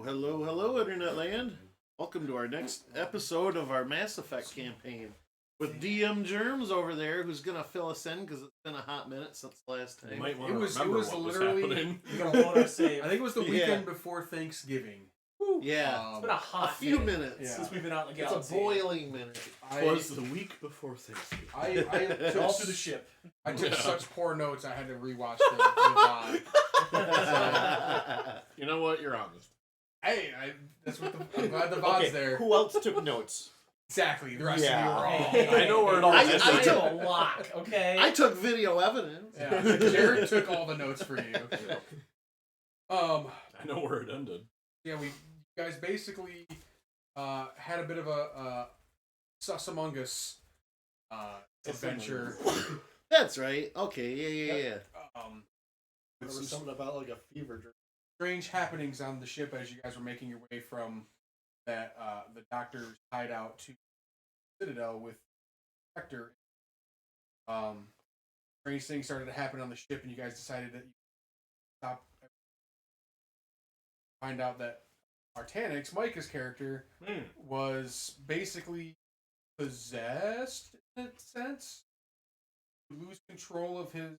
Hello, Internet Land. Welcome to our next episode of our Mass Effect campaign with DM Germs over there, who's gonna fill us in because it's been a hot minute since last time. You might want It to was remember what literally. was happening. You gotta load our save. I think it was the weekend before Thanksgiving. Yeah, It's It's been a hot a few minute minutes. since we've been out in the It's galaxy. a boiling minute. It was the week before Thanksgiving. I took All through the ship. I took such poor notes. I had to rewatch the VOD. You know what? You're honest. Hey, I'm glad the VOD's there. Who else took notes? Exactly. The rest Yeah. of you were all. Hey, I know where it all I- is. I I took- took a lock, okay? I took video evidence. Yeah, Jared took all the notes for you. I know where it ended. Yeah, we guys basically had a bit of a Sus Among Us adventure. That's right. Okay, yeah. There With was some something about like a fever dream. strange happenings on the ship as you guys were making your way from that the doctor's hideout to Citadel with Hector. Strange things started to happen on the ship, and you guys decided that you stop. Find out that Artanix, Micah's character, was basically possessed in a sense. Lose control of his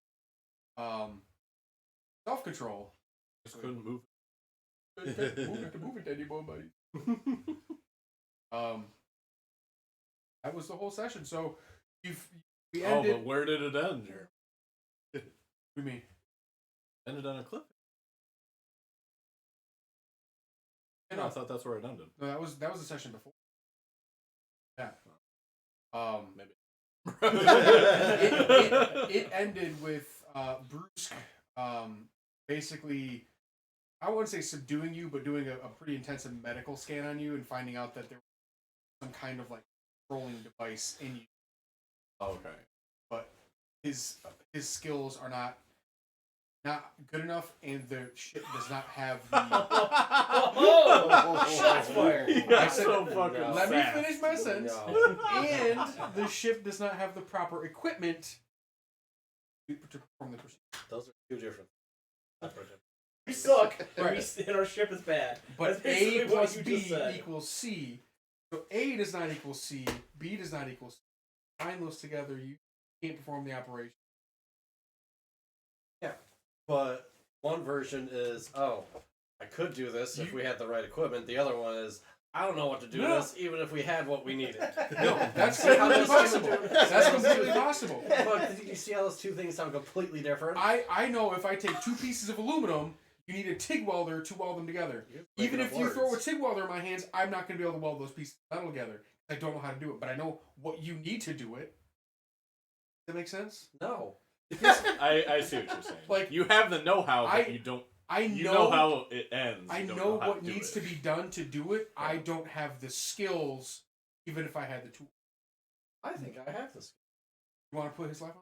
self-control. Just couldn't move. Move it anymore, buddy. That was the whole session. So we Oh, ended. but where did it end, Jeremy? What do you mean? Ended on a cliff. Yeah, No, I no, thought that's where it ended. that was the session before. Yeah. Maybe. It ended with Bruce basically, I wouldn't say subduing you, but doing a pretty intensive medical scan on you and finding out that there was some kind of like controlling device in you. Okay. But his skills are not good enough, and the ship does not have the. Oh, shots fired. I said, so fucking let me fast. finish my sentence. And the ship does not have the proper equipment to perform the procedure. Those are two different. We suck, and, Right. and our ship is bad. But That's basically A what plus you B just said. equals C. So A does not equal C, B does not equal C. Combine those together, you can't perform the operation. But one version is, oh, I could do this if we had the right equipment. The other one is, I don't know what to do No. this, even if we had what we needed. No, that's See how completely those two possible. do- That's completely possible. But did you see how those two things sound completely different? I know if I take two pieces of aluminum, you need a TIG welder to weld them together. You're Even making if up you throw a words. TIG welder in my hands, I'm not going to be able to weld those pieces of metal together. I don't know how to do it, but I know what you need to do it. Does that make sense? No. I see what you're saying. Like, you have the know-how, but I- you don't. I You know, know how it ends. I you don't know how what to do needs it. to be done to do it. I don't have the skills, even if I had the tools. I think I have this. You want to put his life on?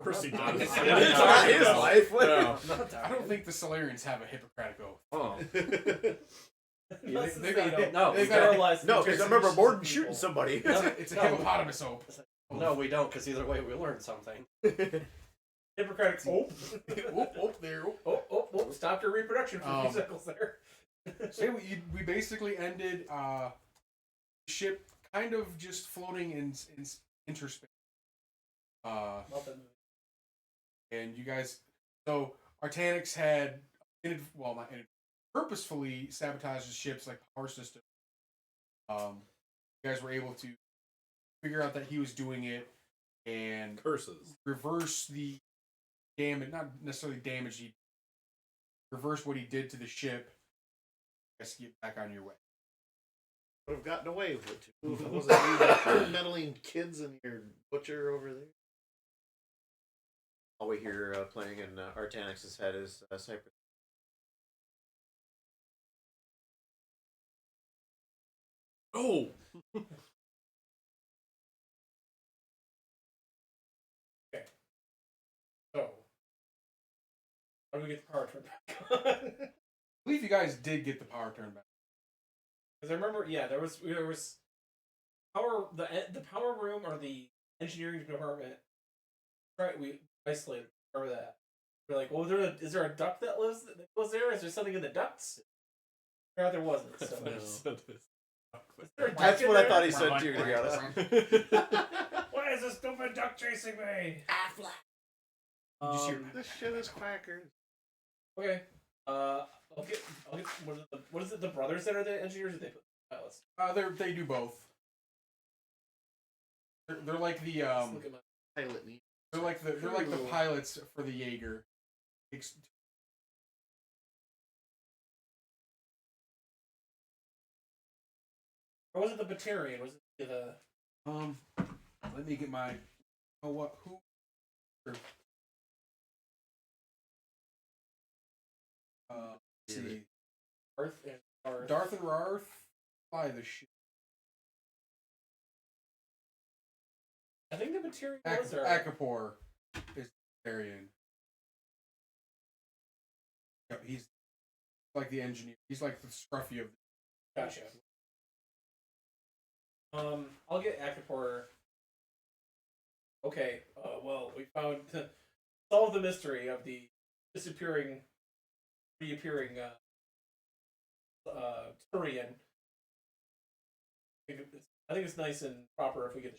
Of course he Not- does. not- What are you not talking his about? life. No. I don't think the Solarians have a Hippocratic oath. Oh. That's they the got- thing, no, they we got- don't. sterilized No, because I remember interconnections Morden of shooting people. somebody. It's a No. hippopotamus oath. No, we don't, because either way we learned something. Hippocratic. Oh, There. stop your reproduction for a few seconds there. So we basically ended the ship kind of just floating in interspace. And you guys, so Artanix had, purposefully sabotaged the ship's like power system. You guys were able to figure out that he was doing it and Curses. reverse the damage, not necessarily damage, he reverse what he did to the ship. I guess get back on your way. Would have gotten away with it too. If it wasn't you meddling kids and your butcher over there. All we hear playing in Artanix's head is Cypress. Oh. So, how do we get the power turned back on? I believe you guys did get the power turned back. Because I remember, yeah, there was power, the power room or the engineering department. Right, we isolated. Remember that? We're like, well, is there a duct that goes there? Is there something in the ducts? forgot there wasn't. So. That's what I thought he said too, to be honest. Why is this stupid duck chasing me? This shit is quackers. Okay. I'll get. What is it? The brothers that are the engineers, or they put pilots? They do both. They're like the Let's look at my... Pilot need. they're like the pilots for the Jaeger. Or was it the Batarian? Was it the? Let me get my. Oh, what? Who? Let's see. Darth and Rarth fly the shit. I think the Batarian was our... Akapor is Batarian. Yep, he's like the engineer. He's like the scruffy of. Gotcha. I'll get Akapor. Okay. Well, we found solve the mystery of the reappearing Turian. I think it's nice and proper if we get.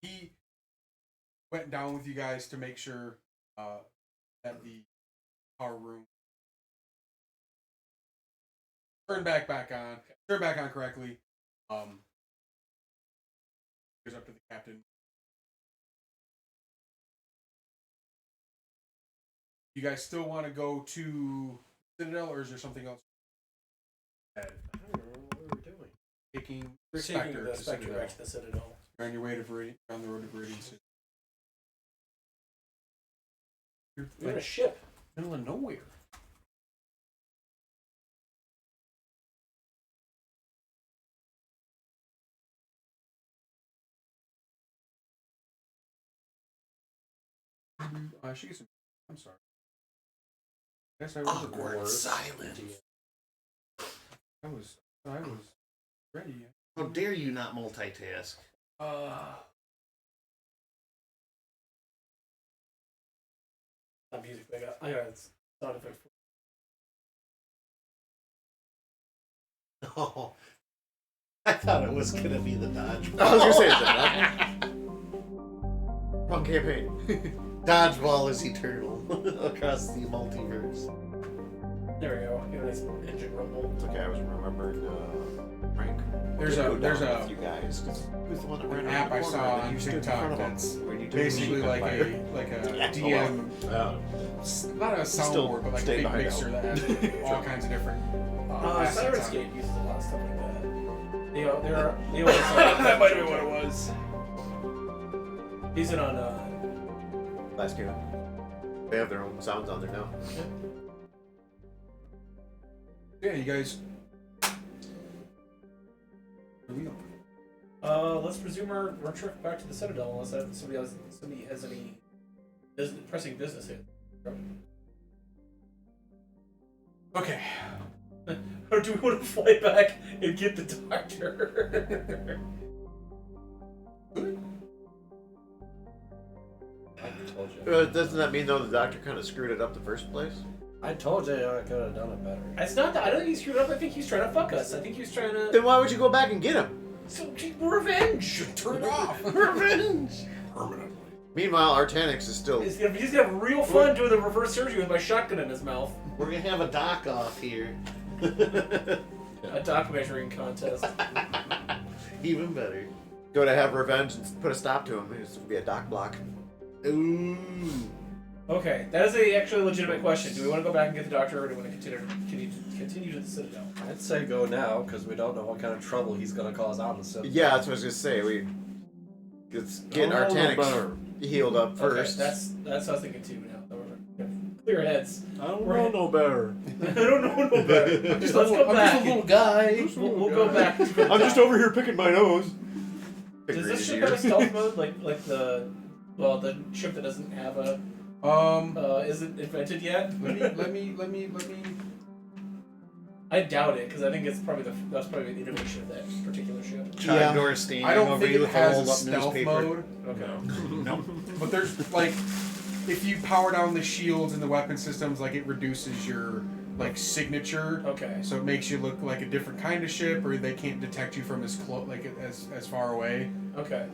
He went down with you guys to make sure that the power room turned back on correctly. Goes up to the captain. You guys still want to go to Citadel, or is there something else? I don't remember what we were doing. We're taking the Spectre back to the Citadel. You're on your way to Viridian, on the road to Viridian City. We're in a ship. Middle of nowhere. I should get some. I'm sorry. Yes, I was Awkward silence. I was ready. How dare you not multitask? Not music. I got sound effects. Oh, I thought it was gonna be the dodgeball. I was gonna say that. Wrong campaign. Dodgeball is eternal across the multiverse. There we go. Get a nice engine rumble. It's okay, I was remembering Frank. There's a you guys. Who's the one that an ran app around I the saw corner on you stood in TikTok front of him that's when you took basically the like fire. a DM, not a soundboard, but like a stay big behind mixer that has all kinds of different. assets on it. Sirenscape uses a lot of stuff like that. They always That might have been what it was. Use it on Last game. They have their own sounds on there now. Yeah, you guys. let's resume our trip back to the Citadel unless somebody has any pressing business here. Okay. Or do we want to fly back and get the doctor? I told you. Doesn't that mean though the doctor kind of screwed it up the first place? I told you I could have done it better. It's not that. I don't think he screwed up. I think he's trying to fuck us. I think he's trying to. Then why would you go back and get him? So, revenge! Turn it off! Revenge! Permanently. Meanwhile, Artanix is still. He's gonna have real fun doing the reverse surgery with my shotgun in his mouth. We're gonna have a dock off here. A dock measuring contest. Even better. Go to have revenge and put a stop to him. It's gonna be a dock block. Ooh. Okay, that is actually a legitimate question. Do we want to go back and get the doctor, or do we want to continue to the Citadel? I'd say go now, because we don't know what kind of trouble he's going to cause out in the city. Yeah, that's what I was gonna say. Let's get Artanix healed up first. Okay, that's what I was thinking too. Now we have clear heads. I don't know no better. I don't know no better. Let's go back. Just a little guy. We'll go back. To the I'm just over here picking my nose. Does this ship have a stealth mode like the ship that doesn't have a isn't invented yet? Let me. I doubt it because I think that's probably the innovation of that particular ship. Child door standing I don't over think you it with a has rolled a up stealth newspaper. mode. Okay. No. But there's like if you power down the shields and the weapon systems, like it reduces your like signature. Okay. So it makes you look like a different kind of ship, or they can't detect you from as as far away. Okay.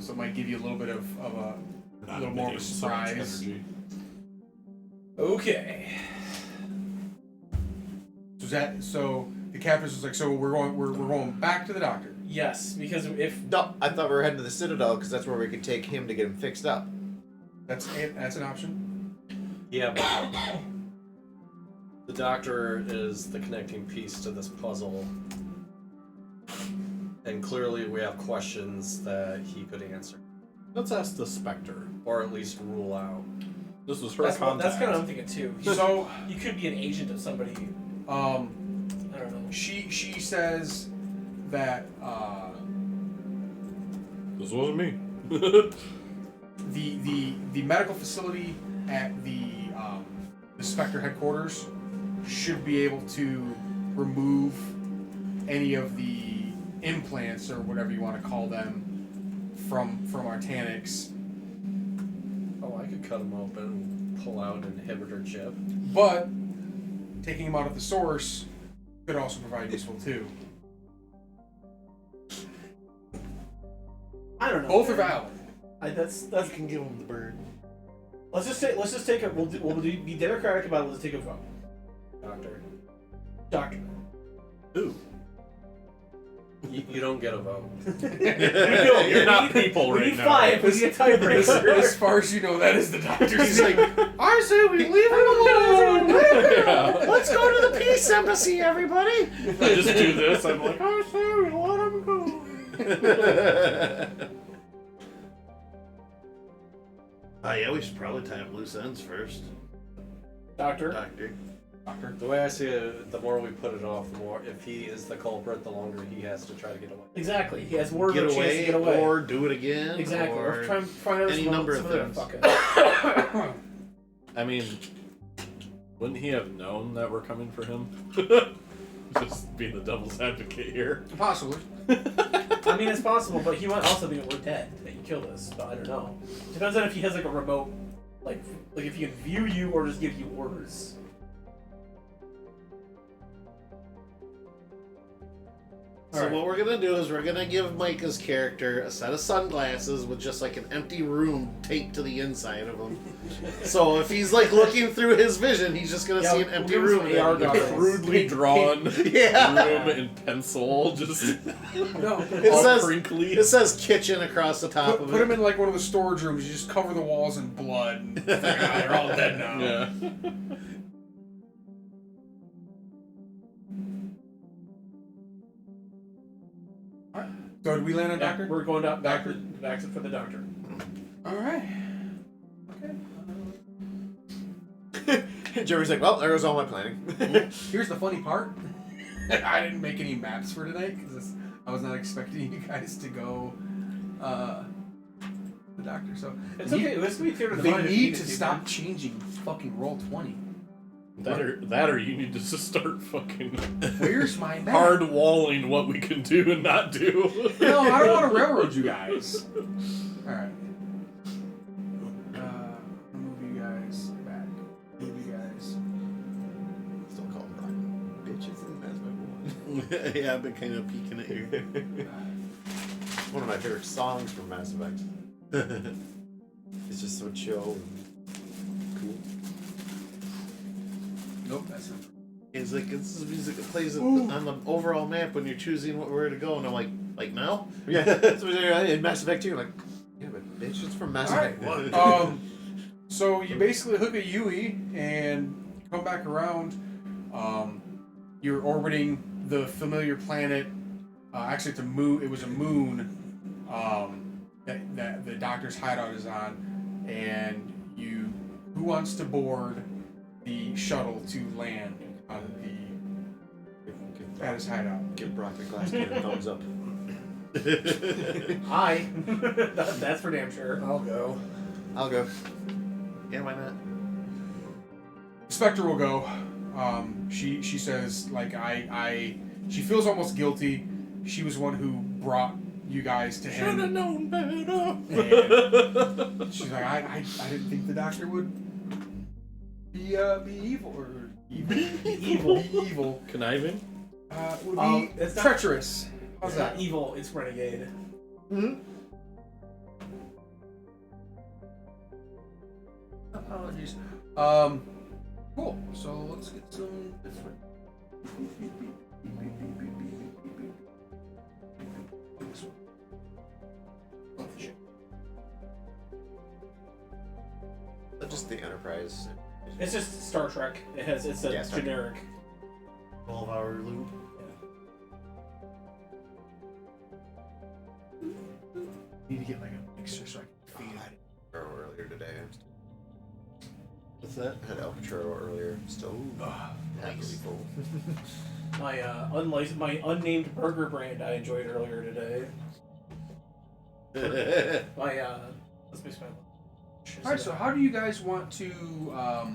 So it might give you a little bit of a little more of a surprise. Okay. So the captain was like, so we're going back to the doctor. Yes, because if No, I thought we were heading to the Citadel because that's where we could take him to get him fixed up. That's an option. Yeah, but the doctor is the connecting piece to this puzzle. And clearly we have questions that he could answer. Let's ask the Spectre. Or at least rule out. This was her that's contact. kind of what I'm thinking too. So You could be an agent of somebody. I don't know. she says that This wasn't me. the medical facility at the Spectre headquarters should be able to remove any of the implants or whatever you want to call them from Artanics. Oh, I could cut him open and pull out an inhibitor chip. But taking them out of the source could also provide useful too. I don't know. Both are valid. That's You can give him the bird. let's just take a we'll be democratic about it. Let's take a vote. Doctor. Who? You don't get a vote. You're not people right now. Five. We need a tiebreaker. As far as you know, that is the doctor. He's like, I say we leave him alone. Yeah. Let's go to the peace embassy, everybody. I just do this. I'm like, oh, sorry, let him go. Oh yeah, we should probably tie up loose ends first. Doctor. Doctor. The way I see it, the more we put it off, the more if he is the culprit, the longer he has to try to get away. Exactly. He has more of Get a chance to away, get away. or do it again. Exactly. Or Or try and find out any some number of other things. fucking- I mean, wouldn't he have known that we're coming for him? Just being the devil's advocate here. Possibly. I mean, it's possible, but he might also be we're dead that you killed us. But I don't know. Depends on if he has like a remote, like if he can view you or just give you orders. So what we're gonna do is we're gonna give Micah's character a set of sunglasses with just like an empty room taped to the inside of him. So if he's like looking through his vision, he's just gonna see an empty we'll give him room. some AR that he goggles. can- Crudely drawn Yeah. room in pencil, just No. It all says crinkly. it says kitchen across the top of Put it. him in like one of the storage rooms. You just cover the walls in blood. And think, they're all dead now. Yeah. So did we land on Yeah, doctor? we're going down Doctor? back for the doctor. All right. Jeremy's like, well, there goes all my planning. Here's the funny part. I didn't make any maps for tonight because I was not expecting you guys to go the doctor. So It's okay. Let's be clear to the they mind if need you to to, stop man. changing fucking roll 20. That or you need to just start fucking Where's my map? hard walling what we can do and not do. No, I don't want to railroad you guys. All right. Move you guys back. Move you guys. Still call him bitches in Mass Effect 1. Yeah, I've been kind of peeking at you. It's one of my favorite songs from Mass Effect. It's just so chill and cool. Nope, that's not. He's like, this is music that plays on the overall map when you're choosing where to go, and I'm like now? Yeah, that's what in Mass Effect 2. Like, yeah, but bitch, it's from Mass Effect 1. So you basically hook a UE and come back around. You're orbiting the familiar planet. Actually, it's a moon. It was a moon that the doctor's hideout is on, and who wants to board the shuttle to land on at his hideout? Give Brock the glass cannon a thumbs up. I. That's for damn sure. I'll go. I'll go. Yeah, why not? Spectre will go. She says like she feels almost guilty. She was one who brought you guys to Should have him. known better. And she's like, I didn't think the doctor would be evil or Evil. Be evil. Conniving? Would be it's not- treacherous. How's It's that? not evil, it's renegade. Apologies. Cool. So let's get some different. Just the Enterprise. It's just Star Trek. It's a Yeah, Star Trek. generic. 12-hour loop. Need to get like a mixer so I can feed it. Earlier today. What's that? I had El Patro earlier. Still happily full. My unnamed burger brand I enjoyed earlier today. Let's be spent. All right. So how do you guys want to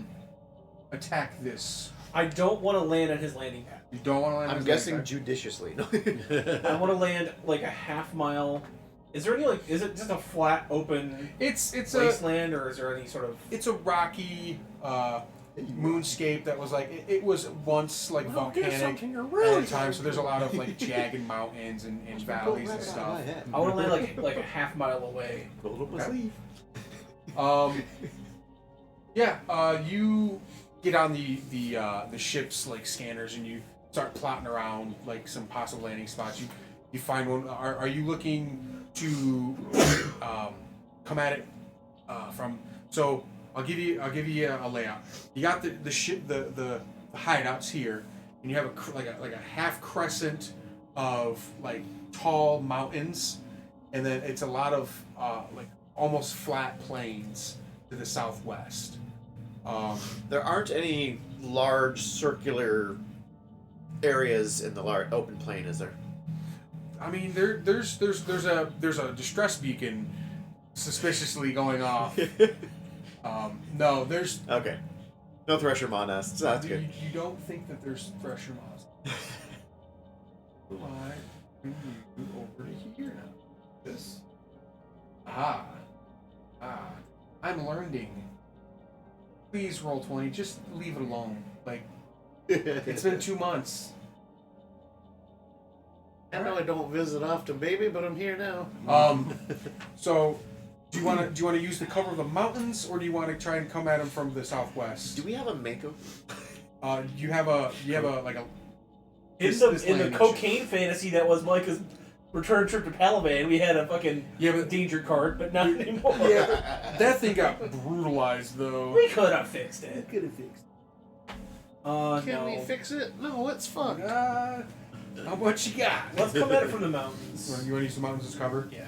attack this? I don't want to land at his landing pad. You don't want to land. I'm his guessing landing judiciously. I want to land like a half mile. Is there any is it just a flat open pad? It's wasteland, or is there any sort of? it's a rocky moonscape that was like it was once like volcanic at the time. So there's a lot of like jagged mountains and valleys and stuff. I want to land like a half mile away. You get on the ship's like scanners and you start plotting around like some possible landing spots. You find one. Are you looking to come at it from? So I'll give you a layout. You got the ship the hideouts here, and you have a half crescent of like tall mountains, and then it's a lot of like almost flat plains to the southwest. There aren't any large circular areas in the large open plain, is there? I mean, there's a distress beacon suspiciously going off. No, there's. Okay. No Thresher Maw nests. That's good. You don't think that there's thresher moths? Why bring you over to here now? This. I'm learning. Please roll 20. Just leave it alone. Like it's been 2 months. I know I don't visit often, baby, but I'm here now. So do you want to use the cover of the mountains, or do you want to try and come at them from the southwest? Do we have a Mako? You have a like a In this the landing cocaine fantasy that was Micah's return trip to Palavan, we had a fucking danger card, but not anymore. Yeah, that thing got brutalized though. We could have fixed it. Could have fixed. Can we fix it? No, it's fucked. How much you got? Let's come at it from the mountains. You want to use the mountains as cover? Yeah.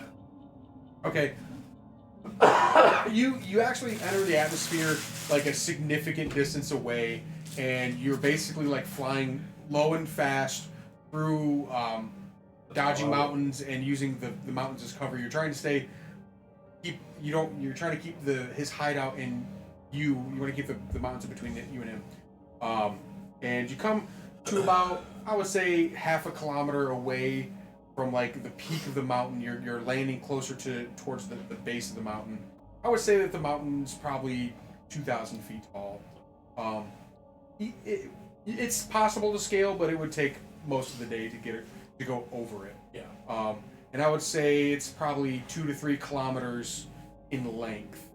Okay. You actually enter the atmosphere like a significant distance away, and you're basically like flying low and fast through dodging mountains and using the mountains as cover. You're trying to you're trying to keep his hideout in you want to keep the mountains in between you and him. And you come to about, I would say, half a kilometer away from like the peak of the mountain. You're landing closer towards the base of the mountain. I would say that the mountain's probably 2,000 feet tall. It's possible to scale, but it would take most of the day to go over it. Yeah. And I would say it's probably 2 to 3 kilometers in length.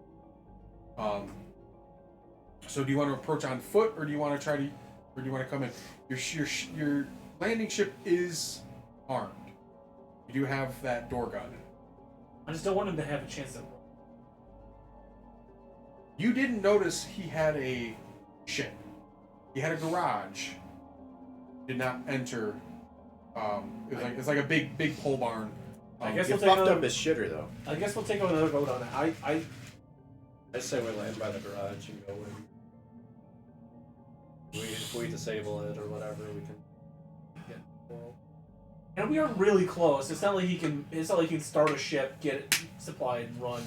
So do you want to approach on foot, or do you want to come in? Your landing ship is armed. You do have that door gun. I just don't want him to have a chance to. You didn't notice he had a ship. He had a garage. Did not enter. It's like a big pole barn. I guess You we'll take fucked another, up his shitter though. I guess we'll take another vote on it. I say we land by the garage and go in. If we disable it or whatever, we can get. And we are really close. It's not like he can. It's not like he can start a ship, get it supplied, and run.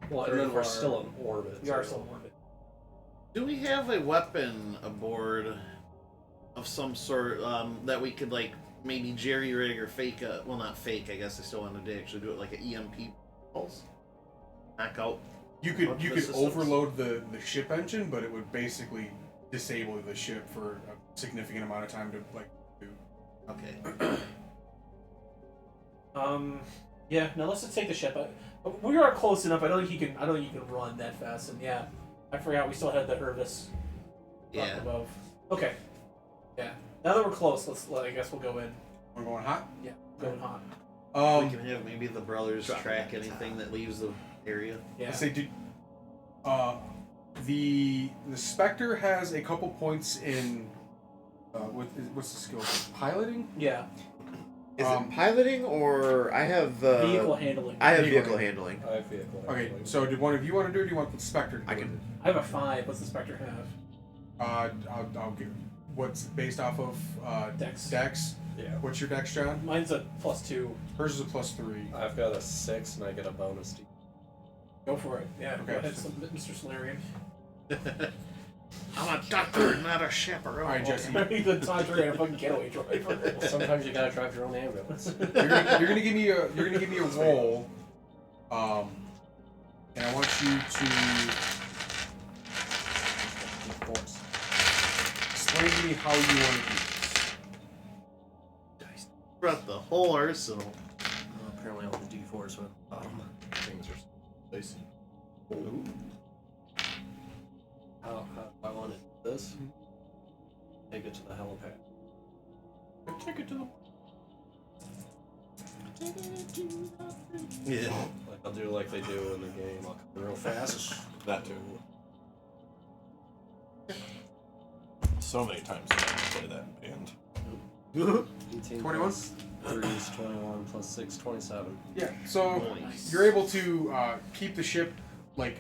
Well, and then we're still in orbit. We are still in orbit. Do we have a weapon aboard of some sort that we could like maybe jerry rig or fake. Well, not fake. I guess I still wanted to actually do it like an EMP pulse. Knock out. You bunch could of could systems. overload the ship engine, but it would basically disable the ship for a significant amount of time to like do. Okay. Yeah. Now let's just take the ship. We are close enough. I don't think he can. I don't think he can run that fast. And yeah, I forgot we still had the Hervis Yeah. above. Okay. Yeah. Now that we're close, I guess we'll go in. We're going hot. Yeah, going hot. We can have maybe the brothers track anything that leaves the area. Yeah. Let's say, the Spectre has a couple points in what's the skill? Piloting. Yeah. Is it piloting or I have Vehicle handling. I have Vehicle vehicle handling. I have vehicle. Okay, so did one of you want to do it? Or do you want the Spectre to do I can. I have a 5. What's the Spectre have? it? I'll give. What's based off of Dex. Dex? Yeah. What's your Dex, John? Mine's a +2. Hers is a +3. I've got a 6 and I get a bonus. Go for it. Yeah. Okay. Go ahead, Mr. Solarian. I'm a doctor, not a chaperone. All right, Jesse. the Tundra and a fucking getaway driver. Well, sometimes you gotta drive your own ambulance. You're gonna give me a roll, and I want you to explain to me how you want to do this. Brought the whole arsenal. Well, apparently all the D4s went Things are spicy. How I want to do this. Take it to the helipad. Take it to the. Yeah. Like I'll do like they do in the game. I'll come real fast. That too. So many times I play that in band. 18 21? plus 3 is 21 plus 6, 27. Yeah. So Nice. you're able to keep the ship like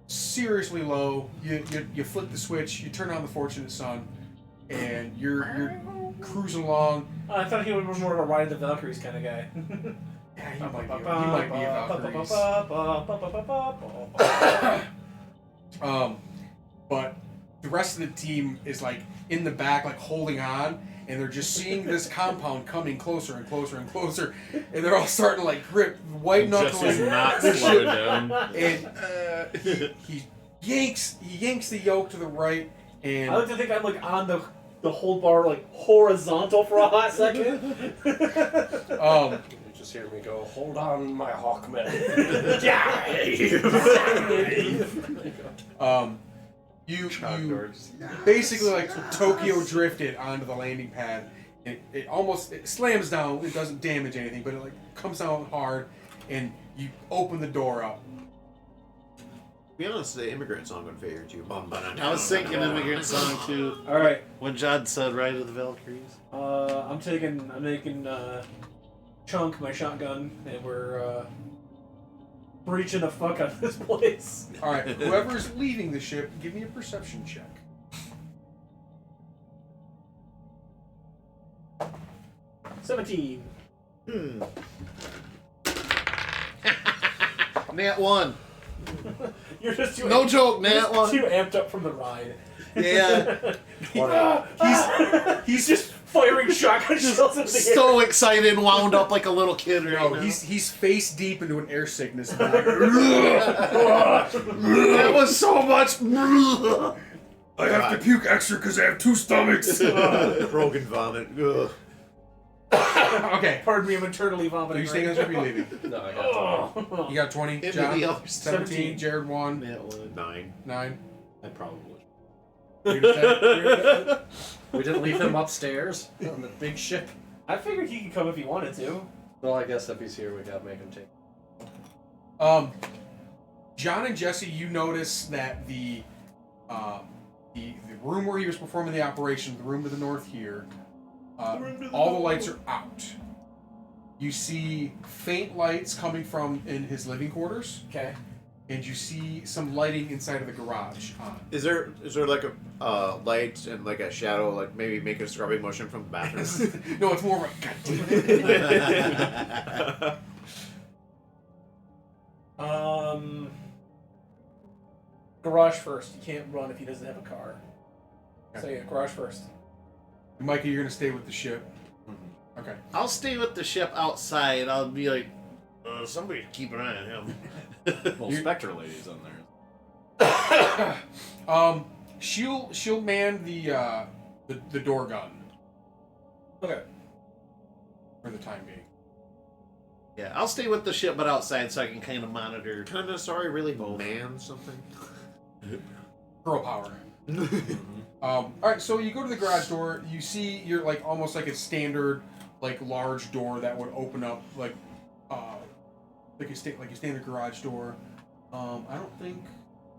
seriously low. You flip the switch. You turn on the Fortunate Son, and you're cruising along. I thought he was more of a Ride of the Valkyries kind of guy. Yeah, he might be a Valkyries. But the rest of the team is like in the back, like holding on, and they're just seeing this compound coming closer and closer and closer, and they're all starting to like grip, white Jesse's knuckling, not slowed down. and he yanks the yoke to the right, and I like to think I'm like on the hold bar like horizontal for a hot second. You just hear me go, "Hold on, my Hawkman." you Trapdoors. basically like Tokyo drifted onto the landing pad. It slams down. It doesn't damage anything, but it like comes down hard, and you open the door up. To be honest, the immigrant song would favor you. I was thinking Immigrant Song too. All right. When John said Ride of the Valkyries. I'm making Chunk my shotgun, and we're breaching the fuck out of this place. All right, whoever's leading the ship, give me a perception check. $17. Nat 1. You're just too No joke, you're Nat just 1. too amped up from the ride. Yeah. He's just firing shotgun shells into the air. So excited and wound up like a little kid right No, now. he's face deep into an air sickness. That was so much. I have to puke extra because I have 2 stomachs. Broken vomit. Ugh. Okay. Pardon me, I'm internally Are vomiting. you staying on the ship or are you leaving? No, I got 20. You got 20, Into John? the other 17, Jared 1, Nat 1. 9. 9. I probably. You're gonna We didn't leave him upstairs on the big ship. I figured he could come if he wanted to. Well, I guess if he's here, we gotta make him take. John and Jesse, you notice that the room where he was performing the operation, the room to the north here, all the lights are out. You see faint lights coming from in his living quarters, Okay. and you see some lighting inside of the garage on. Is there like a light and like a shadow, like maybe make a scrubbing motion from the bathroom? No, it's more of a god damn it. Garage first. You can't run if he doesn't have a car. So yeah, garage first. Micah, you're gonna stay with the ship. Okay. I'll stay with the ship outside. I'll be like, somebody keep an eye on him. Well, Spectre Lady's on there. She'll man the door gun Okay. for the time being. Yeah, I'll stay with the ship, but outside, so I can kind of monitor. Kinda sorry, really man something. Girl power. All right, so you go to the garage door. You see, you're like almost like a standard, like large door that would open up like a standard garage door. I don't think.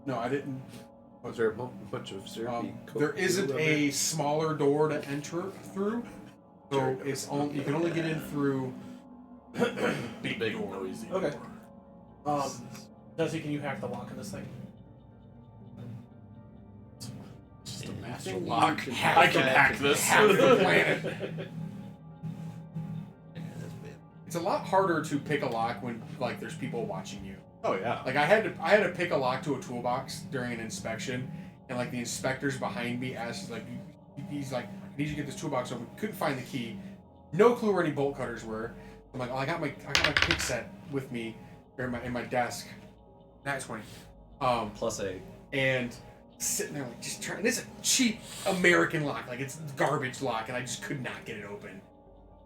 No, I didn't. Was there a bunch of syrupy Coke There isn't doodle in a there? smaller door to enter through, so Sure. it's only you can only get in through the big door. noisy Okay. door. Jesse, can you hack the lock on this thing? Just a master Anything lock. you I can hack this. Half the planet. Yeah, that's bad. It's a lot harder to pick a lock when like there's people watching you. Oh yeah. Like I had to pick a lock to a toolbox during an inspection, and like the inspector's behind me as like he's like, I need you to get this toolbox open. Couldn't find the key. No clue where any bolt cutters were. I'm like, oh, I got my pick set with me or in my desk. Nat 20. +8. And sitting there like just trying. This is a cheap American lock, like it's garbage lock, and I just could not get it open.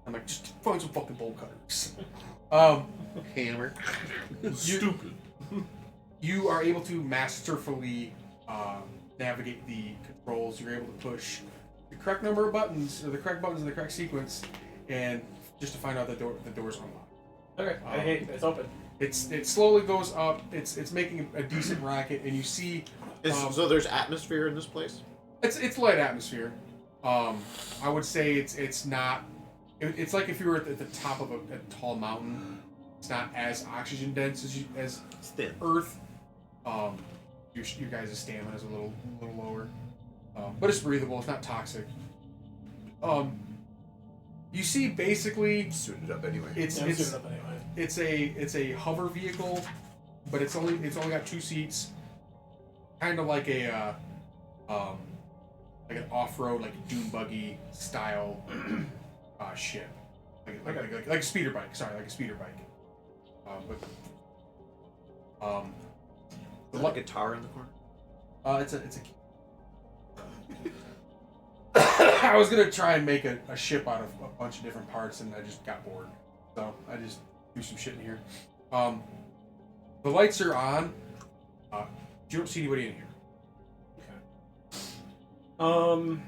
I'm like, just find some fucking bolt cutters. Hammer. Stupid. You are able to masterfully navigate the controls. You're able to push the correct number of buttons, or the correct buttons in the correct sequence, and just to find out the door's unlocked. Okay. Hey, it's open. It slowly goes up. It's making a decent racket, and you see So there's atmosphere in this place? it's light atmosphere. I would say it's not. It's like if you were at the top of a tall mountain. It's not as oxygen dense as It's thin. Earth. Your guys' stamina is a little lower, but it's breathable. It's not toxic. You see, basically, Suited up anyway. it's Yeah, I'm suited up anyway. it's a hover vehicle, but it's only got 2 seats, kind of like a like an off-road, like dune buggy style ship, like a speeder bike. Sorry, like a speeder bike. Is there a guitar in the corner? It's a I was gonna try and make a ship out of a bunch of different parts, and I just got bored, so I just do some shit in here. The lights are on. You don't see anybody in here. I'm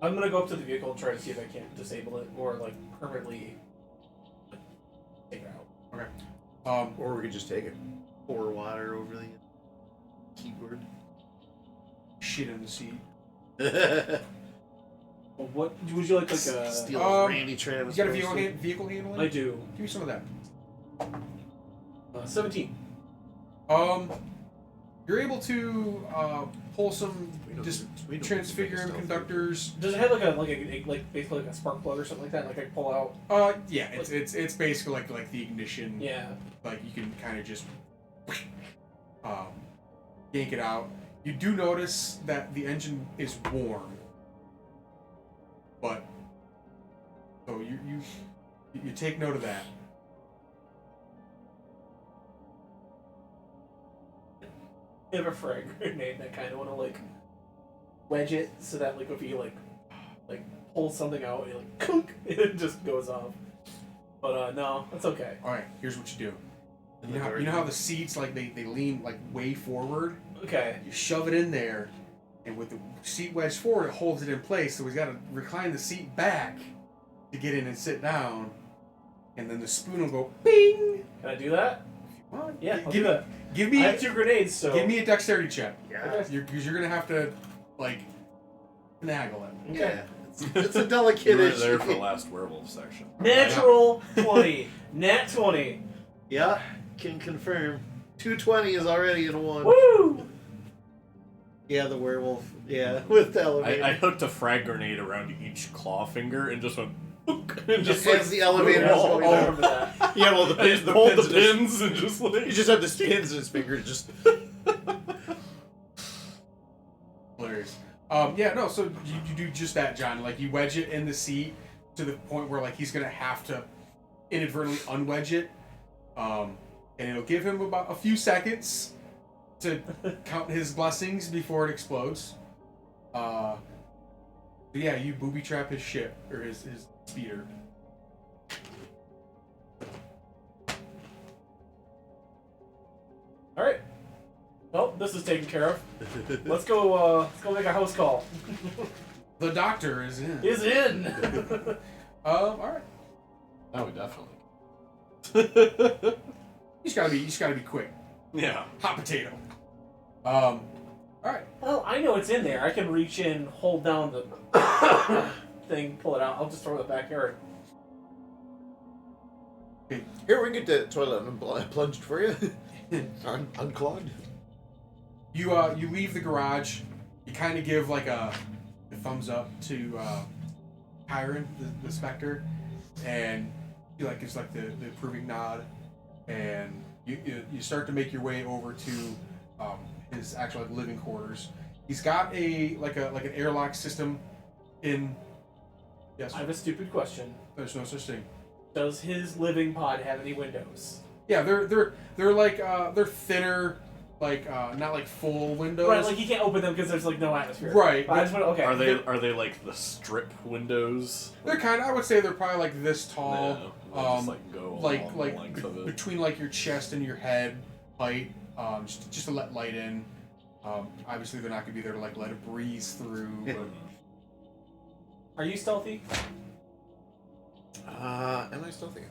gonna go up to the vehicle and try to see if I can't disable it or like permanently take it out. Okay. Or we could just take it. Pour water over the keyboard. Shit in the seat. Well, what would you like a? Steal Randy Travis. You got a voice. vehicle handling? I do. Give me some of that. 17. You're able to pull some We don't- just we don't transfiguring make a stealth conductors. Does it have like basically like a spark plug or something like that? Like I can pull out. Yeah, it's basically like the ignition. Yeah. Like you can kind of just yank it out. You do notice that the engine is warm, but so you take note of that. I have a frag grenade and I kind of want to like wedge it so that like if you like pull something out, it like kunk, it just goes off. But no, that's okay. All right, here's what you do. You know how the seats like they lean like way forward. Okay. You shove it in there, and with the seat wedged forward, it holds it in place. So he's got to recline the seat back to get in and sit down, and then the spoon will go bing. Can I do that? Well, Yeah, I'll give do that. Give I me have 2 grenades, so give me a dexterity check. Yeah. Because you're gonna have to like finagle it. Yeah. It's a delicate You were issue. there for the last werewolf section. natural 20. Nat 20. Yeah, can confirm. 220 is already in one. Woo! Yeah, the werewolf. Yeah, with the elevator. I hooked a frag grenade around each claw finger and just went book, and Just just as the elevator is oh, going I up. remember that. Yeah, well, the I just pulled the pins and just like He just had the pins in his fingers. Just Hilarious. Yeah, no. So you do just that, John. Like you wedge it in the seat. to the point where like he's gonna have to inadvertently unwedge it, and it'll give him about a few seconds to count his blessings before it explodes. But yeah, you booby trap his ship or his speeder. All right. Well, this is taken care of. Let's go make a house call. The doctor is in. Is in. All right. Oh, definitely. You just gotta be quick. Yeah. Hot potato. All right. Well, I know it's in there. I can reach in, hold down the thing, pull it out. I'll just throw it in the backyard. Here, we can get the toilet plunged for you. Unclogged. You leave the garage. You kind of give like a thumbs up to Kyron, the Spectre, and he like gives like the approving nod, and you start to make your way over to his actual like, living quarters. He's got an airlock system in. Yes. I have a stupid question. There's no such thing. Does his living pod have any windows? Yeah, they're like they're thinner, like not like full windows. Right, like you can't open them because there's like no atmosphere. Right, But I just want to, okay. Are they like the strip windows? They're kind of. I would say they're probably like this tall. No, they just like go along the length of it. Between like your chest and your head height, just to let light in. Obviously, they're not gonna be there to like let it breeze through. But Are you stealthy? Am I still thinking?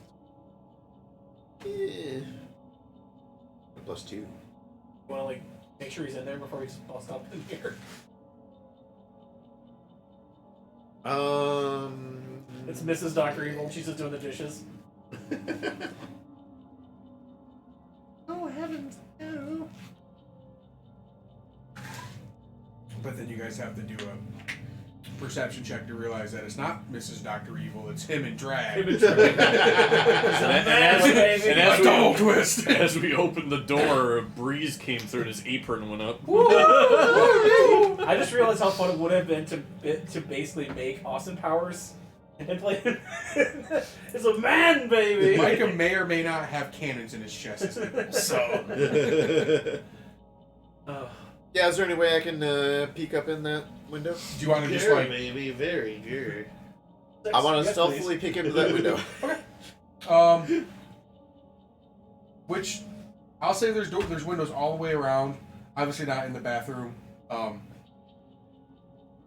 Yeah. +2. You want to like make sure he's in there before he's bust up in here? It's Mrs. Dr. Evil. She's just doing the dishes. Oh heavens, no. But then you guys have to do a perception check to realize that it's not Mrs. Dr. Evil, it's him in drag. And Double twist. as we opened the door, a breeze came through and his apron went up. I just realized how fun it would have been to basically make Austin Powers and play him as a man, baby. Micah may or may not have cannons in his chest. So Yeah, is there any way I can peek up in that window? do you want to just Sure, like baby, very good. I want to Yes, stealthily peek into that window. which I'll say there's windows all the way around. Obviously not in the bathroom. But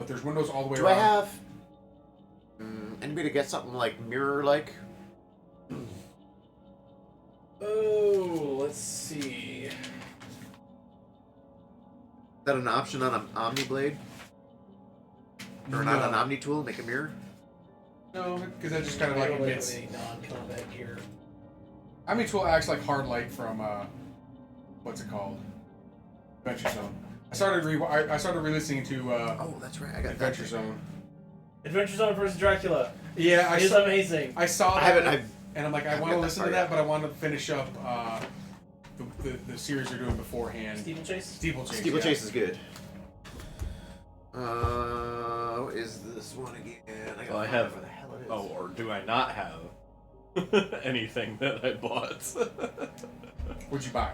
there's windows all the way Do I around. have anybody to get something like mirror-like? Oh, let's see. Is that an option on an Omni Blade? Or not an Omni tool? Make a mirror? No, because that just kind of like admits. any non-combat gear. Omni tool acts like hard light from what's it called? Adventure Zone. I started re-listening to Oh, that's right. I got Adventure that. Zone. Adventure Zone vs. Dracula. Yeah, It's amazing. I saw that. I haven't. And I'm like, I I've want to got that listen to part that, yet. but I want to finish up the series they're doing beforehand. Steeplechase? Steeplechase. Steeplechase is good. What is this one again? I Well, I find have- where the hell it is. Oh, or do I not have anything that I bought? What'd you buy?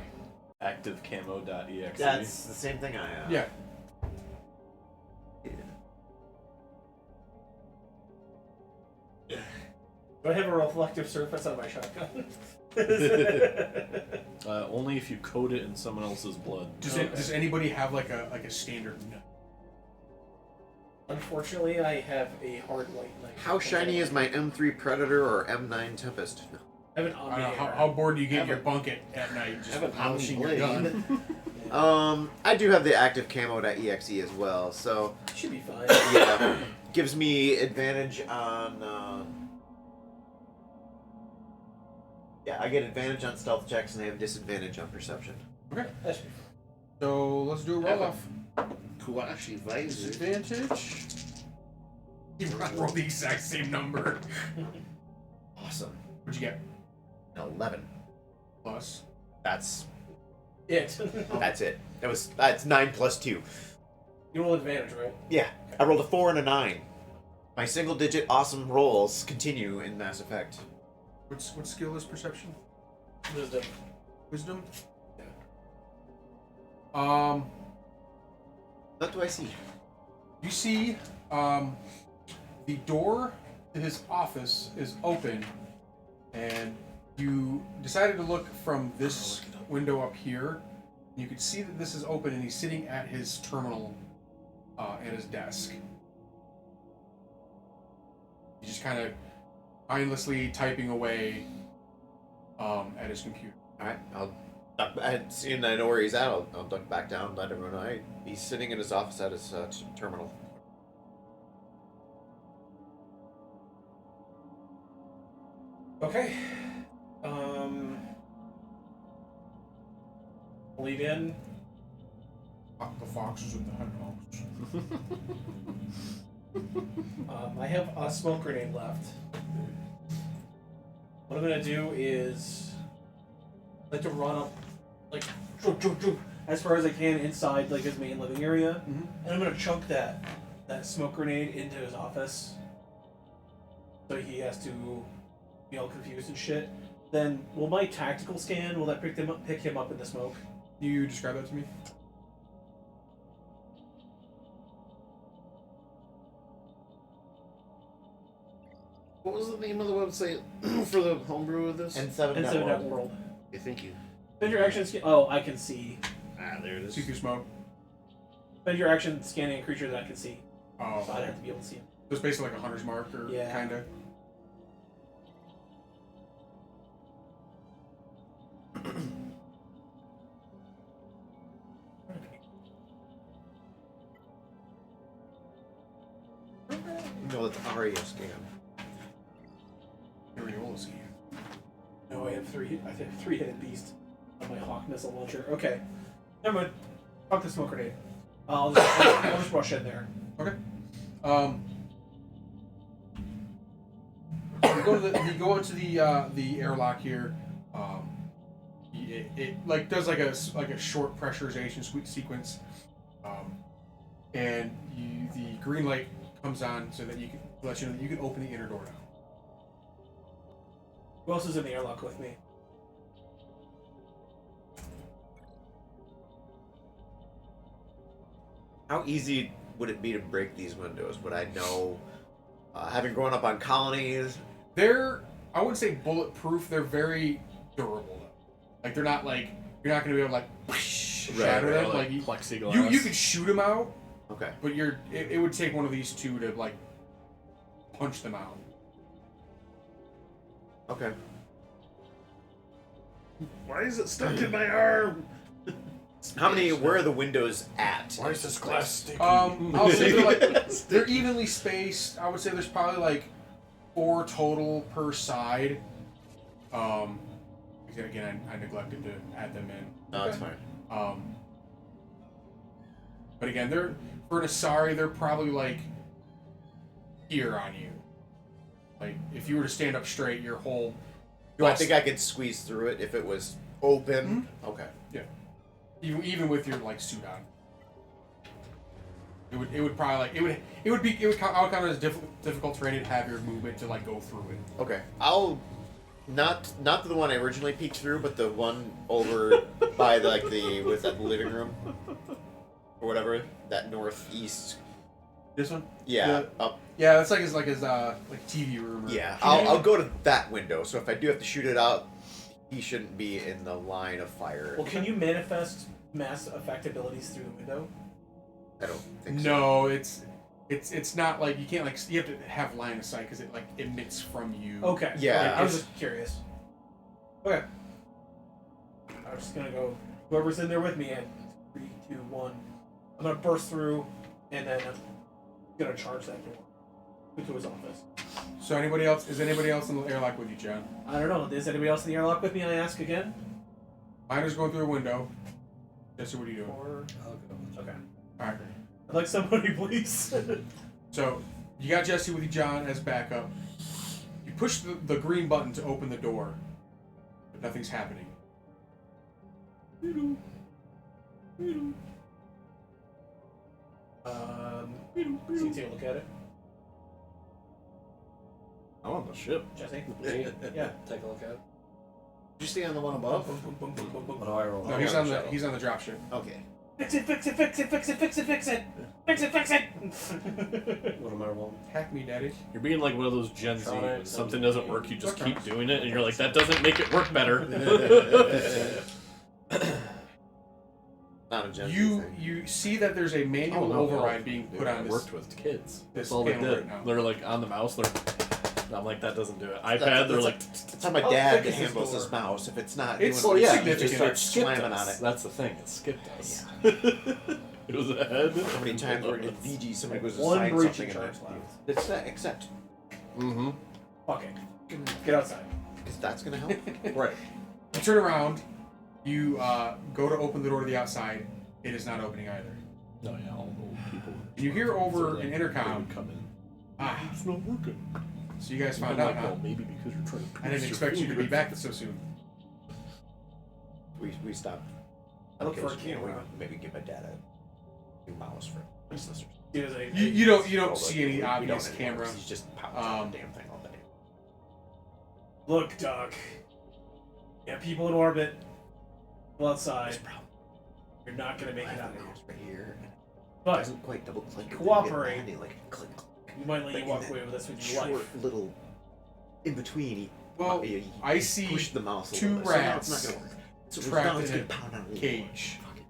ActiveCamo.exe. That's the same thing I have. Yeah. Do I have a reflective surface on my shotgun? Only if you coat it in someone else's blood. Does anybody have like a standard nut? Unfortunately, I have a hard light knife. How shiny is my M3 Predator or M9 Tempest? No. I have an I Omni don't know, Air. how bored do you get in your bunk at night just have an polishing your Omni gun? I do have the ActiveCamo.exe as well, so Should be fine. yeah, gives me advantage on. Yeah, I get advantage on stealth checks and I have disadvantage on perception. Okay. That should be So let's do a roll off. Kuwashi visor. Disadvantage. You rolled the exact same number. Awesome. What'd you get? 11. Plus. That's it. that's it. That's 9 plus 2. You roll advantage, right? Yeah, I rolled a 4 and a 9. My single-digit awesome rolls continue in Mass Effect. What skill is perception? Wisdom. Wisdom? Yeah. What do I see? You see, the door to his office is open, and you decided to look from this window up here. You could see that this is open, and he's sitting at his terminal, at his desk. He's just kind of mindlessly typing away at his computer. Alright, I'll duck back. Seeing I know where he's at, I'll duck back down, let everyone know. He's sitting in his office at his terminal. Okay. Lead in. The foxes in the hen house. I have a smoke grenade left. What I'm gonna do is like to run up, like as far as I can inside like his main living area, and I'm gonna chunk that smoke grenade into his office, so he has to be all confused and shit. Then, will my tactical scan pick him up in the smoke? You describe that to me? What was the name of the website for the homebrew of this? N7 And so Network. that world. Okay, thank you. Spend your action scan. Oh, I can see. Ah, there it is. See through smoke. Spend your action scanning a creature that I can see. Oh. So I'd have to be able to see him. So it's basically like a hunter's mark, or Yeah. kind of. No, it's ARIA scan. Areola scan. No, I have three-headed beast on my Hawk missile launcher. Okay. Never mind. Fuck the smoke grenade. I'll just rush in there. Okay. You go into the airlock here. It like does like a short pressurization sequence, and the green light comes on so that you can let you know that you can open the inner door now. Who else is in the airlock with me? How easy would it be to break these windows? Would I know, having grown up on colonies? They're, I wouldn't say bulletproof. They're very durable though. Like they're not like you're not gonna be able to like shatter them. Like plexiglass. you could shoot them out, Okay. but it would take one of these two to like punch them out. Okay. Why is it stuck in my arm? Where are the windows at? Why is this glass sticky? I'll say they're evenly spaced. I would say there's probably like 4 total per side. Again, I neglected to add them in. No, that's fine. But again, they're for an Asari, they're probably like here on you. Like if you were to stand up straight, your whole. I think I could squeeze through it if it was open. Okay. Yeah. Even with your like suit on. It would probably like it would count as difficult terrain to have your movement to like go through it. Okay. I'll not the one I originally peeked through, but the one over by the living room or whatever, that northeast. This one? Yeah. Up. Yeah, that's like his TV room. Yeah. I'll go to that window. So if I do have to shoot it out, he shouldn't be in the line of fire. Well, can you manifest mass effect abilities through the window? I don't think so. No, it's not like you can't like you have to have line of sight because it like emits from you. Okay. Yeah. I was just curious. Okay. I'm just gonna go. Whoever's in there with me at 3, 2, 1. I'm gonna burst through, and then I'm gonna charge that door into his office. So anybody else? Is anybody else in the airlock with you, John? I don't know. Is anybody else in the airlock with me? I ask again. Miner's going through a window. Jesse, what are you doing? Or I'll go. okay. All right. I'd like somebody, please. So you got Jesse with you, John, as backup. You push the green button to open the door, but nothing's happening. So you take a look at it. the ship. Jesse. Yeah, take a look at it. Did you stay on the one above? What do I roll? No, he's on the drop ship. Okay. Fix it, fix it, fix it, fix it, fix it, fix it, fix it, fix it. What am I rolling? Hack me, daddy. You're being like one of those Gen Z. Try When it. something doesn't work, you just Okay. keep doing it, and you're like, that doesn't make it work better. Not a Gen Z You thing. you see that there's a manual no, override being put I on this. worked with kids. this That's all they panel did. right now. They're like on the mouse. I'm like, that doesn't do it. iPad. That's They're like, That's how my How dad thick is this handles door? his mouse. If it's not It's- doing it's what it significant. just start skipped slamming us. on it. That's the thing. It skipped us. It was ahead. How many times we're in VG, somebody goes to One sign breaching something and charge left. it's that, accept. Mm-hmm. Fuck it. Get outside. Because that's going to help. Right. You turn around, you go to open the door to the outside. It is not opening either. No, yeah, all the old people. You hear over like, an intercom. they would come in. Ah, It's not working. so you guys I'm found like, out, huh? well, maybe because you're trying to. I didn't pierce expect your you to be finger. back so soon. We stopped. I look for a Occasionally, you know, camera. Maybe give my dad a new mouse for his sisters. There's a- You don't Well, see any we obvious don't anymore, camera. 'cause He's just pounding on the Um, damn thing all day. Look, Doc. Yeah, people in orbit. Well, outside. You're not gonna make it out of here. Right here. But Doesn't quite double click. Cooperate. And like click, click. we might let you But walk in away that with this with Short your life. little in between. Well, he I see pushed the mouse a two little bit, so now rats it's not gonna work. So trapped now it's in gonna a pound on a little cage. more. Fuck it.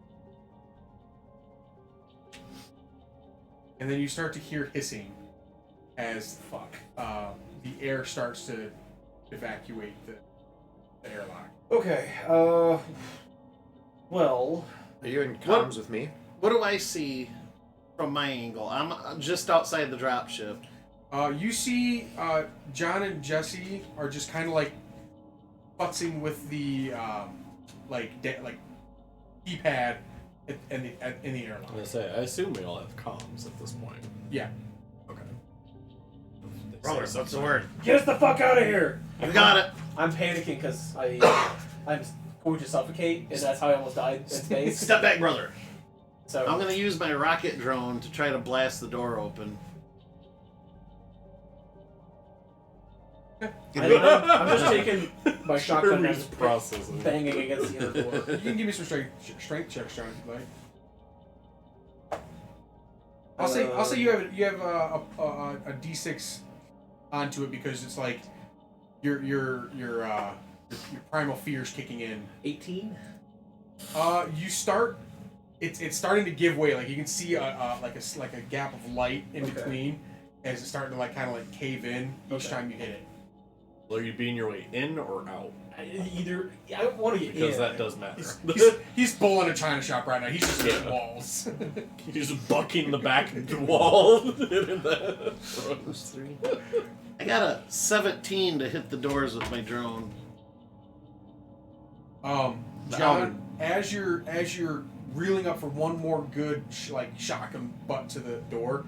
And then you start to hear hissing as the air starts to evacuate the airlock. Okay. Well. Are you in What? comms with me? What do I see from my angle? I'm just outside the dropship. You see John and Jesse are just kind of like futzing with the keypad in the airlock. I'm gonna say, I assume we all have comms at this point. Yeah. Okay. Brother, what's the word? Get us the fuck out of here! You got it. I'm panicking because I'm going to suffocate, and that's how I almost died in space. Step back, brother. So I'm gonna use my rocket drone to try to blast the door open. I'm just taking my shotgun and Jeremy's just processing. banging against the other door. You can give me some strength checks, John, if you'd like. I'll say you have a D6 onto it because it's like your primal fear's kicking in. 18. You start. It's starting to give way. Like you can see a gap of light in Okay. between as it's starting to like cave in each Okay. time you hit it. Are you being your way in or out? Either I want to get Because in. that does matter. He's pulling a china shop right now. He's just hitting walls. He's just bucking the back wall. I got a 17 to hit the doors with my drone. John, as you're reeling up for one more good shock and butt to the door,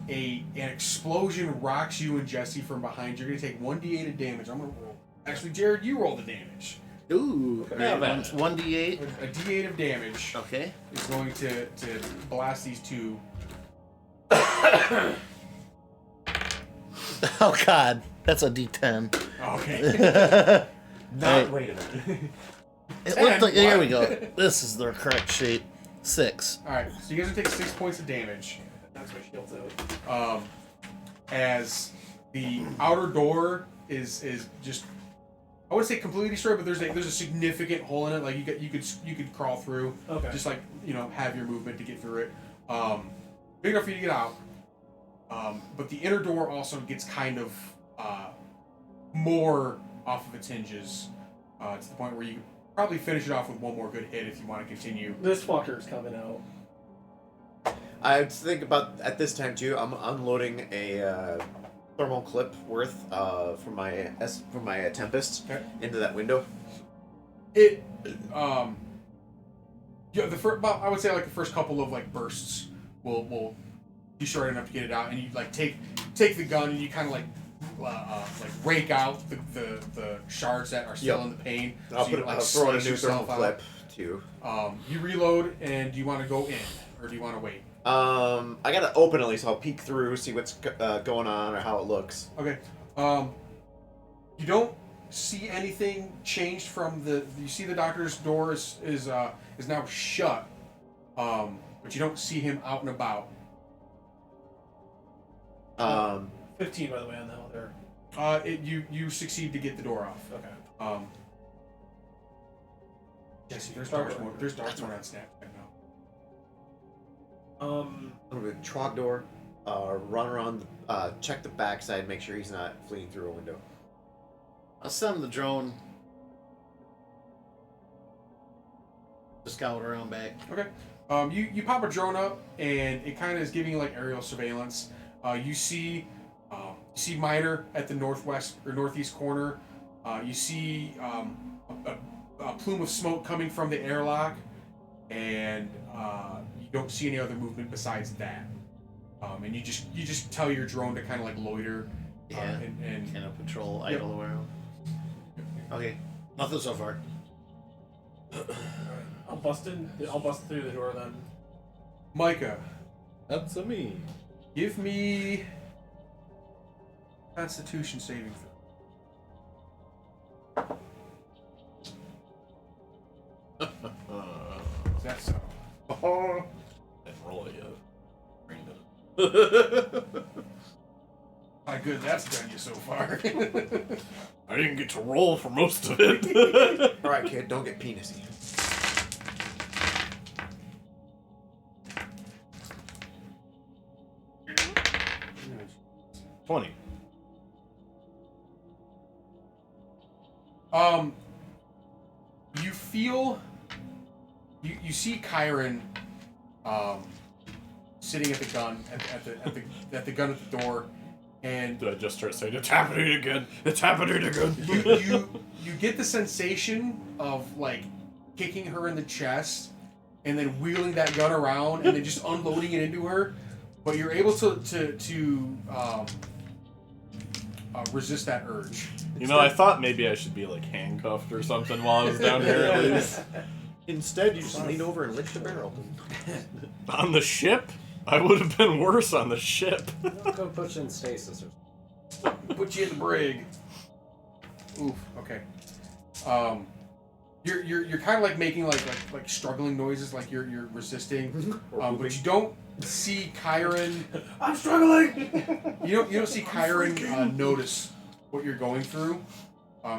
an explosion rocks you and Jesse from behind. You're gonna take 1d8 of damage. I'm gonna roll. Actually, Jared, you roll the damage. Ooh, Yeah, alright, man. 1d8. A d8 of damage Okay. is going to blast these two. Oh God, that's a d10. Okay. Not Wait a minute. It looked like. Here we what? go. This is the correct shape. 6. All right. So you guys will take 6 points of damage. That's my shields out. As the outer door is just, I wouldn't say completely destroyed, but there's a significant hole in it. Like you could crawl through. Okay. Just like have your movement to get through it. Big enough for you to get out. But the inner door also gets kind of more off of its hinges to the point where you could probably finish it off with one more good hit if you want to continue. This fucker's coming out. I think about at this time too. I'm unloading a thermal clip worth from my Tempest Okay. into that window. It yeah, I would say like the first couple of like bursts will be short enough to get it out, and you like take the gun and you kind of like rake out the shards that are still Yep. in the pane. I'll you, I'll throw in a slice new thermal yourself out. clip too. You reload, and do you want to go in or do you want to wait? I gotta open at least. I'll peek through, see what's going on or how it looks. Okay. You don't see anything changed from the. You see the doctor's door is now shut, but you don't see him out and about. 15, by the way, on that one there. You succeed to get the door off. Okay. Jesse, there's dark mode. There's dark mode on Snapchat now. I'm gonna trog door, run around, check the backside, make sure he's not fleeing through a window. I'll send the drone to scout around back. Okay. You pop a drone up, and it kind of is giving you like aerial surveillance. You see Miner at the northwest or northeast corner. You see a plume of smoke coming from the airlock, and you don't see any other movement besides that. And you just tell your drone to kind of like loiter. Yeah. And Kind of patrol, idle around. Okay. Nothing so far. I'll bust through the door then. Micah, That's a me. give me Constitution saving throw. Is that so? I didn't roll it yet. Bring it. How good that's done you so far. I didn't get to roll for most of it. All right, kid, don't get penisy. $20. You feel you see Kyron sitting at the gun at the gun at the door, and Did I just start saying it's happening again? It's happening again. you get the sensation of like kicking her in the chest and then wheeling that gun around and then just unloading it into her, but you're able to resist that urge. You know, I thought maybe I should be like handcuffed or something while I was down here at least. Instead, you just lean over and lick the barrel. On the ship? I would have been worse on the ship. Go put you in stasis or Put you in the brig. Oof. Okay. You're kind of like making like struggling noises, like you're resisting, but you don't see Kyron. I'm struggling. You don't see Kyron notice what you're going through.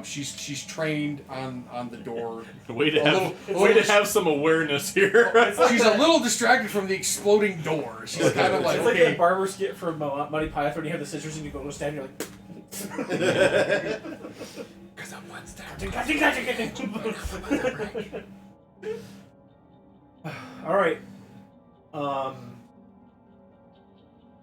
She's trained on the door. Way to A little have some awareness here. She's a little distracted from the exploding door. She's kind of like, It's like okay. that barber skit from Monty Python. You have the scissors and you go to stab. And you're like. Because I'm one step. All right.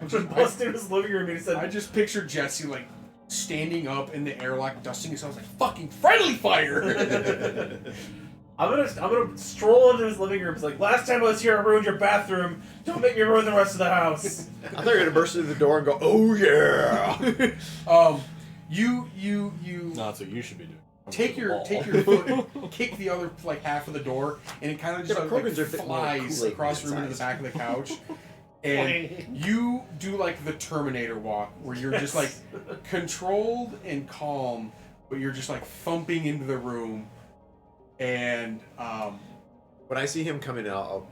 Just busted in his living room and he said, I just pictured Jesse like standing up in the airlock, dusting himself like fucking friendly fire. I'm gonna stroll into his living room. It's like, last time I was here, I ruined your bathroom. Don't make me ruin the rest of the house. I thought you were gonna burst through the door and go, "Oh yeah!" You Not so you should be doing. take your foot, kick the other like half of the door, and it kind of just Yeah, but like Krogans are a bit more flies Kool-Aid across the room to the size. back of the couch. And you do like the Terminator walk, where you're just like controlled and calm, but you're just like thumping into the room. And When I see him coming in, I'll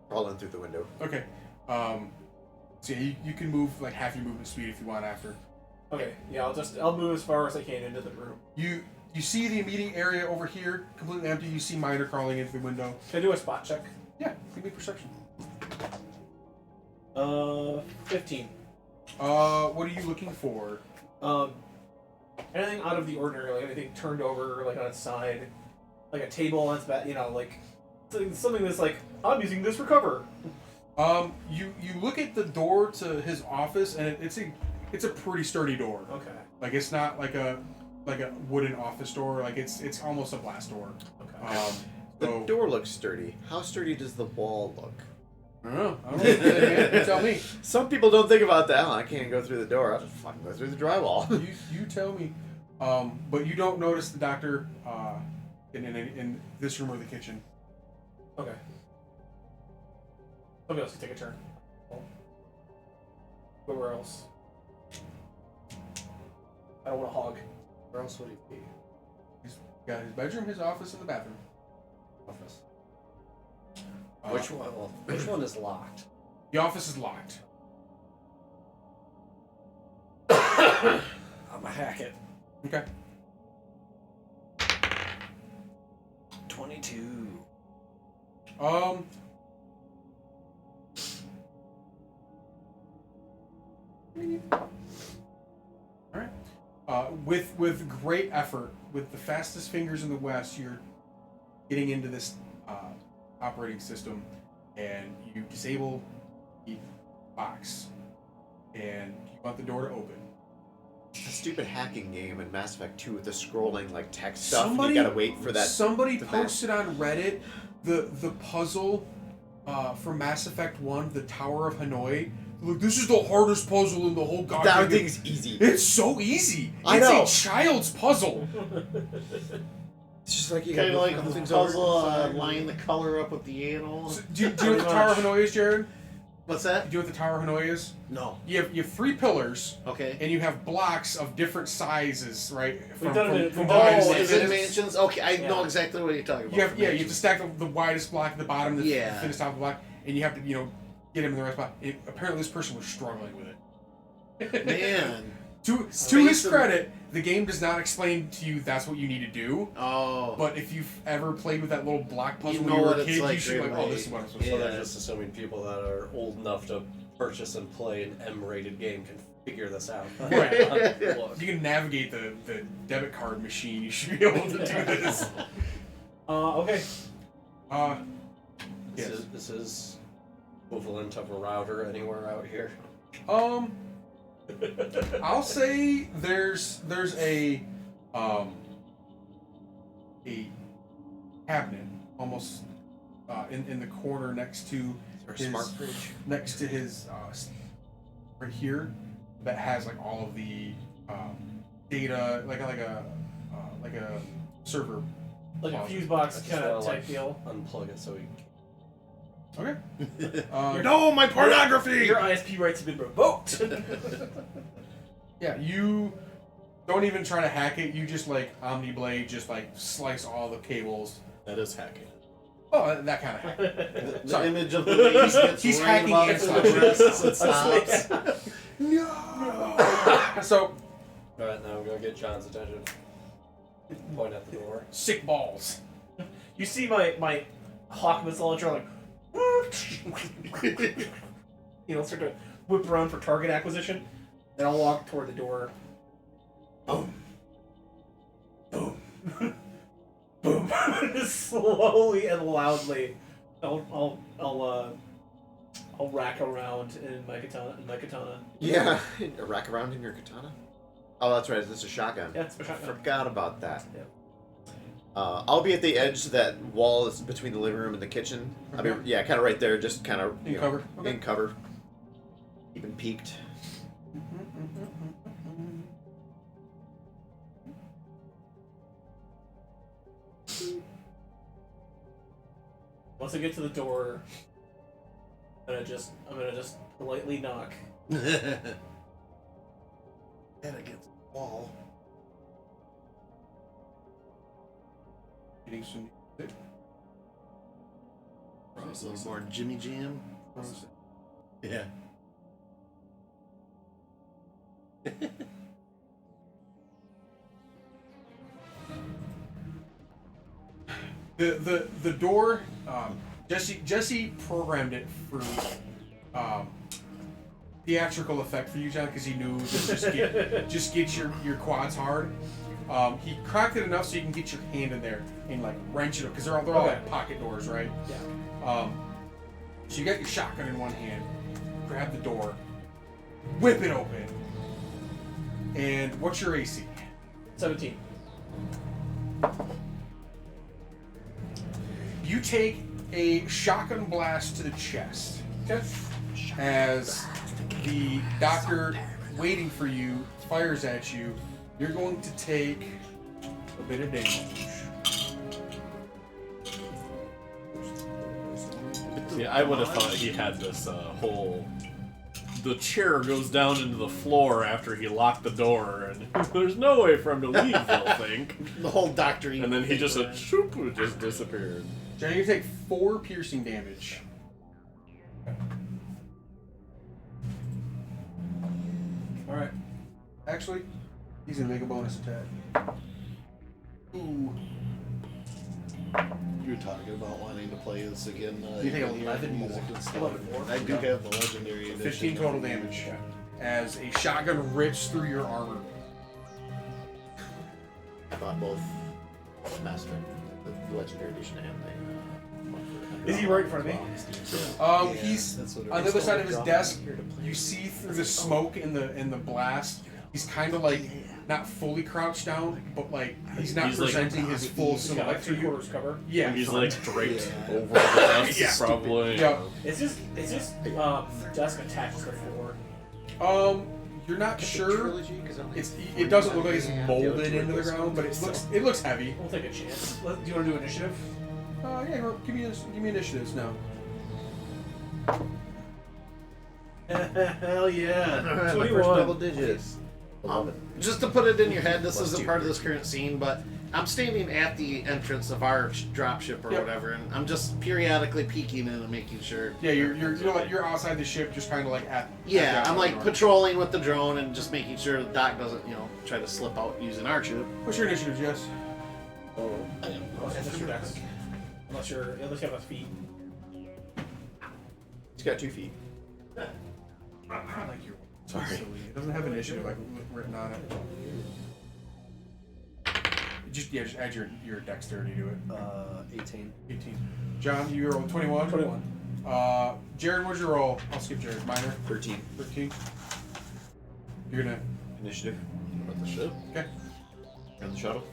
crawl in through the window. okay, so yeah, you can move like half your movement speed if you want after. Okay, yeah, I'll move as far as I can into the room. You see the immediate area over here completely empty. You see Miner crawling into the window. Can I do a spot check? Yeah, give me perception. 15. What are you looking for? Anything out of the ordinary, like anything turned over, like on its side, like a table on its back, like something that's like, I'm using this for cover. You look at the door to his office, and it's a pretty sturdy door. Okay. Like it's not like a wooden office door. Like it's almost a glass door. Okay. The door looks sturdy. How sturdy does the wall look? I don't know. You tell me. Some people don't think about that. Oh, I can't go through the door. I'll just fucking go through the drywall. You tell me. But you don't notice the doctor in this room or the kitchen. Okay. Somebody else can take a turn. Where else? I don't want to hog. Where else would he be? He's got his bedroom, his office, and the bathroom. Office. Which one? Well, which one is locked? The office is locked. I'm gonna hack it. Okay. 22. All right. With great effort, with the fastest fingers in the West, you're getting into this operating system, and you disable the box, and you want the door to open. It's a stupid hacking game in Mass Effect 2 with the scrolling like text stuff. Somebody- and you gotta wait for that. Somebody to posted on Reddit the puzzle for Mass Effect 1, the Tower of Hanoi. Look, this is the hardest puzzle in the whole goddamn That game. thing's easy. It's so easy. I know. It's a child's puzzle. It's just like you Kind of gotta like move the things puzzle, over. line the color up with the animal. So, do you know what the Tower of Hanoi is, Jared? What's Do that? you know what the Tower of Hanoi is? No. You have 3 pillars, Okay. and you have blocks of different sizes, right? We've done it from in- Oh, wide to is it thin. mansions? Okay, I know Yeah. exactly what you're talking about. You have, you have to stack the widest block at the bottom, the Yeah. thinnest top of the block, and you have to, get him in the right spot. Apparently, this person was struggling with it. Man. To his Space and- credit, the game does not explain to you that's what you need to do. Oh. But if you've ever played with that little block puzzle You when know you were what a it's kid, like you should be like, right oh, away. this is what I'm supposed to So do. they're just assuming people that are old enough to purchase and play an M-rated game can figure this out. Right. Look. If you can navigate the debit card machine, you should be able to do this. Okay. Yes. This is equivalent of a router anywhere out here. I'll say there's a cabinet almost in the corner next to Or his smart fridge. next to his right here that has like all of the data like a server. Like a Pause. fuse box I just kind gotta, of type deal. Unplug it so we Okay. No, my pornography! Your ISP rights have been revoked. Yeah, you don't even try to hack it. You just like Omniblade, just like slice all the cables. That is hacking. Oh, that kind of hack. The Sorry. image of the ladies gets He's right hacking above and the slashing. breasts and stops. So, Alright, now I'm gonna get John's attention. Point at the door. sick balls. You see my hawk missile launcher like, start to whip around for target acquisition. Then I'll walk toward the door. Boom. Boom. Boom. Slowly and loudly, I'll rack around in my katana. Yeah. A rack around in your katana? Oh, that's right. This is a shotgun. Yeah, it's my shotgun. Forgot about that. Yeah. I'll be at the edge of that wall that's between the living room and the kitchen. I mean, yeah, kind of right there, just kind of In cover. Okay. in cover, even peeked. Once I get to the door, I'm gonna just politely knock. Head against the wall. Getting some. A little more Jimmy Jam. Yeah. The door. Jesse programmed it for theatrical effect for you, John, because he knew to just get your quads hard. He cracked it enough so you can get your hand in there and like wrench it up because they're all like pocket doors, right? Yeah. So you got your shotgun in one hand, grab the door, whip it open, and what's your AC? 17. You take a shotgun blast to the chest. Okay. As the doctor waiting for you fires at you, you're going to take a bit of damage. See, I would have thought he had this whole the chair goes down into the floor after he locked the door, and there's no way for him to leave, they'll think. The whole Doctor Evil. And then he thing, just right? just disappeared. Johnny, you take 4 piercing damage. Alright. Actually, he's gonna make a bonus attack. Ooh. You were talking about wanting to play this again. You take when you 11 have music more. and stuff. 11 more. I do have the legendary edition. 15 total damage. As a shotgun rips through your armor. I bought both Master, the Legendary Edition, and the one for Is he right in front of me? He's That's what it on the is. other side of his desk. You see through the smoke and the blast. He's kind of like not fully crouched down, but like he's not He's like- presenting his full He's got like silhouette to you. 3/4 cover. Yeah. He's like draped Yeah. over the desk, Yeah. probably. Yeah. Is this desk attached to the floor? You're not sure. It doesn't look like it's molded into the ground, but it looks heavy. We'll take a chance. Do you want to do initiative? Yeah, give me initiatives now. Hell yeah! My first 21. double digits. Just to put it in your head, this Plus isn't 2. part of this current scene, but I'm standing at the entrance of our dropship or Yep. whatever, and I'm just periodically peeking in and making sure. Yeah, you're outside the ship, just kind of like at. Yeah, at I'm the like door. patrolling with the drone and just making sure the Doc doesn't, try to slip out using our ship. What's your initiative, Jess? Unless you're desk. Unless you have enough feet. He's got 2 feet. I like your. Sorry. It doesn't have initiative like written on it. Just add your dexterity to it. 18. 18. John, you rolled 21. 21. Jared, what's your roll? I'll skip Jared. Minor. 13. 13. You're gonna. Initiative. About the ship. Okay. And the shuttle.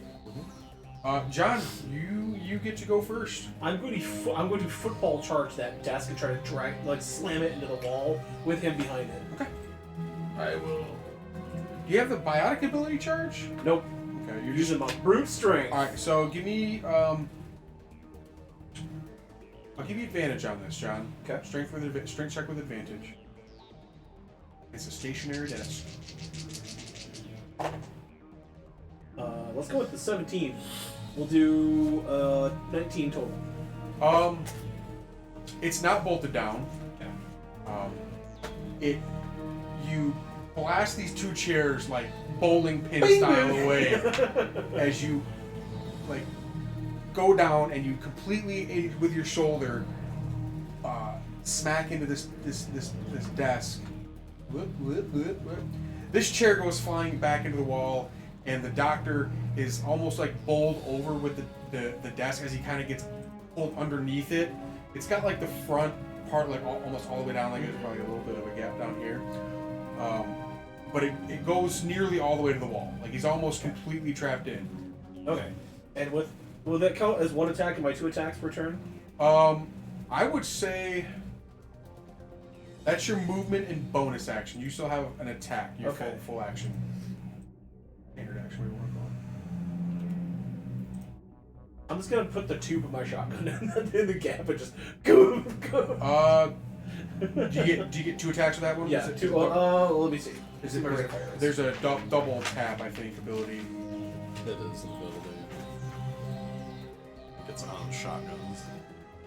John, you get to go first. I'm going to football charge that desk and try to slam it into the wall with him behind it. Okay. I will. Do you have the biotic ability charge? Nope. Okay, You're using my brute strength. All right. So give me. I'll give you advantage on this, John. Okay. Strength check with advantage. It's a stationary desk. Let's go with the 17. We'll do 19 total. It's not bolted down. Okay. You blast these 2 chairs like bowling pin style away as you like go down and you completely with your shoulder smack into this desk. Whoop, whoop, whoop, whoop. This chair goes flying back into the wall, and the doctor is almost like bowled over with the desk as he kind of gets pulled underneath it. It's got like the front part like almost all the way down, like there's probably a little bit of a gap down here. But it goes nearly all the way to the wall. Like he's almost completely trapped in. Okay. And will that count as 1 attack and my 2 attacks per turn? I would say that's your movement and bonus action. You still have an attack. Your Okay. full action. Standard action. We want to call I'm just gonna put the tube of my shotgun in the gap and just go. it. Do you get 2 attacks with that one? Yeah. Is it 2. Let me see. Is it, My there's, rate of fire is. there's a double tap, I think, ability. It is the ability. It's on shotguns.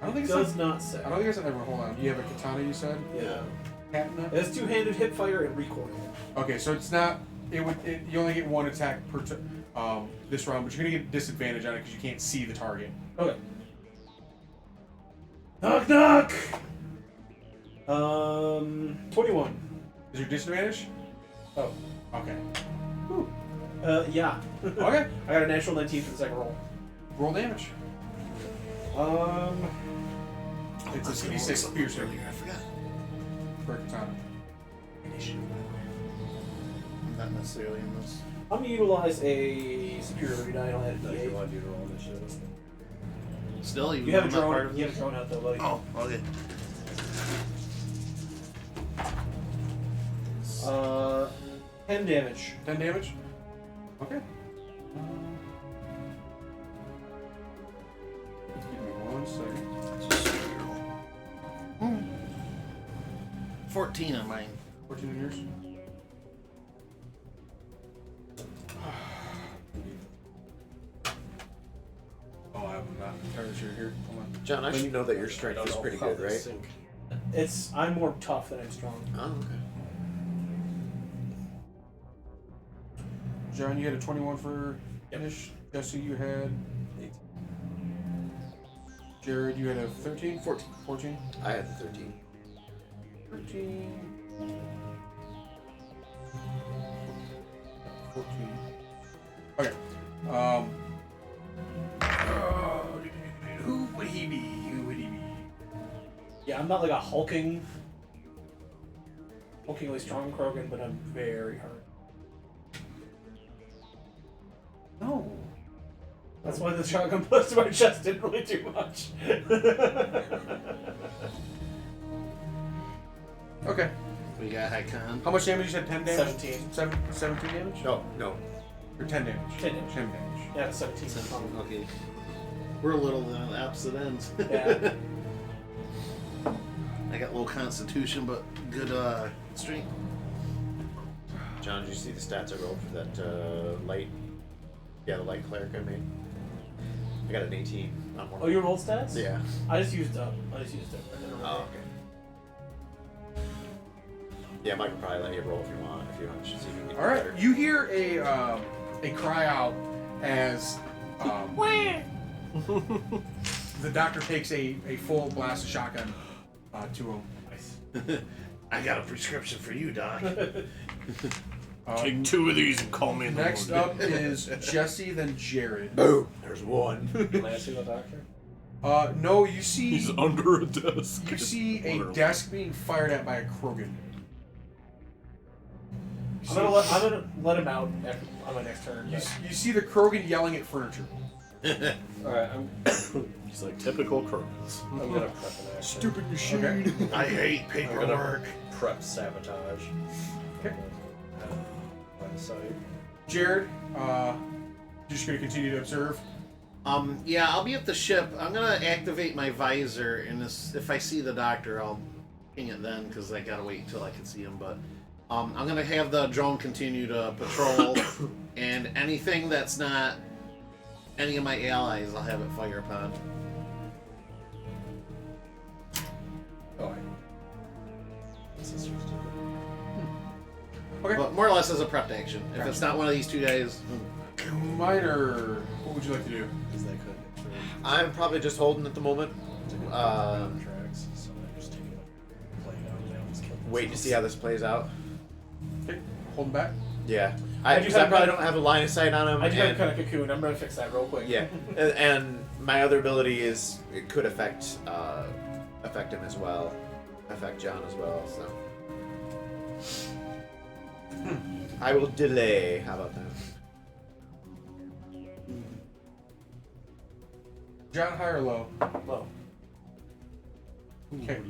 I don't think It it's does not say. I don't think it's ever. Hold on. Do you have a katana? You said. Yeah. Katana. It has 2-handed hip fire and recoil. Okay, so it's not. You only get 1 attack per this round, but you're gonna get disadvantage on it because you can't see the target. Okay. Knock knock. 21. Is your disadvantage? Oh. Okay. Yeah. Okay. I got a natural 19 for the second roll. Roll damage. It's a CD6 piercing I forgot. for a katana. I'm not necessarily in this. I'm gonna utilize a superiority die and I'll add a No, you D8. want you to roll initiative. Still, You have a I'm not part drone. of You have a this? drone out though, buddy. Oh, okay. 10 damage. 10 damage. Okay. Give me 1 second. 14 on mine. 14 in yours? Oh, I'm not entirely sure here. Hold on. John, I should know that your strength is pretty good, right? I'm more tough than I'm strong. Oh, okay. John, you had a 21 for finish. Jesse, you had 18. Jared, you had a 13? 14. I had the 13. 13. 14. Okay. Who would he be? Yeah, I'm not like a hulkingly strong Krogan, but I'm very hard. No. That's why the shotgun blast to my chest didn't really do much. Okay. We got high con. How much damage? You said 10 damage? 17. 17 damage? No, no. Or 10 damage? 10 damage. 10 damage. Yeah, 17. Okay. We're a little on the opposite ends. Yeah. I got low constitution, but good strength. John, did you see the stats I rolled for that light? Yeah, the light cleric I made. I got an 18 on one. Oh, you rolled stats? Yeah. I just used up. I didn't roll Oh, okay. Yeah, Mike can probably let you roll if you want. If you want, see if you can get All right. better. You hear a cry out as the doctor takes a full blast of shotgun to him. I got a prescription for you, Doc. Take 2 of these and call me in the Next morning. up is Jesse, then Jared. Boom. There's one. Can I see the doctor? No, you see. He's under a desk. You see a Literally. desk being fired at by a Krogan. I'm gonna let him out on my next turn. You see the Krogan yelling at furniture. Alright, He's like typical Krogans. I'm gonna prep an action. Stupid machine. Okay. I hate I'm paperwork. gonna prep sabotage. Okay. Line of sight. Jared, you're just gonna continue to observe. Yeah, I'll be at the ship. I'm gonna activate my visor, and if I see the doctor, I'll ping it then, because I gotta wait until I can see him. But I'm gonna have the drone continue to patrol, and anything that's not any of my allies, I'll have it fire upon. Oh, this is just Okay. But more or less as a prepped action. If it's not one of these two guys, Minor, what would you like to do? because they couldn't get through. I'm probably just holding at the moment. Tracks, so I just take it, play it out, and just kill them. Waiting to see how this plays out. Okay, hold him back. Yeah. I do Because I have probably kind of- don't have a line of sight on him. I do have and- kind of cocoon. I'm gonna fix that real quick. Yeah, and my other ability is it could affect him as well, affect John as well. So I will delay. How about that? John, high or low? Low. Okay.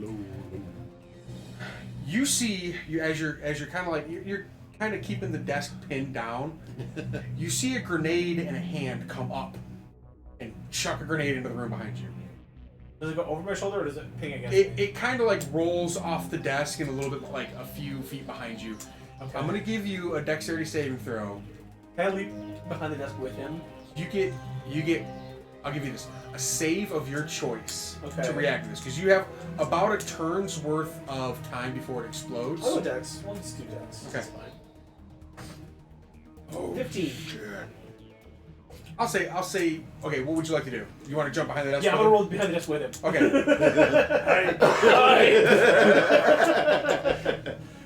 You see, as you're kind of like you're kind of keeping the desk pinned down. You see a grenade and a hand come up and chuck a grenade into the room behind you. Does it go over my shoulder or does it ping against me? It kind of like rolls off the desk and a little bit like a few feet behind you. Okay. I'm gonna give you a dexterity saving throw. Can I leap behind the desk with him? You get. I'll give you this: a save of your choice Okay. to react to this, because you have about a turn's worth of time before it explodes. Oh, Dex. We'll just do Dex. Okay. That's fine. Oh, 15. I'll say. Okay, what would you like to do? You want to jump behind the desk? Yeah, I'm with gonna him? roll behind the desk with him. Okay.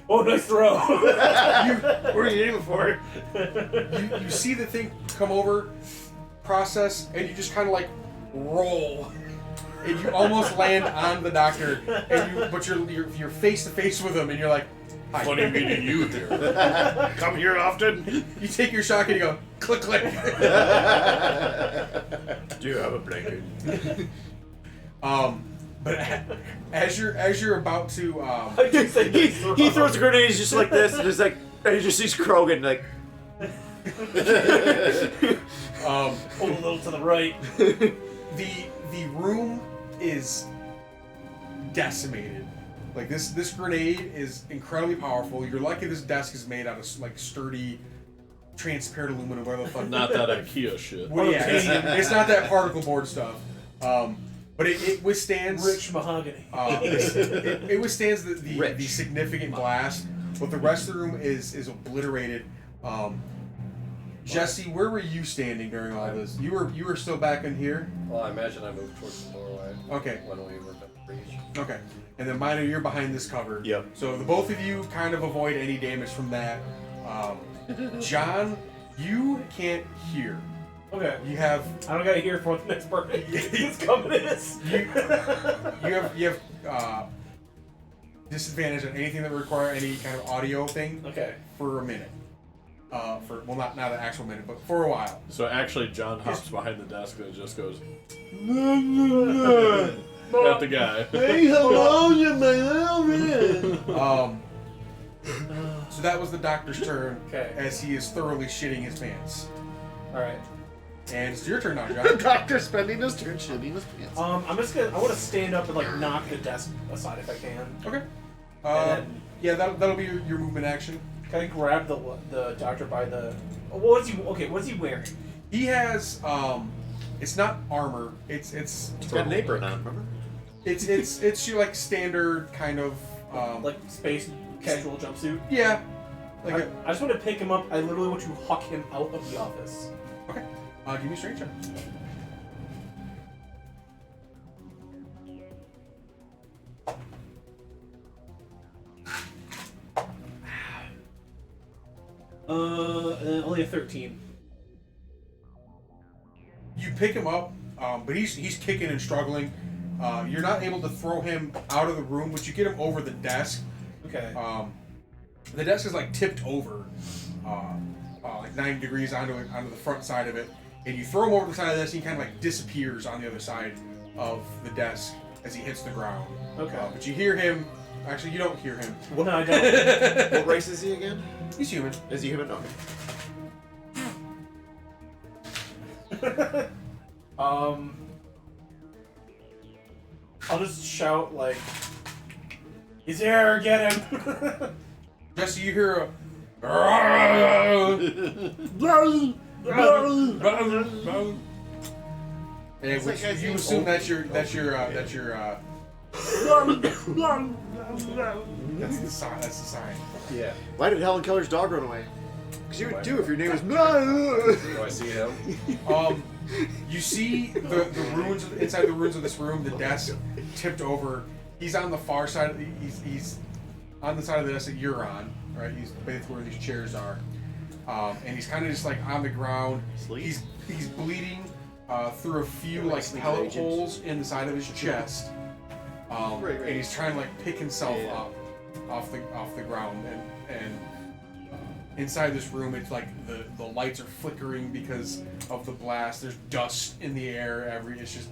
Oh, nice throw. what are you aiming for? you see the thing come over, process, and you just kind of like roll, and you almost land on the doctor, but you're face to face with him, and you're like, hi. Funny meeting you here. Come here often. You take your shot and you go click click. Do you have a blanket? But as you're about to I just say nice throw. He throws a grenade. He's just like this, and just like and he just sees Krogan like. Pull a little to the right. the room is decimated. Like this grenade is incredibly powerful. You're lucky this desk is made out of like sturdy, transparent aluminum, whatever the fuck. Not that IKEA shit. Well, yeah, it's not that particle board stuff. But it withstands Rich mahogany. it withstands the Rich. significant blast, but the rest of the room is obliterated. Jesse, where were you standing during all this? You were still back in here. Well, I imagine I moved towards the doorway. Okay. When we were at the breach. Okay. And then Minor, you're behind this cover. Yep. So the both of you kind of avoid any damage from that. John, you can't hear. Okay. You have I don't gotta hear for what the next part is coming is. you have disadvantage on anything that require any kind of audio thing Okay. for a minute. Well, not an actual minute, but for a while. So actually, John hops behind the desk and just goes at the guy. Hey, hello, you my little man. So that was the doctor's turn. Okay. As he is thoroughly shitting his pants. All right. And it's your turn now, The John. doctor spending his turn shitting his pants. I'm just gonna. I want to stand up and like knock the desk aside if I can. Okay. And Yeah, that'll be your movement action. can I grab the doctor by the? What's he wearing? He has it's not armor. It's He's got an apron on, remember? it's your like standard kind of Like space casual jumpsuit. yeah. Like I just want to pick him up. I literally want to huck him out of the office. okay. Give me a strength check. Only a 13. You pick him up, but he's kicking and struggling. You're not able to throw him out of the room, but you get him over the desk. Okay. The desk is like tipped over, like 90 degrees onto the front side of it, and you throw him over the side of this, and he kind of like disappears on the other side of the desk as he hits the ground. Okay. But you hear him. Actually, you don't hear him. No, I don't. What race is he again? He's human. Is he human? Okay. I'll just shout like, "He's here! Get him!" Jesse, you hear a. And which you assume that's your that's the sign. That's the sign. Yeah. Why did Helen Keller's dog run away? Because you would too if your name was. Do I see him? You see the ruins inside the ruins of this room. The desk tipped over. He's on the far side. He's on the side of the desk that you're on. Right. He's basically where these chairs are. And he's kind of just like on the ground. Sleep? He's bleeding through a few Like like sleep pellet agent. holes in the side of his chest. Right. And he's trying to like pick himself Yeah. up off the ground and inside this room it's like the lights are flickering because of the blast. There's dust in the air. It's just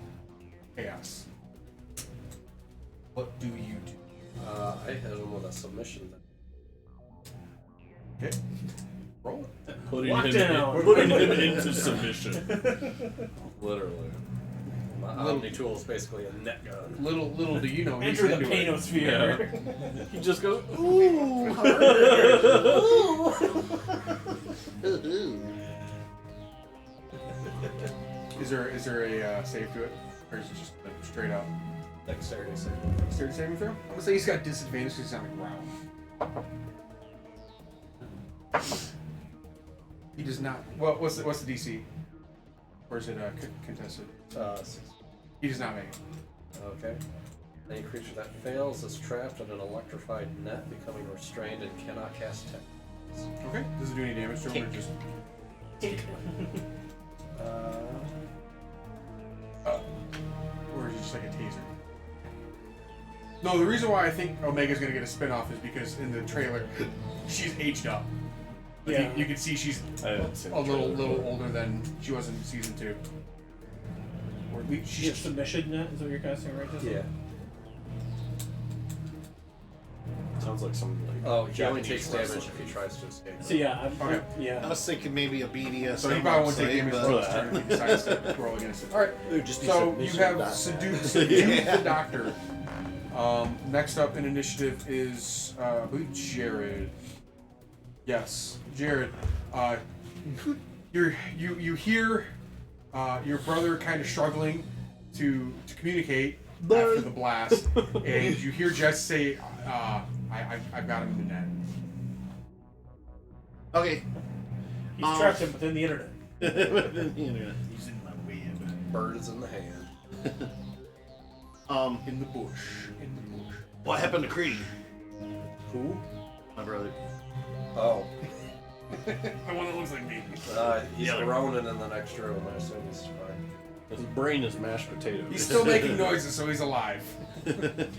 chaos. What do you do? I hit him with a submission. Okay. Roll it. Putting Lockdown. him into submission. Literally. My Omni tool is basically a net gun. Little do you know he's Enter the into it. panosphere. He just goes, Ooh, Is there a save to it? Or is it just like, straight up? Dexterity save. Dexterity saving throw? I'm gonna say he's got disadvantage because he's on the ground. He does not. Well, what's the DC? Or is it contested? 6. He does not make it. Okay. Any creature that fails is trapped in an electrified net, becoming restrained and cannot cast tech. Okay. Does it do any damage to him or just? Or is it just like a taser? No, the reason why I think Omega's gonna get a spin-off is because in the trailer, she's aged up. Like, Yeah. you can see she's I didn't see a the little trailer. older than she was in season 2. Or at least She's she's submission net is what you're casting, right? Justin? Yeah. Sounds like some like Oh, he only Japanese takes damage wrestling. if he tries to escape. So yeah, Okay. I yeah. was thinking maybe a BDS. so he probably won't take damage but- until his turn if he decides to roll against it. All right. It would just be So you submission, have not- seduced the doctor. Next up in initiative is I believe Jared. Yes, Jared. You hear your brother kind of struggling to communicate after the blast, and you hear Jess say, "I've got him in the net." Okay. He's trapped him within the internet. Within the internet. He's in my web. Bird is in the hand. In the bush. In the bush. What happened to Creed? Who? My brother. Oh. The one that looks like me. He's Yeah. groaning in the next room. I assume he's fine. His brain is mashed potatoes. He's still making noises, so he's alive.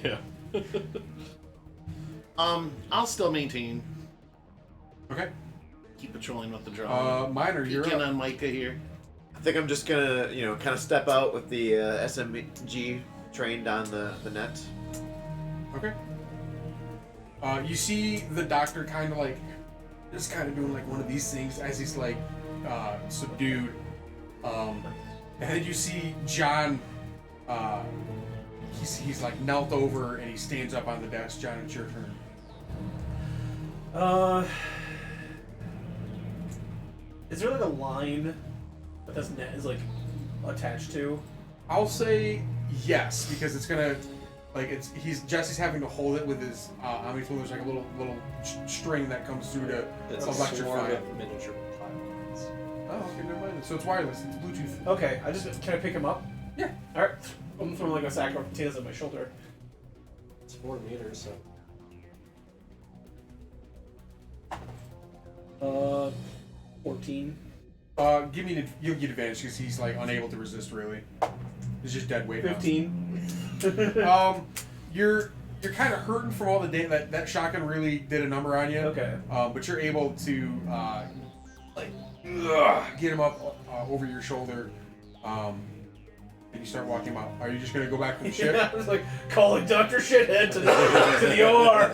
Yeah. I'll still maintain. Okay. Keep patrolling with the drone. Minor, you're Peeking up. on Micah here. I think I'm just gonna, kind of step out with the SMG trained on the net. Okay. You see the doctor kind of like, just kind of doing like one of these things as he's like subdued. And then you see John. He's like knelt over and he stands up on the desk. John, it's your turn. Is there like a line that this net is like attached to? I'll say yes because it's gonna like Jesse's having to hold it with his Omni tool. There's like a little string that comes through to It's a electrify swarm it. of miniature pilots. Oh, okay, never mind. So it's wireless. It's Bluetooth. Okay, can I pick him up? Yeah. All right. I'm throwing like a sack of potatoes on my shoulder. It's 4 meters, so. 14. You'll get advantage because he's like unable to resist really. It's just dead weight. now. 15. You're kind of hurting from all the day that shotgun really did a number on you. Okay. But you're able to get him up over your shoulder. And you start walking him out. Are you just gonna go back to the ship? Yeah, I was like calling Dr. Shithead to the OR.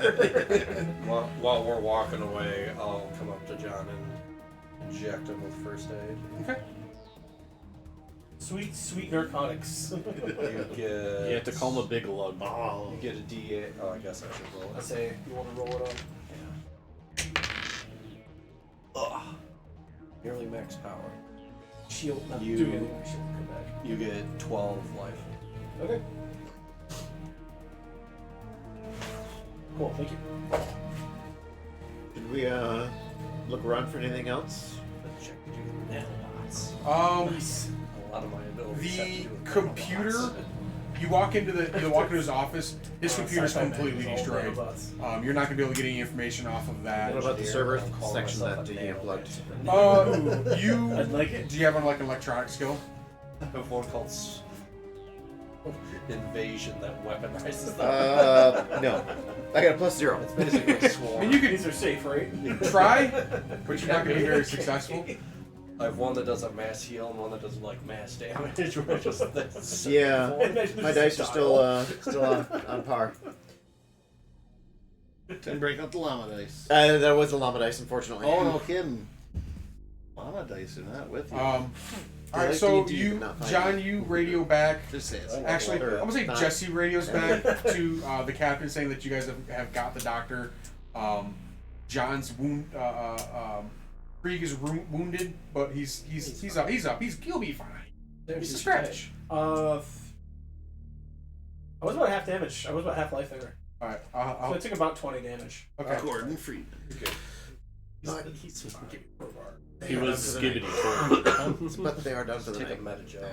While we're walking away, I'll come up to John and inject him with first aid. Okay. Sweet narcotics. You get. You have to call him a big lug. Oh. You get a D8. Oh, I guess I should roll I it. say, you want to roll it up? Ugh. Nearly max power. Shield, not You- doing anything. Shield will come back. You get 12 life. Okay. Cool, thank you. Did we look around for anything else? Check to do the nanobots. Nice. A lot of my abilities have to The do with computer. nanobots. You walk into his office. His computer's Sci-fi completely magazines, all destroyed. nanobots. You're not gonna be able to get any information off of that. What about the Engineer, server I'll call section myself that a he unplugged? You I'd like it. do you have like an electronic skill? I have one called Invasion that weaponizes them. No. I got a +0. It's basically a I swarm. mean, you could These are safe, right? try, but you're not gonna be very successful. I have one that does a mass heal and one that does like mass damage, which is this. Yeah. Imagine My this dice are style. still on par. Didn't break out the llama dice. That was a llama dice, unfortunately. Oh, no kidding. Llama dice are not with you. All right, like so D&D, you, but not fighting. John, you radio back. Just say it's Actually, Or I'm gonna say not. Jesse radios back to the captain saying that you guys have got the doctor. John's wound. Krieg is wounded, but he's up. He'll be fine. He's a scratch. I was about half damage. I was about half life there. All right. So I took about 20 damage. Okay. Gordon Freeman. He's fine. He was skibbity told. But they are done for the Take a night. meta gel.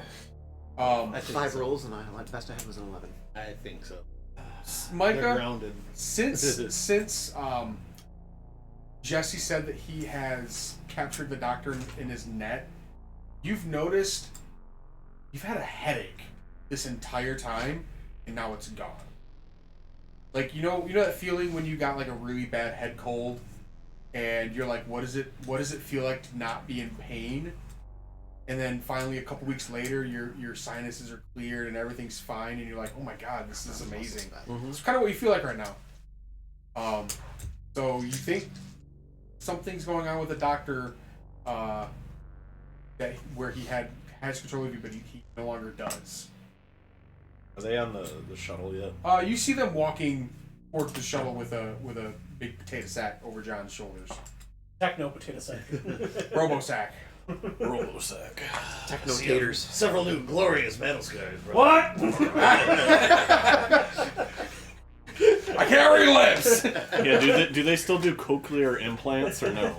I think 5 so. rolls, and the best I had was an 11. I think so. They're Micah, grounded. since Jesse said that he has captured the doctor in his net, you've noticed you've had a headache this entire time, and now it's gone. Like you know that feeling when you got like a really bad head cold, and you're like, what does it feel like to not be in pain? And then finally, a couple weeks later, your sinuses are cleared and everything's fine, and you're like, oh my god, this is amazing. It's kind of what you feel like right now. So you think something's going on with the doctor, where he has control of you, but he no longer does. Are they on the shuttle yet? You see them walking towards the shuttle with a big potato sack over John's shoulders. Techno potato sack. Robo sack. Robosack. Techno-taters. Several new glorious battle scars, bro. What? I carry lips. Yeah, do they still do cochlear implants or no?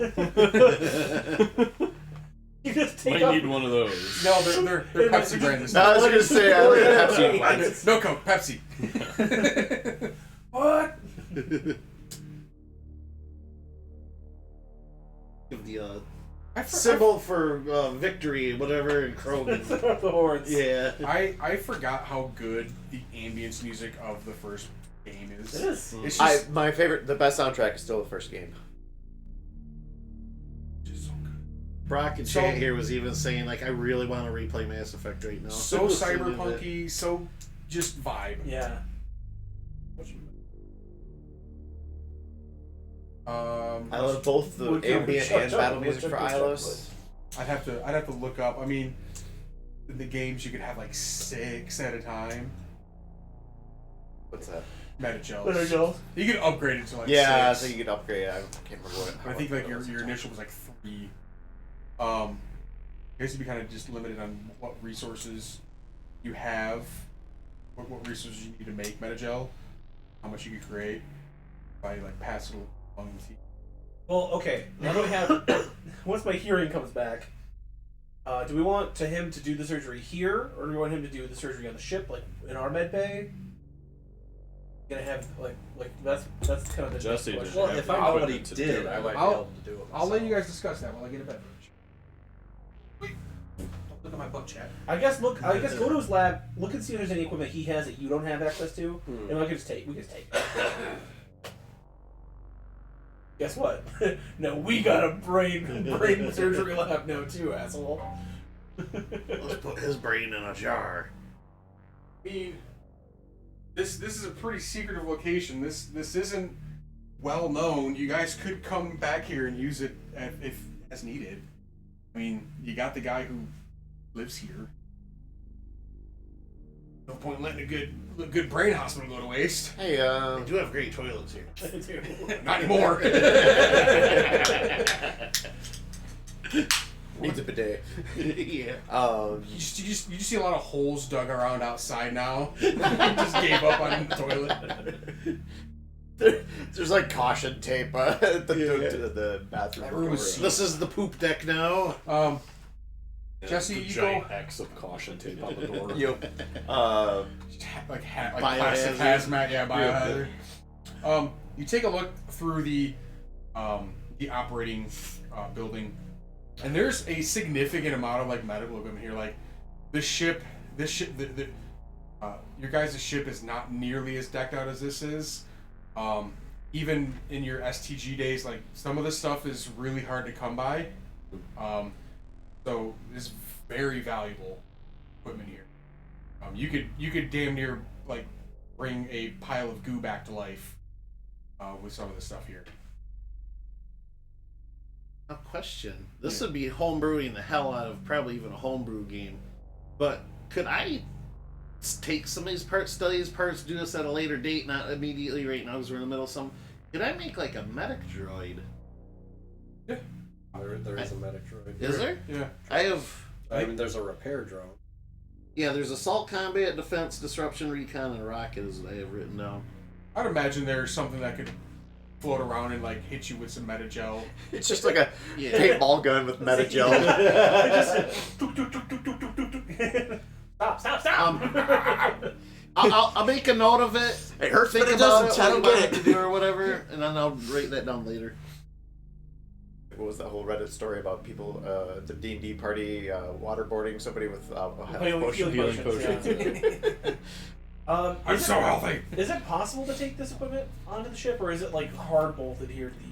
You just take Might off. need one of those. No, they're Pepsi brand this No, I time. was gonna say I like Pepsi. No Coke, Pepsi. What? Give the I symbol for victory, whatever, in Krogan. The horns. Yeah. I forgot how good the ambience music of the first game is. It is. It's just My favorite, the best soundtrack is still the first game. so good. Brock and So- Chat here was even saying, like, I really want to replay Mass Effect right now. So cyberpunky, so just vibe. Yeah. I love both the Would you- ambient Chuck, and Chuck, battle would music Chuck, for Chuck, Ilos. I'd have to look up. I mean, in the games you could have like 6 at a time. What's that? Metagels. You could upgrade it to like Yeah, 6. so you could upgrade. I can't remember what. But I think like your initial was like 3. I guess you'd be kind of just limited on what resources you have, what resources you need to make Metagel, how much you could create by like passing along the team. Well, okay. Now that we have, once my hearing comes back, do we want him to do the surgery here, or do we want him to do the surgery on the ship, like in our med bay? Gonna have like that's kind of the Jesse next did. question. Well, if I know what he equipment to did, do I it. might be I'll- able to do it. I'll let you myself. guys discuss that while I get a beverage. Wait, don't look at my butt chat. I guess go to his lab, look and see if there's any equipment he has that you don't have access to, and we can just take it. Guess what? No, we got a brain surgery lab now too, asshole. Let's put his brain in a jar. I mean, this is a pretty secretive location. This isn't well known. You guys could come back here and use it if as needed. I mean, you got the guy who lives here. No point in letting a good brain hospital go to waste. Hey, They do have great toilets here. Not anymore. needs a bidet. Yeah. You just see a lot of holes dug around outside now. Just gave up on the toilet. There's like caution tape to the bathroom. That room is door. This is the poop deck now. Jesse, the you giant go. X of caution tape on the door. Yep. Like Biohazard. plastic hazmat, yeah, biohazard. Yeah. You take a look through the operating building, and there's a significant amount of like medical equipment here. Like your guys' ship is not nearly as decked out as this is. Even in your STG days, like some of this stuff is really hard to come by. So it's very valuable equipment here. You could damn near like bring a pile of goo back to life with some of the stuff here. A question. This would be homebrewing the hell out of probably even a homebrew game. But could I take some of these parts, study these parts, do this at a later date, not immediately right now because we're in the middle of some. Could I make like a medic droid? There is a medic droid. Is there? Yeah. I have. I mean, there's a repair drone. Yeah, there's assault, combat, defense, disruption, recon, and rocket is what I have written down. I'd imagine there's something that could float around and like hit you with some metagel. It's just like a Yeah. paintball gun with metagel. Stop! I'll make a note of it. It hurts, Think but it about doesn't. it, I what don't you want get to it. do or whatever, and then I'll write that down later. What was that whole Reddit story about people, the D&D party waterboarding somebody with a health potion? Healing potion. I'm Is so it- healthy. Is it possible to take this equipment onto the ship, or is it like hard bolted here to the?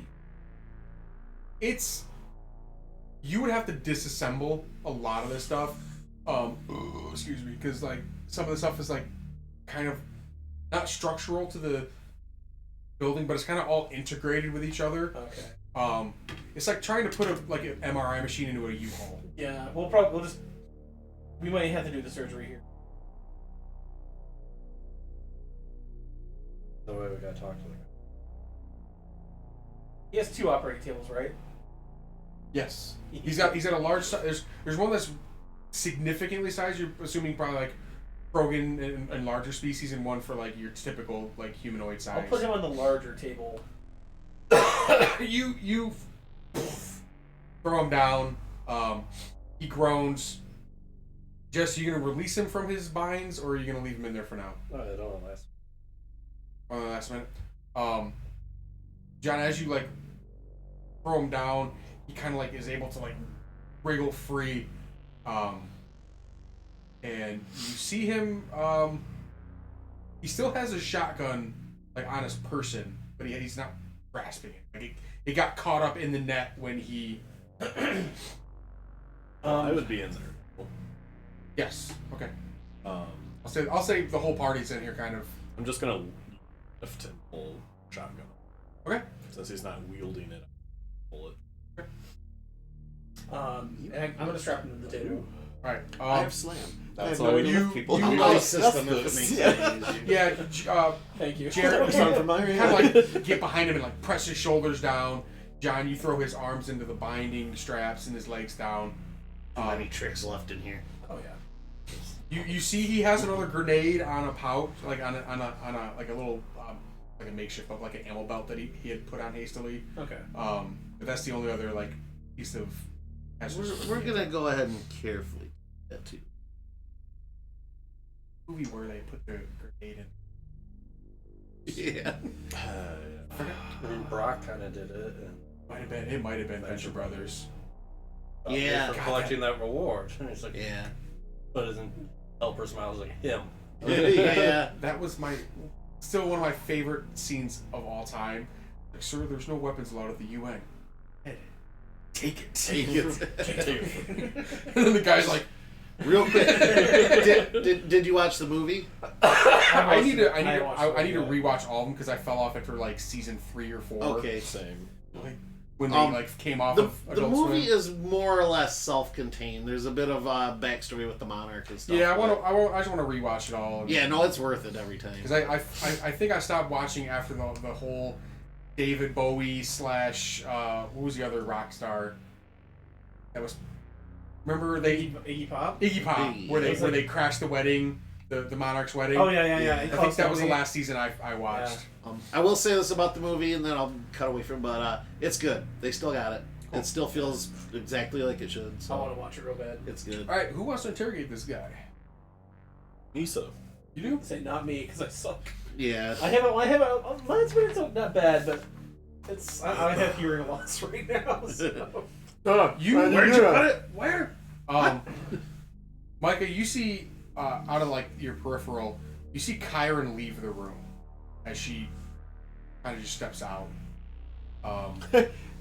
It's you would have to disassemble a lot of this stuff. Excuse me, because like some of the stuff is like kind of not structural to the building, but it's kind of all integrated with each other. Okay. It's like trying to put an MRI machine into a U-Haul. Yeah, we might have to do the surgery here. The way we gotta talk to them. He has 2 operating tables, right? Yes. He's got a large. There's one that's significantly sized. You're assuming probably like Krogan and larger species, and one for like your typical like humanoid size. I'll put him on the larger table. you throw him down. He groans. Jess, you gonna release him from his binds, or are you gonna leave him in there for now? Oh, it don't last. On the last minute. John, as you like throw him down, he kind of like is able to like wriggle free, and you see him. He still has a shotgun like on his person, but he's not grasping it. Like it got caught up in the net when he. I would be in there. Yes. Okay. Um, I'll say the whole party's in here, kind of. I'm just gonna lift and pull shotgun. Okay. Since he's not wielding it, pull it. And I'm gonna strap him to the table. All right. I have slam. That's I have all no way we to do. lift people. You- I'll you- assist them if it makes it easier. Yeah. Thank you. Jared, It's not from my kind of like get behind him and like press his shoulders down. John, you throw his arms into the binding straps and his legs down. Too many tricks left in here. Oh yeah. You see he has another grenade on a pouch, like on a like a little like a makeshift of like an ammo belt that he had put on hastily. Okay. But that's the only other like piece of. We're gonna go ahead and carefully do that too. movie where they put the grenade in. Yeah. I mean, Brock kind of did it. And It might have been Venture Brothers. Yeah. for collecting that reward. And it's like, Yeah. but isn't Helper Smiles like him? Yeah. That was still one of my favorite scenes of all time. Like, sir, there's no weapons allowed at the UN. Take it. Take it. And then the guy's like, Real quick, did you watch the movie? I need to watched rewatch all of them because I fell off after like season 3 or 4. Okay. Same. Like, when they came off of The Adult movie Swim. is more or less self-contained. There's a bit of backstory with the Monarch and stuff. Yeah, I just want to rewatch it all. Yeah, no, it's worth it every time. Because I think I stopped watching after the whole David Bowie / who was the other rock star that was. Remember Iggy Pop? Iggy Pop, Iggy. where It was they crashed the wedding, the Monarch's wedding. Oh yeah. I think that was the last season I watched. I will say this about the movie, and then I'll cut away from it, but it's good. They still got it. Cool. It still feels exactly like it should. I So want to watch it real bad. it's good. All right, who wants to interrogate this guy? Misa. You do? Say not me because I suck. Yeah. I have a my experience not bad, but it's I have hearing loss right now. So. Where'd you put it? Where? Micah, you see out of like your peripheral, you see Kyron leave the room as she kind of just steps out.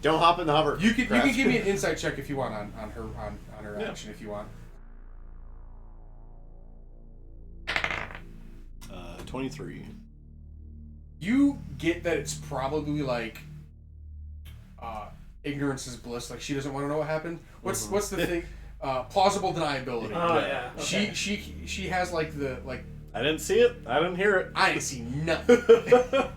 Don't hop in the hover. You can give me an insight check if you want on her Yeah. action if you want. 23. You get that it's probably like ignorance is bliss. Like she doesn't want to know what happened. What's the thing? Plausible deniability. Oh yeah. Okay. She has like the I didn't see it. I didn't hear it. I didn't see nothing.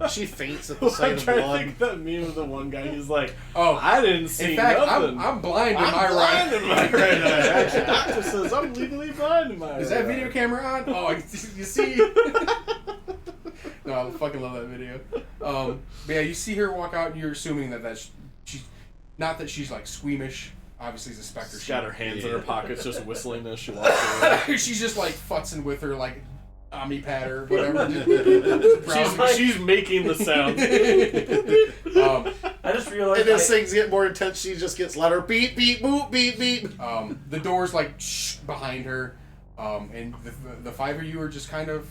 She faints at the sight I'm of trying to blood. think that meme of the one guy. He's like, Oh, I didn't see in fact, nothing. I'm blind in I'm my blind right. in my right eye. Actually, doctor says I'm legally blind in my Is right that eye. video camera on? Oh, you see? No, I fucking love that video. But yeah, you see her walk out, and you're assuming that she's not that she's like squeamish. Obviously, it's a specter. She's got her hands in her pockets, just whistling as she walks away. She's just like futzing with her like Omnipad or whatever. She's making the sound. I just realized. And as things get more intense, she just gets louder. Beep, beep, boop, beep, beep. The door's like behind her, and the 5 of you are just kind of,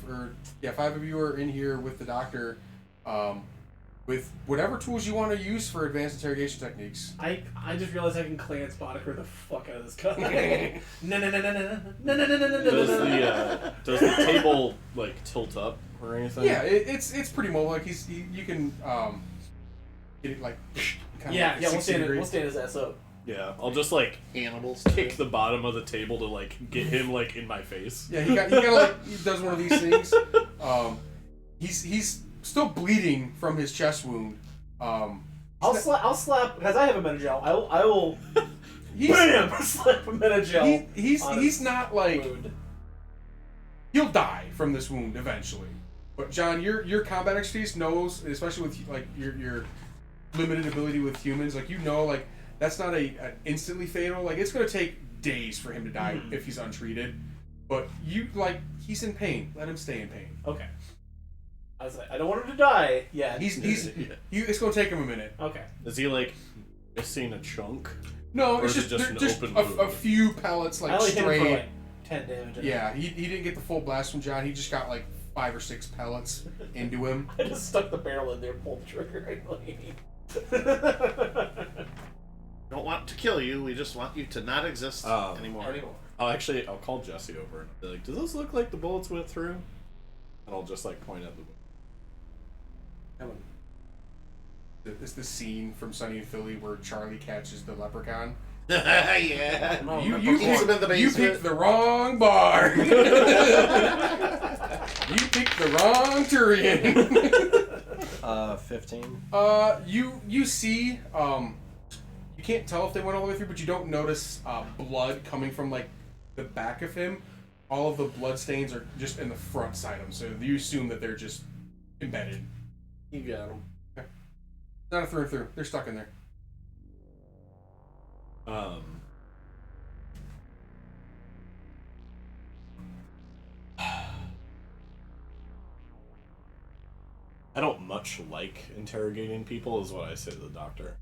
5 of you are in here with the doctor, with whatever tools you want to use for advanced interrogation techniques. I just realized I can Clan Sponiker the fuck out of this guy. No. Does the table like tilt up or anything? Yeah, it's pretty mobile. Like you can get it like kind Yeah, of we'll 60 stand degrees. his ass up. Yeah, I'll just like Animals. kick the bottom of the table to like get him like in my face. Yeah, he does one of these things. He's still bleeding from his chest wound. I'll slap because I have a Metagel. I will He's bam slap a Metagel. he's not like wound. he'll die from this wound eventually. But John, your combat expertise knows, especially with like your limited ability with humans, like you know, like that's not a instantly fatal. Like it's gonna take days for him to die if he's untreated. But you like he's in pain. Let him stay in pain. Okay. I was like, I don't want him to die yet. It's gonna take him a minute. Okay. Is he like missing a chunk? No, Or it's is it just, an just open a wound? few pellets I like only hit him for straight. like 10 damage. Yeah, he didn't get the full blast from John. He just got like 5 or 6 pellets into him. I just stuck the barrel in there and pulled the trigger. Don't want to kill you. We just want you to not exist anymore. I'll call Jesse over and be like, "Does this look like the bullets went through?" And I'll just like point at the. It's the scene from Sunny in Philly where Charlie catches the leprechaun. Yeah. You Keeps him in the basement. picked the wrong bar. You picked the wrong Turian. 15. You see, you can't tell if they went all the way through, but you don't notice blood coming from like the back of him. All of the blood stains are just in the front side of him, so you assume that they're just embedded. You got him. Not a through and through. They're stuck in there. I don't much like interrogating people, is what I say to the doctor.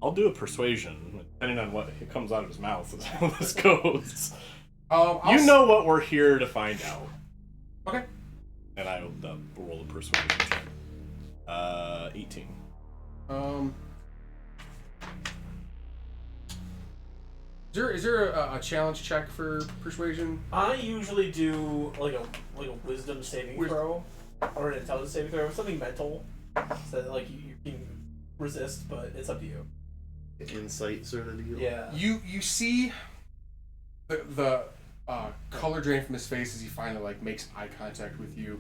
I'll do a persuasion, depending on what comes out of his mouth is how this goes. You know what we're here to find out. Okay. And I will roll a persuasion check. 18. Is there a challenge check for persuasion? I usually do like a wisdom saving throw or an intelligence saving throw, something mental, so that like you can resist, but it's up to you. Insight sort of deal. Yeah. You see the color drain from his face as he finally like makes eye contact with you,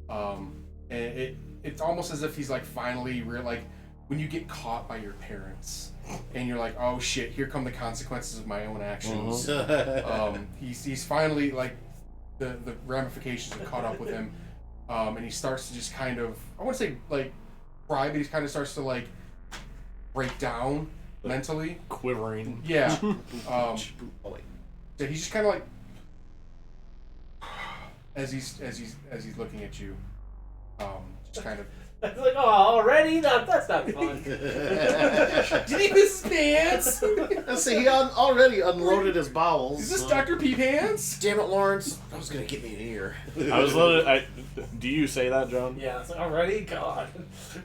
and it's almost as if he's like finally like when you get caught by your parents and you're like, oh shit, here come the consequences of my own actions. He's finally like the ramifications have caught up with him, and he starts to just kind of, I want to say like cry, but he kind of starts to like break down mentally, Quivering. yeah. So he's just kind of like as he's looking at you, just kind of. It's like, oh, already? No, that's not fun. Did he miss his pants? Let's see, he already unloaded his bowels. Is this Dr. P Pants? Damn it, Lawrence! That was gonna get me an ear. I was do you say that, John? Yeah, it's like, already? God.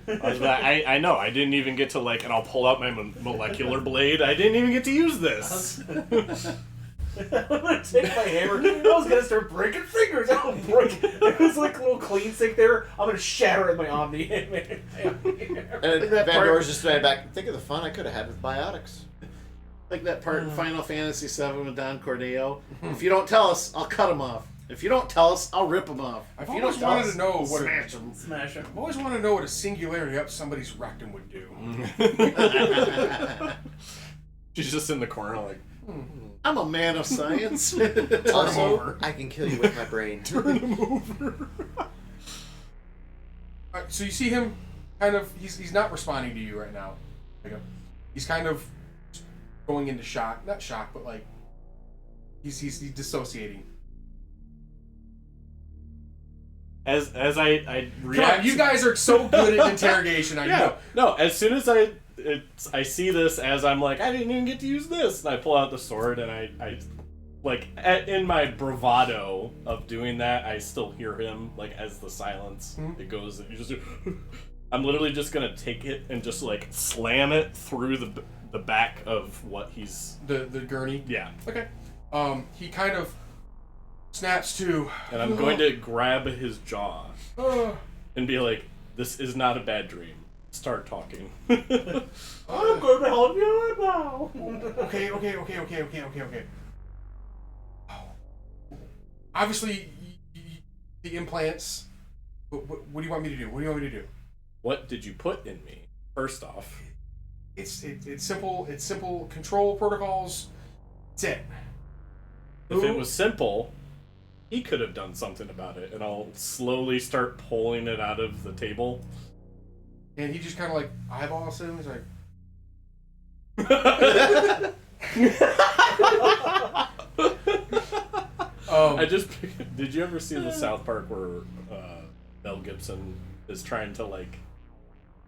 I know. I didn't even get to like, and I'll pull out my molecular blade. I didn't even get to use this. I'm gonna take my hammer. I was gonna start breaking fingers. I'll break. It was like a little clean stick there. I'm gonna shatter it with my Omni. And that Van part- Door's just standing back. Think of the fun I could have had with biotics. Like that part in Final Fantasy VII with Don Corneo. If you don't tell us, I'll cut him off. If you don't tell us, I'll rip him off. I've If you always don't tell wanted us, to know what smash him. Smash him. I've always wanted to know what a singularity up somebody's rectum would do. She's just in the corner like, I'm a man of science. Also, over. I can kill you with my brain. turn him over. Alright, so you see him kind of, he's not responding to you right now. He's kind of going into shock. Not shock, but like, he's dissociating. As I Come react, on, you guys are so good at interrogation, I know. No, as soon as I see this, as I'm like, I didn't even get to use this, and I pull out the sword, and I like, in my bravado of doing that, I still hear him, like, as the silence, it goes, and you just do, I'm literally just gonna take it and just, like, slam it through the back of what he's... The gurney? Yeah. Okay. He kind of snaps to... And I'm going to grab his jaw Uh, and be like, this is not a bad dream. Start talking. I'm going to help you now. okay. Obviously, the implants What do you want me to do? What do you want me to do? What did you put in me? First off. It's simple. It's simple control protocols. That's it. If it was simple, he could have done something about it, and I'll slowly start pulling it out of the table. And he just kind of like eyeballs him. He's like, I just did you ever see the South Park where Mel Gibson is trying to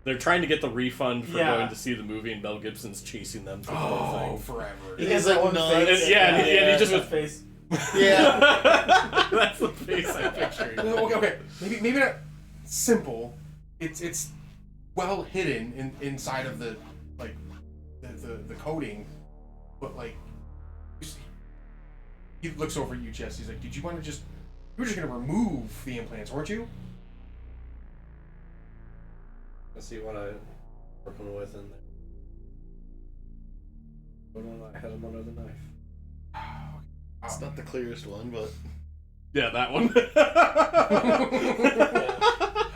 they're trying to get the refund for going to see the movie, and Mel Gibson's chasing them through the whole thing. forever. He has like that one nuts. face. And he just his face. Yeah. That's the face I'm picturing. Okay. Maybe not simple. It's well hidden inside of the the coding, but like he looks over at you, Jess. He's like, "Did you want to you were just gonna remove the implants, weren't you?" Let's see what I'm working with in there. What one I had him under the knife. It's not the clearest one, but Yeah, that one.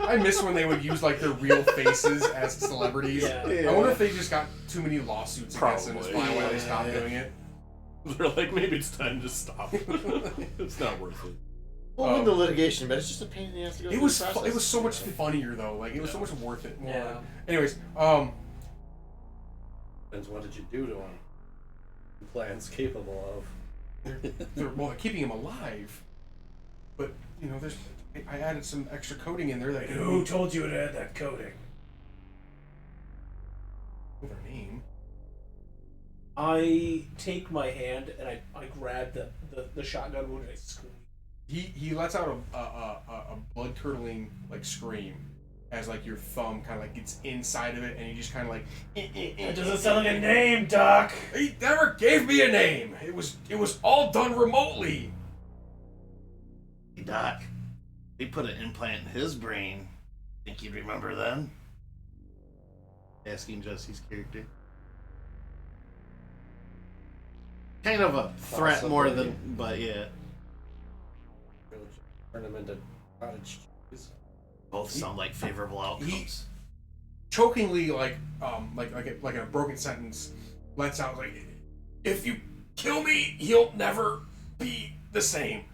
I miss when they would use like their real faces as celebrities. Yeah. I wonder if they just got too many lawsuits against them. That's Probably. probably why they stopped doing it. They're like, maybe it's time to stop. It's not worth it. We'll win the litigation, but it's just a pain in the ass to go It through was the process. it was so much funnier though. Like it was so much worth it. More. Yeah. Anyways, Depends what did you do to him? Plans capable of. they're keeping him alive, but you know, I added some extra coding in there that Who told you to add that coding? with their name. I take my hand and I grab the shotgun wound and I squeeze. He lets out a blood curdling like scream as like your thumb kind of like gets inside of it, and you just kind of like. That doesn't sound like a name, Doc. He never gave me a name. It was all done remotely. hey, Doc, they put an implant in his brain. Think you'd remember then? Asking Jesse's character. Kind of a threat more than, but yeah. Turn him into cottage cheese. Both sound like favorable outcomes. Chokingly, like in a broken sentence, lets out like, "If you kill me, he'll never be the same."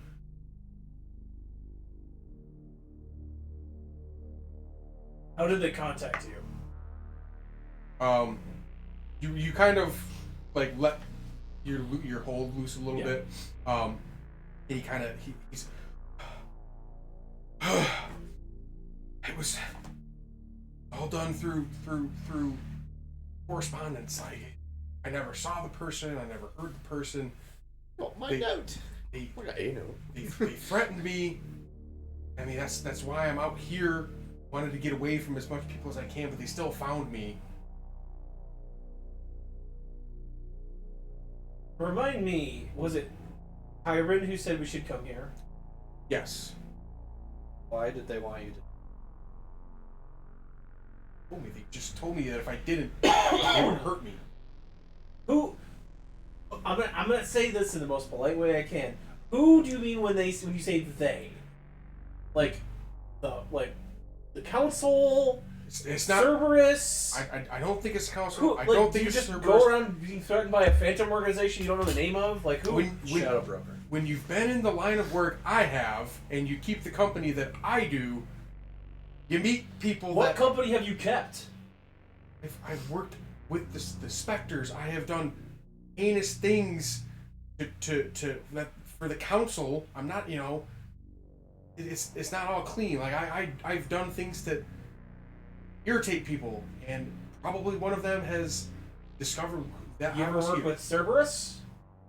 How did they contact you? You kind of like let your hold loose a little Yeah. bit. He kind of he's. It was all done through correspondence. I never saw the person. I never heard the person. Oh, my They- note. They We got a note. they threatened me. I mean, that's why I'm out here. Wanted to get away from as much people as I can, but they still found me. Remind me, was it Tyron who said we should come here? Yes. Why did they want you to? They just told me that if I didn't, they would hurt me. Who? I'm gonna say this in the most polite way I can. Who do you mean when you say they? Like the council, It's not. Cerberus. I don't think it's council. Who? I Like, don't do think you it's just Cerberus. go around being threatened by a phantom organization you don't know the name of? Like who? Shadow broker. When you've been in the line of work I have, and you keep the company that I do, you meet people What that. company have you kept? If I've worked with the specters, I have done heinous things to for the council. I'm not, you know. It's not all clean. Like I've done things that irritate people, and probably one of them has discovered that You I ever was work here. with Cerberus?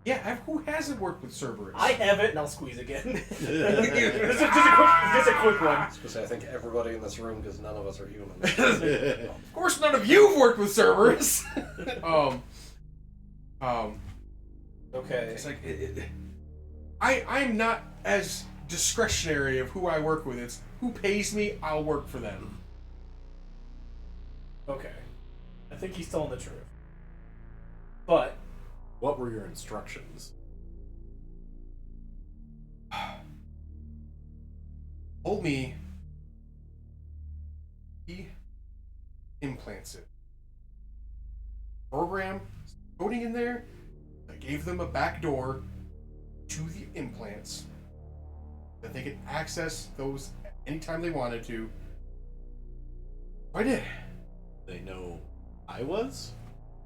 Yeah, who hasn't worked with Cerberus? I haven't, and I'll squeeze again. just a quick one. I was gonna say, I think everybody in this room, because none of us are human. Of course, none of you have worked with Cerberus. Okay. It's like I'm not as discretionary of who I work with. It's who pays me, I'll work for them. Okay. I think he's telling the truth. But What were your instructions? Told me implants in. Program coding in there that gave them a back door to the implants that they could access those anytime they wanted to. I did. They know I was?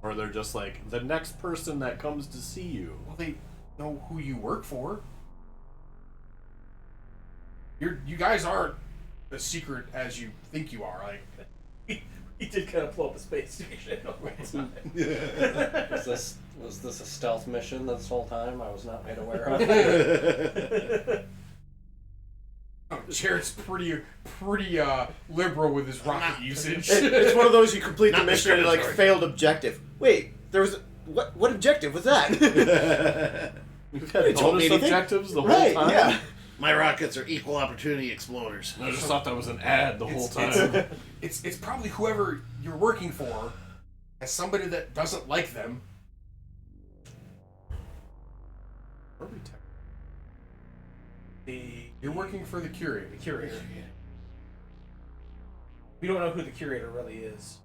Or they're just like, the next person that comes to see you. Well, they know who you work for. You guys aren't as secret as you think you are. Like, He did kind of blow up a space station. Was this a stealth mission this whole time I was not made aware of? Jared's pretty liberal with his rocket usage. It's one of those you complete the Not mission and like discriminatory. failed objective. Wait, there was what objective was that? We've had You told me bonus anything? objectives the Right, whole time. yeah. My rockets are equal opportunity exploders. I just thought that was an ad the whole time. It's probably whoever you're working for, as somebody that doesn't like them. You're working for the curator. The curator. We don't know who the curator really is.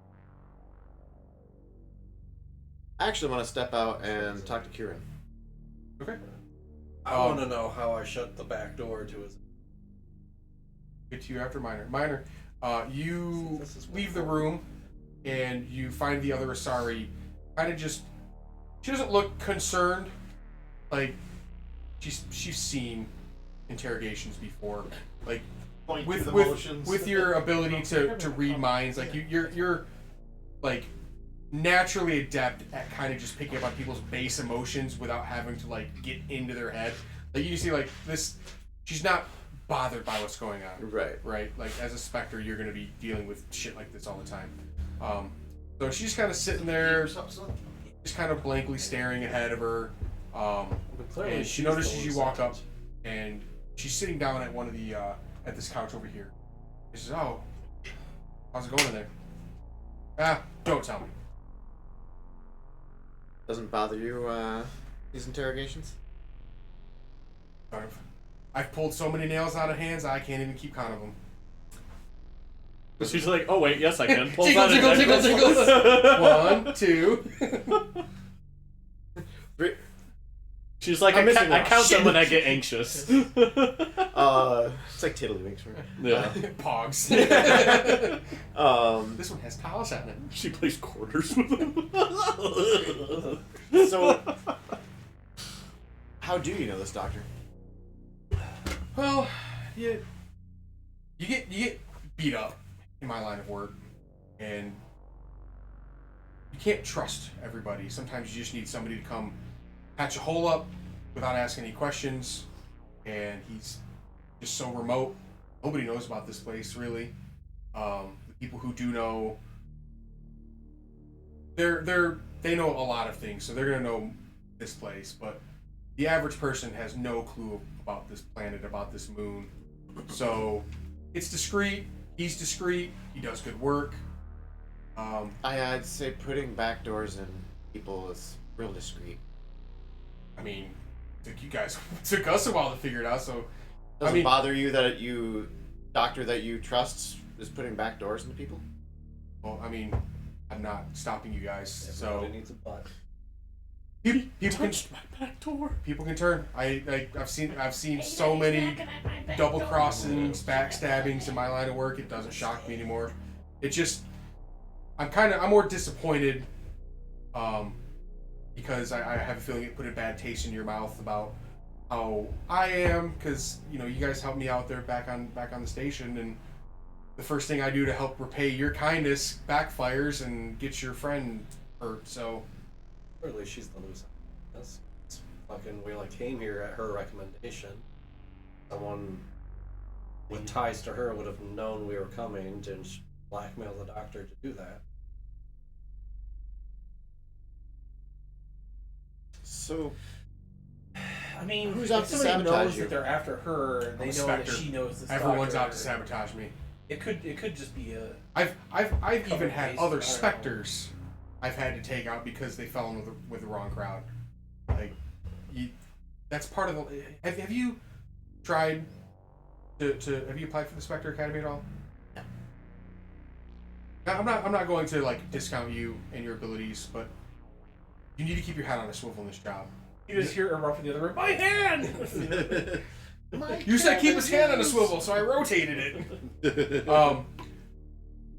I actually want to step out and talk to Kieran. Okay. I want to know how I shut the back door to his. Get to you after Minor. Minor, you This is leave the room, and you find the other Asari. Kind of just, she doesn't look concerned. Like, she's seen interrogations before. Like, Point with to the motions. with your ability to read minds, like you're like naturally adept at kind of just picking up on people's base emotions without having to like get into their head. Like you see, like this, she's not bothered by what's going on. Right. Like as a Spectre, you're gonna be dealing with shit like this all the time. So she's kind of sitting there, just kind of blankly staring ahead of her. And she notices you walk up, and she's sitting down at one of the at this couch over here. She says, "Oh, how's it going in there?" Ah, don't tell me. Doesn't bother you these interrogations? I've pulled so many nails out of hands, I can't even keep count of them. She's like, oh wait, yes I can. Pulls Tickle, out a tickle, necklace. tickle, 1, 2. She's like, I'm missing I one. count them Shit. when I get anxious. It's like tiddlywinks, right? Yeah. Pogs. This one has towels on it. She plays quarters with him. So, how do you know this doctor? Well, you get beat up in my line of work, and you can't trust everybody. Sometimes you just need somebody to come patch a hole up without asking any questions, and he's just so remote. Nobody knows about this place really. The people who do know, they know a lot of things, so they're gonna know this place, but the average person has no clue about this planet, about this moon. So it's discreet. He's discreet. He does good work. I'd say putting back doors in people is real discreet. I mean, took us a while to figure it out. So Doesn't bother you that doctor that you trust is putting back doors into people? well, I mean, I'm not stopping you guys. So Everybody needs a butt. people can Touched my back door. people can turn. I've seen so many double crossings, backstabbings in my line of work. It doesn't shock me anymore. It just I'm more disappointed because I have a feeling it put a bad taste in your mouth about how I am, because you guys helped me out there back on the station, and the first thing I do to help repay your kindness backfires and gets your friend hurt. So Clearly, she's the loser. That's fucking. We came here at her recommendation. Someone with ties to her would have known we were coming and blackmail the doctor to do that. So, I mean, Who's if out to somebody sabotage knows you? that they're after her, and they I'm a know that Spectre. she knows this everyone's doctor, out to sabotage me. It could just be a. I've Cover even had bases, other I don't know. specters I've had to take out because they fell in with the wrong crowd. Like, that's part of the. Have you tried to have you applied for the Spectre Academy at all? Now, I'm not going to like discount you and your abilities, but you need to keep your head on a swivel in this job. You just hear Erupt in the other room. My hand. You said keep his hand on a swivel, so I rotated it. No.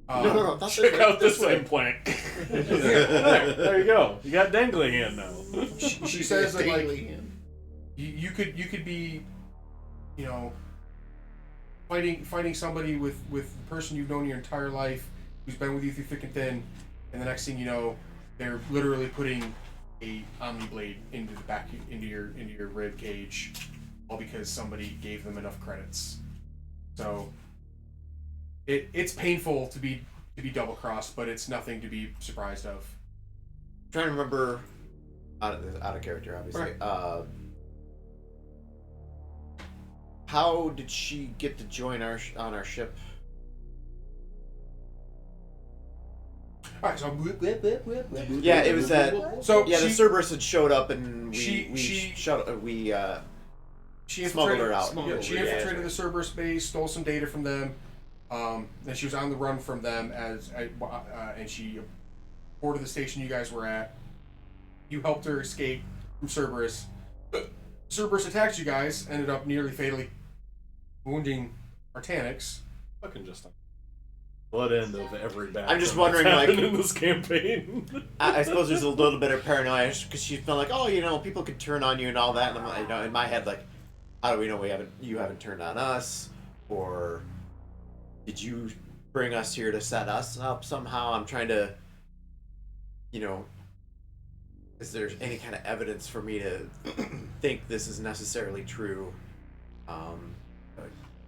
That's Check out this implant. There you go. You got dangly hand now. She says that like Alien. you could be, you know, fighting somebody with the person you've known your entire life, who's been with you through thick and thin, and the next thing you know, they're literally putting a Omni blade into your rib cage, all because somebody gave them enough credits. So it's painful to be double crossed, but it's nothing to be surprised of. I'm trying to remember out of character, obviously. Right. How did she get to join on our ship? All right, so Yeah, it was that. So Yeah, the she, Cerberus had showed up and she smuggled her out. She infiltrated the Cerberus base, stole some data from them. Then she was on the run from them and she boarded the station you guys were at. You helped her escape from Cerberus. Cerberus attacked you guys, ended up nearly fatally wounding Artanix. Fucking just blood end of every battle. I'm just wondering, like, in this campaign. I suppose there's a little bit of paranoia because she's been like, oh, you know, people could turn on you and all that, and I'm like, you know, in my head, like, how do we know you haven't turned on us, or did you bring us here to set us up somehow? I'm trying to, you know, is there any kind of evidence for me to think this is necessarily true?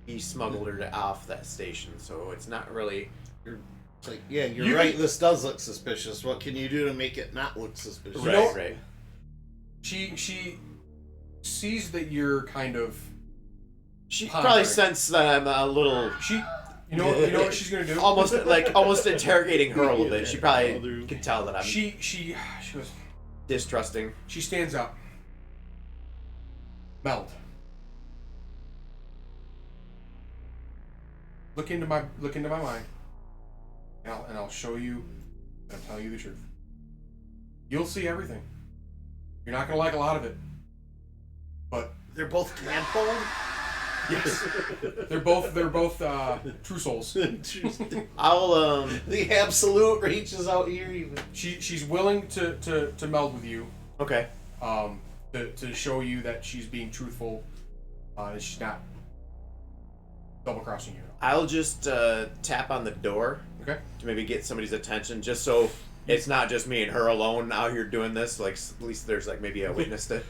He smuggled her off that station, so it's not really. It's like, yeah, you're right. This does look suspicious. What can you do to make it not look suspicious? Right. She sees that you're kind of. She pondering. probably sensed that I'm a little. You know what she's gonna do? almost interrogating her a little bit. She probably can tell that I'm She was. distrusting. She stands up. Meld. Look into my mind, and I'll show you. I'm telling you the truth. You'll see everything. You're not gonna like a lot of it, but They're both tadpole. yes, they're both true souls. I'll The absolute reaches out here even. She's willing to meld with you, okay. to show you that she's being truthful, and she's not double crossing you. I'll just tap on the door Okay. to maybe get somebody's attention, just so it's not just me and her alone out here doing this. Like, at least there's like maybe a witness to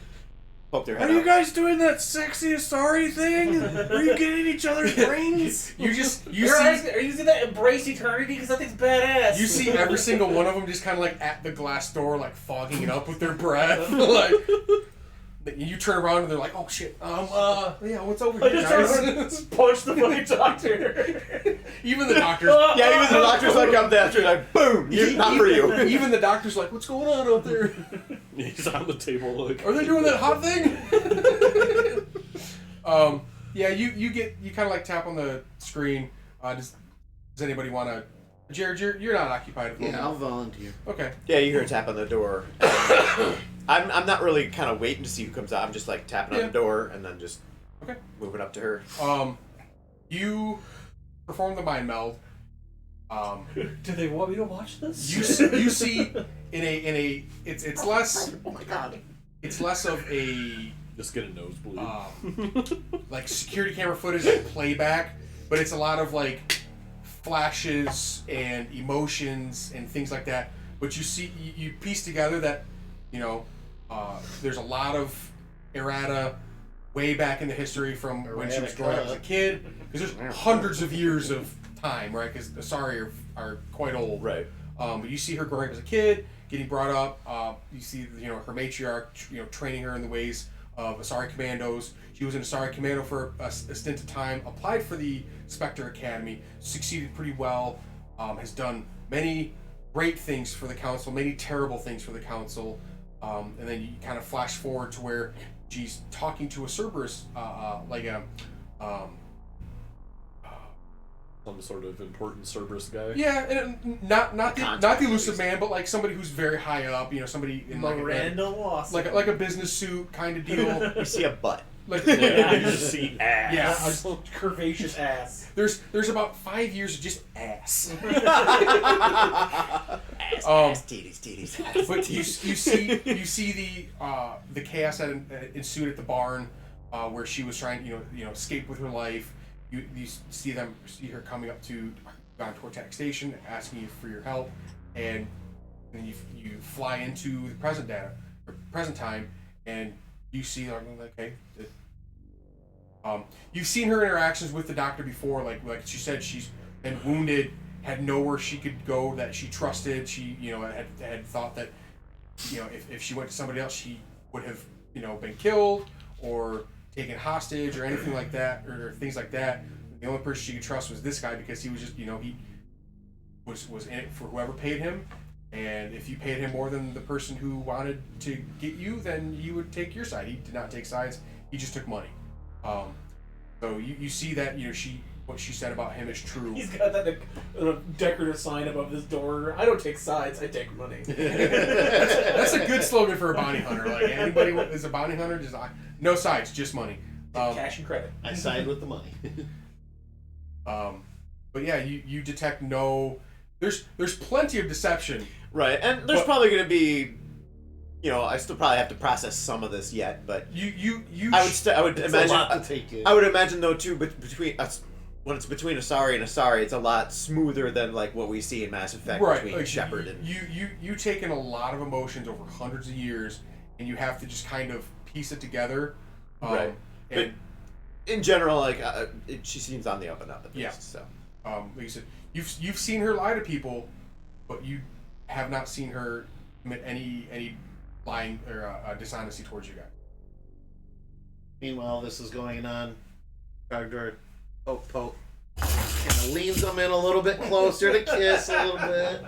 poke their head Are you out. guys doing that sexy sorry thing? Are you getting each other's brains? You Are you using that embrace eternity? Because that thing's badass. You see every single one of them just kind of like at the glass door, like fogging it up with their breath. Like, you turn around and they're like, "Oh shit, yeah, what's over I here, just guys?" punch the fucking doctor. Even the doctor's, Yeah, even the doctor's like, I'm after, like, boom, not for you. even the doctor's like, "What's going on out there? He's on the table like. Are they doing that hot thing?" Yeah, you kind of like tap on the screen. Does anybody want to? Jared, you're not occupied at the Yeah, I'll moment. volunteer. Okay. Yeah, you hear a tap on the door. I'm not really kind of waiting to see who comes out. I'm just like tapping on the door and then just moving up to her. You perform the mind meld. Do they want me to watch this? You see in a it's less Oh my god. it's less of a Just get a nosebleed. like security camera footage and playback, but it's a lot of like flashes and emotions and things like that. But you see, you piece together that, you know, there's a lot of errata way back in the history from when she was growing up as a kid, because there's hundreds of years of time, right? Because the Asari are quite old, Right. But you see her growing up as a kid, getting brought up. You see, you know, her matriarch, you know, training her in the ways of Asari commandos. She was an Asari commando for a stint of time. Applied for the Spectre Academy, succeeded pretty well. Has done many great things for the council, many terrible things for the council. And then you kind of flash forward to where she's talking to a Cerberus, like a Some sort of important Cerberus guy. Yeah, and not the contact, elusive at least. man, but like somebody who's very high up. You know, somebody in Miranda Lawson. like a business suit kind of deal. You see a butt. Like Yeah, you just see ass. Yeah. a curvaceous ass. there's about 5 years of just ass. Ass, titties. But you see the chaos that ensued at the barn, where she was trying escape with her life. You see her coming up to toward Tech Station, asking you for your help, and then you fly into the present time, and you see okay. You've seen her interactions with the doctor before, like she said, she's been wounded, had nowhere she could go that she trusted. She had thought that if she went to somebody else, she would have been killed or taken hostage or anything like that, or things like that. The only person she could trust was this guy, because he was just he was in it for whoever paid him, and if you paid him more than the person who wanted to get you, then you would take your side. He did not take sides. He just took money. So you see that what she said about him is true. He's got that decorative sign above his door. I don't take sides. I take money. That's a good slogan for a bounty hunter. Like anybody who is a bounty hunter, just no sides, just money. Cash and credit. I side with the money. But yeah, you detect no. There's plenty of deception. Right, and there's probably going to be, I still probably have to process some of this yet, but I would It's imagine. a lot to take in. I would imagine though too, but between us, when it's between Asari and Asari, it's a lot smoother than like what we see in Mass Effect between like Shepard and. You take in a lot of emotions over hundreds of years, and you have to just kind of piece it together. Right. And, But in general, like she seems on the up and up at least. Yeah. So. like you said, you've seen her lie to people, but you have not seen her commit any lying or dishonesty towards you guys. Meanwhile, this is going on. Trogdor poke. Kind of leans them in a little bit closer to kiss a little bit.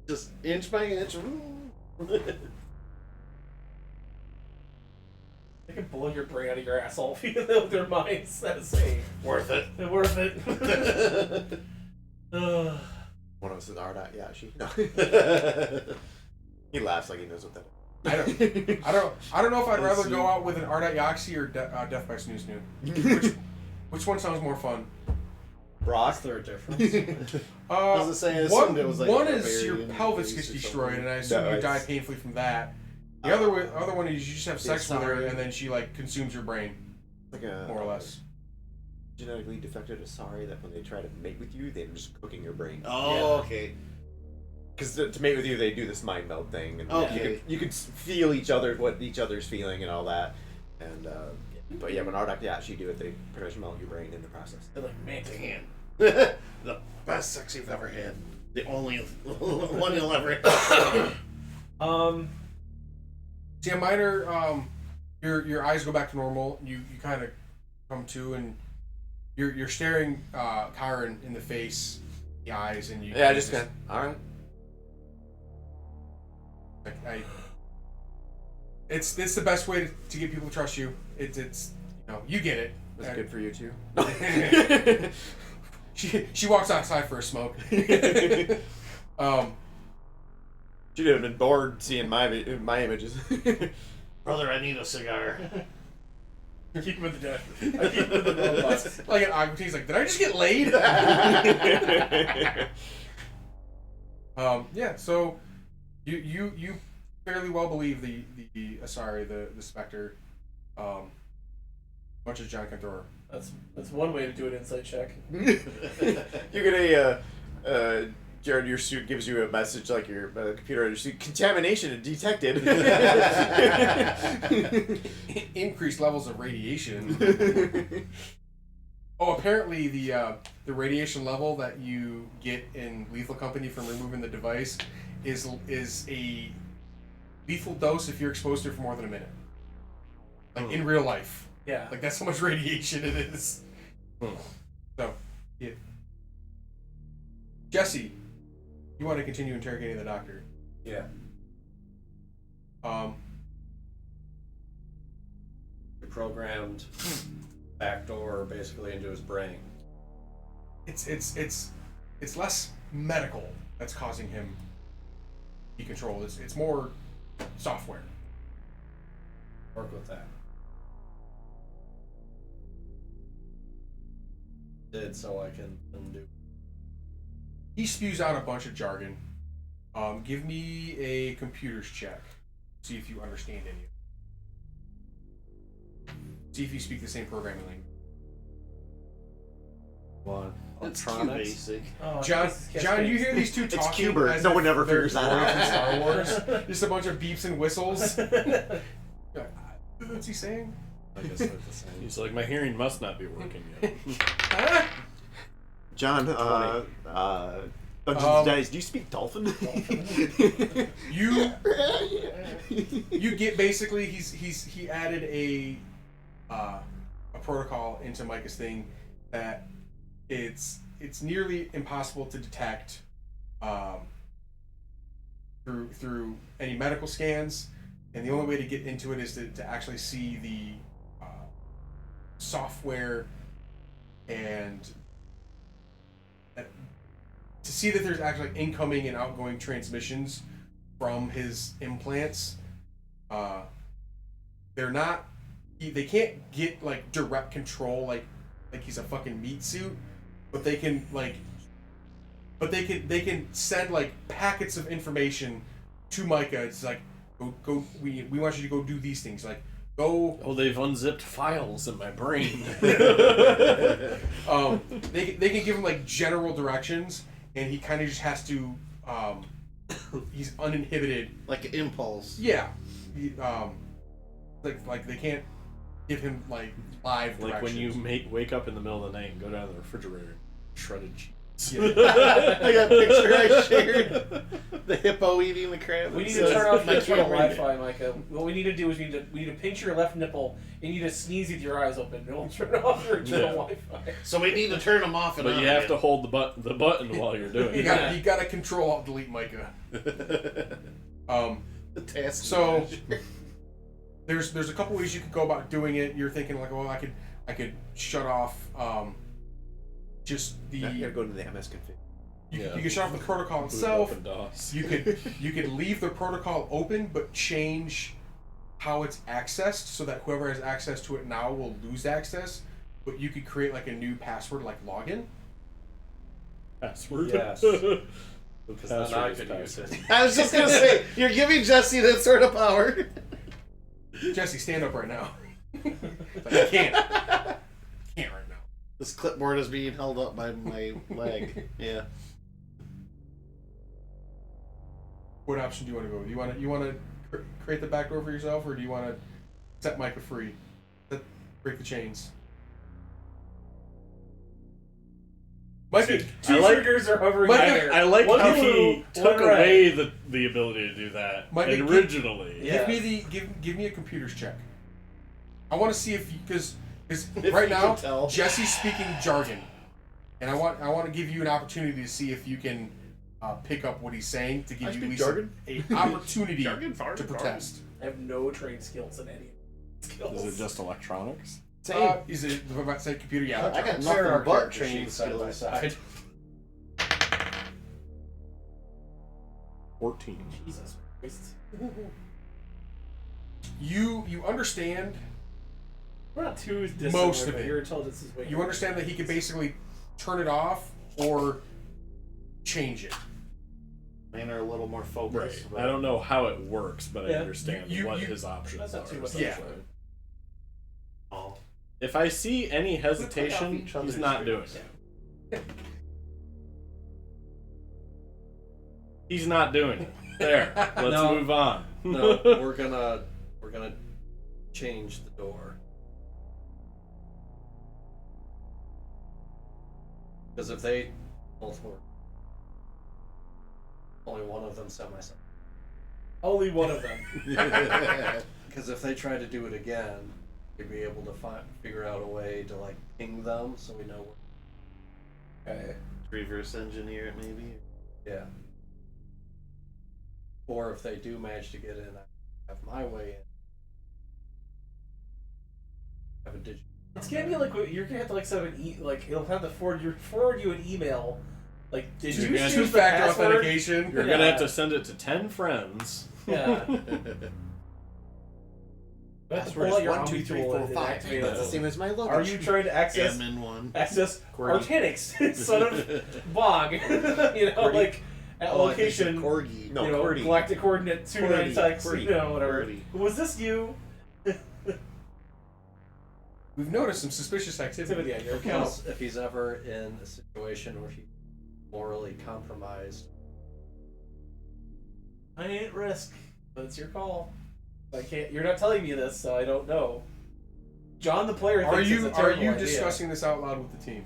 Just inch by inch. They can blow your brain out of your asshole with their minds. That's saying Worth it. worth it. One of us is Ardat. Yeah, she. No. He laughs like he knows what that is. I don't know if I'd rather go out with an Ardat Yaxi or Death by Snoo Snoo. Which one sounds more fun? Brock. Is there a difference? I was gonna say, I assumed it was like one a is your barbarian pelvis face gets or destroyed, something. and I assume No, you die it's- painfully from that. The other one is you just have sex with her, Sorry. and then she like consumes your brain, Like a more or less. genetically defected Asari that when they try to mate with you, they're just cooking your brain. Oh, okay. Because to mate with you, they do this mind meld thing, and Okay. you could feel what each other's feeling and all that. And but yeah, when Ardak Yachi do it, they pretty much melt your brain in the process. They're like, man, Damn. The best sex you've ever had. The only one you'll ever have. See a minor, your eyes go back to normal. You kind of come to, and you're staring Kyron in the face, the eyes, and you. Yeah, just kind of, all right. It's the best way to get people to trust you. It's you get it. That's good for you too. She walks outside for a smoke. She'd have been bored seeing my images. Brother, I need a cigar. I keep him in the death. I keep him in the glove box. Like he's like, did I just get laid? Yeah. So you fairly well believe the Asari, the Spectre, much as John can throw her. That's one way to do an insight check. You're gonna Jared, your suit gives you a message like your computer on your suit. Contamination detected. Increased levels of radiation. Oh, apparently the radiation level that you get in Lethal Company from removing the device is a lethal dose if you're exposed to it for more than a minute. Like in real life. Yeah. Like that's how much radiation it is. So, yeah. Jesse, you want to continue interrogating the doctor? Yeah. You programmed backdoor basically into his brain. it's less medical that's causing him to be controlled. It's more software. Work with that. Did so I can undo. He spews out a bunch of jargon. Give me a computers check. See if you understand any of it. See if you speak the same programming language. What? It's too Electronics? basic. Oh, John, Jesus, John, you hear these two It's talking? Cuber. as No if one ever they're figures that droids out. in Star Wars. Just a bunch of beeps and whistles. What's he saying? I guess they're the same. He's like, my hearing must not be working yet. Huh? John, Dungeons and Dice, do you speak dolphin? You get basically he added a protocol into Micah's thing that it's nearly impossible to detect through any medical scans, and the only way to get into it is to actually see the software and to see that there's actually incoming and outgoing transmissions from his implants. They're not. They can't get like direct control like he's a fucking meat suit, but they can like. But they can send like packets of information to Micah. It's like go. We want you to go do these things. Like go. Oh, they've unzipped files in my brain. They can give him like general directions, and he kind of just has to. He's uninhibited. Like an impulse. Yeah. Like they can't give him like live Like when directions. you wake up in the middle of the night and go down to the refrigerator, shredded cheese. Yeah. I got a picture I shared. The hippo eating the crab. We need It to turn says, off "I your can't read it." Wi-Fi, Micah. What we need to do is we need to pinch your left nipple and you just sneeze with your eyes open. And we'll turn off your internal Wi-Fi. So we need to turn them off and But on you have again. to hold the button while you're doing You it. gotta control alt delete Micah. The task So manager. there's a couple ways you could go about doing it. You're thinking like, well, I could shut off just the You gotta go to the MS config. you Yeah. could shut off the protocol Boot it itself. up in DOS. You could leave the protocol open but change how it's accessed so that whoever has access to it now will lose access. But you could create like a new password like login. Password. Yes. Because then I Password is could use it. I was just gonna say, you're giving Jesse that sort of power. Jesse, stand up right now. I can't. Can't right now. This clipboard is being held up by my leg. Yeah. What option do you want to go with? You want to create the backdoor for yourself, or do you want to set Micah free? Break the chains. Micah, Two triggers are hovering Micah, higher. I like One how blue, he one took red. away the ability to do that Mike, originally. Yeah. give me a computers check. I want to see if because If right you now can tell. Jesse's speaking jargon, and I want to give you an opportunity to see if you can pick up what he's saying to give I you at speak least jargon. an opportunity Jargon, to jargon, protest. I have no trained skills in any skills. Is it just electronics? Is it about to say computer? Yeah, I got Compare our nothing but character trained sheets side by skills. side. 14. Jesus Christ. You understand. We're not too dissimilar, Most of but it. Your intelligence is way You understand that he can basically turn it off or change it. Mine are a little more focused. I don't know how it works, but I Yeah. understand You- what you- his options That's not too are. much. Yeah. essentially. Oh. If I see any hesitation, each other's he's not doing screens. it. He's not doing it. There. Let's No. move on. No, we're gonna change the door. Because if they both work, only one of them semi. Only one of them. Because if they try to do it again, you'd be able to figure out a way to like ping them, so we know. Okay. Reverse engineer it, maybe. Yeah. Or if they do manage to get in, I have my way in. Have a digital It's gonna be like you're gonna have to like set up like it'll have to forward you an email. Like, did you gonna choose the two-factor password? authentication. You're gonna have to send it to 10 friends. Yeah. Password is 1 2 3 4 5. That's the same as my luggage. Are you trying to access Admin1. Artanics, son of Bog? You know, Corgi. like at Oh, I think it's location. Corgi. No, you know, QWERTY. galactic coordinate 296. QWERTY. You know, whatever. QWERTY. Was this you? We've noticed some suspicious activity. Activity on your Because account. if he's ever in a situation where he's morally compromised, I ain't risk, but it's your call. I can't. You're not telling me this, so I don't know. John, the player, Are thinks you it's a terrible idea. discussing this out loud with the team?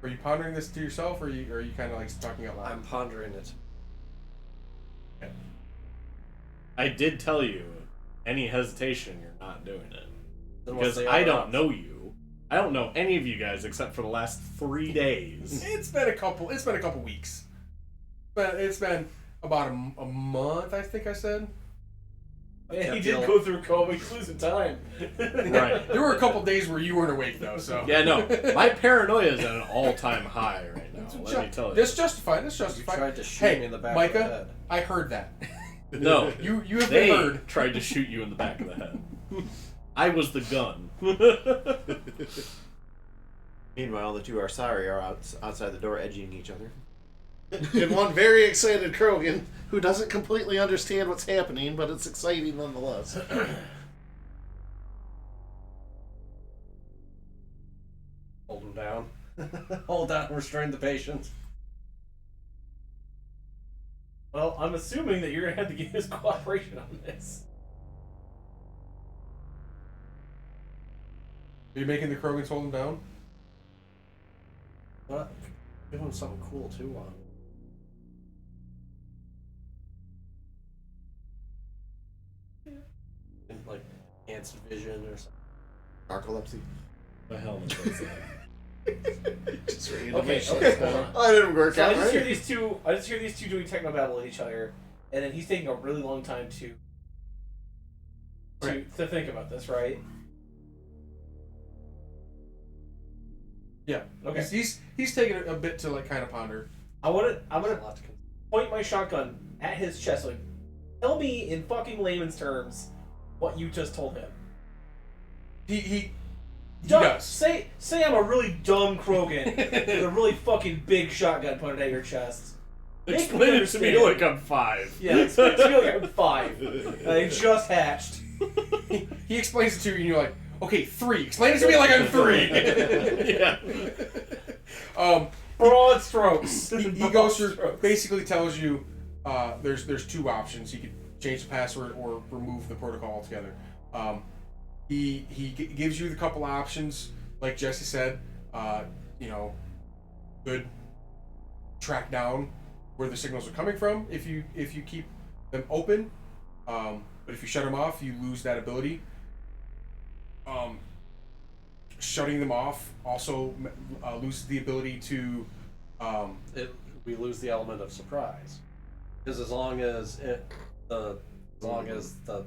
Are you pondering this to yourself, or are you kind of like talking out loud? I'm pondering it. I did tell you, any hesitation, you're not doing it. Then Because what's the I other don't option? know you. I don't know any of you guys except for the last 3 days. It's been a couple weeks. But it's been about a month, I think I said. Yeah, he Kept did yelling. go through COVID. He's losing time. Right. There were a couple days where you weren't awake though, so Yeah, no. My paranoia is at an all-time high right now. Let me tell you. That's justified. That's You justified. tried to shoot Hey, me in the back Micah, of the head. I heard that. No. You have They been heard. tried to shoot you in the back of the head. I was the gun. Meanwhile, the two Arsari are outside the door edging each other. And one very excited Krogan who doesn't completely understand what's happening, but it's exciting nonetheless. Hold him down. Hold down, restrain the patient. Well, I'm assuming that you're gonna have to give his cooperation on this. Are you making the Krogans hold him down? What? Give him something cool too on. Like enhanced vision or something. Narcolepsy. The hell is that? Just ready to Okay, make sure okay, it's going hold on. Oh, that didn't work So I out, just hear right? these two. I just hear these two doing technobabble at each other, and then he's taking a really long time to to think about this, right? Yeah. Okay. He's taking a bit to like kind of ponder. I'm gonna There's a lot to consider. point my shotgun at his chest. Like, tell me in fucking layman's terms what you just told him. He Dumb- does. Say I'm a really dumb Krogan with a really fucking big shotgun pointed at your chest. Make Explain it to me understand. like I'm 5. Yeah, explain it to me like I'm 5. I just hatched. He explains it to you, and you're like, okay, 3. Explain it to me like I'm 3. Yeah. Broad strokes. He Broad goes through, strokes. basically tells you there's 2 options. He could change the password or remove the protocol altogether. He gives you the couple options, like Jesse said. Good track down where the signals are coming from if you keep them open. But if you shut them off, you lose that ability. Shutting them off also loses the ability to. We lose the element of surprise, because as long as the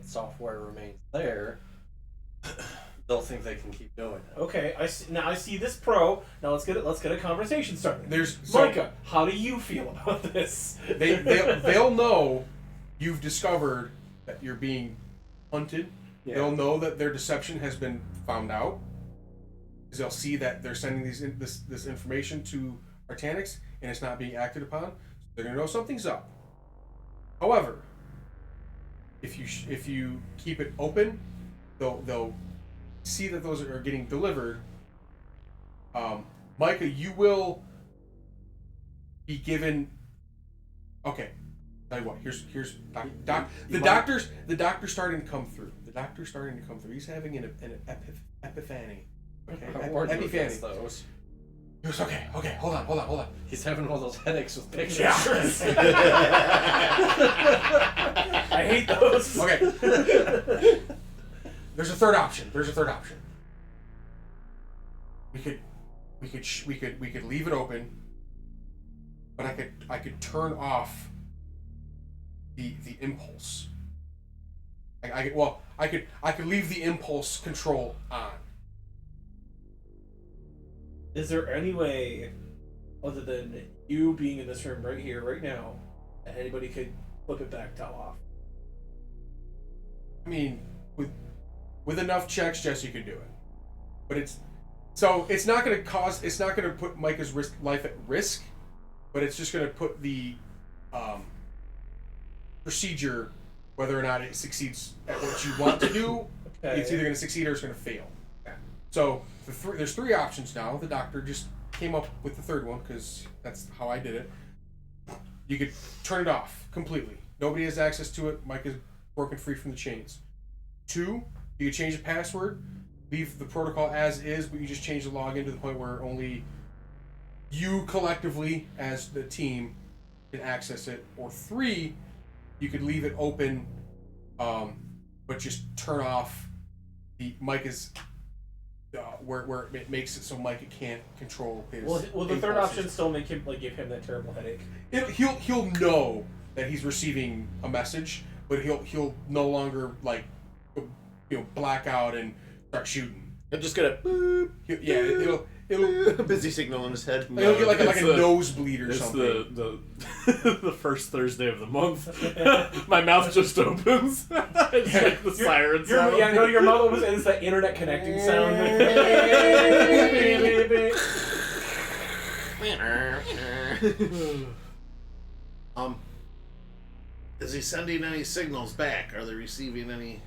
software remains there, they'll think they can keep doing it. Okay, now I see this pro. Now let's get a conversation started. So Micah, how do you feel about this? they'll know you've discovered that you're being hunted. Yeah. They'll know that their deception has been found out. Because they'll see that they're sending this information to Artanics and it's not being acted upon. They're gonna know something's up. However, if you keep it open, they'll see that those are getting delivered. Micah, you will be given. Okay, tell you what. Here's the doctor's starting to come through. The doctor's starting to come through. He's having an epiphany. Okay, I warned you epiphany. against those. He goes, okay, hold on. He's having one of those headaches with pictures. I hate those. Okay. There's a third option. We could leave it open, but I could turn off the impulse. I could leave the impulse control on. Is there any way, other than you being in this room right here, right now, that anybody could flip it back to off? I mean, with enough checks, Jesse could do it. But it's not going to put Micah's life at risk, but it's just going to put the procedure, whether or not it succeeds at what you want to do, Okay. it's either going to succeed or it's going to fail. Okay. So there's 3 options now. The doctor just came up with the 3rd one because that's how I did it. You could turn it off completely. Nobody has access to it. Mike is broken free from the chains. 2, you could change the password, leave the protocol as is, but you just change the login to the point where only you collectively as the team can access it. Or 3, you could leave it open, but just turn off the Micah's where it makes it so Micah can't control his. Will the third impulses. option still make him give him that terrible headache? He'll know that he's receiving a message, but he'll no longer black out and start shooting. I'm just gonna boop. It'll Busy signal in his head. he'll get like a It's nosebleed or It's something. the first Thursday of the month. My mouth just opens. It's like the siren sound. Yeah, no, your mother was. It's that internet connecting sound. Is he sending any signals back? Are they receiving any?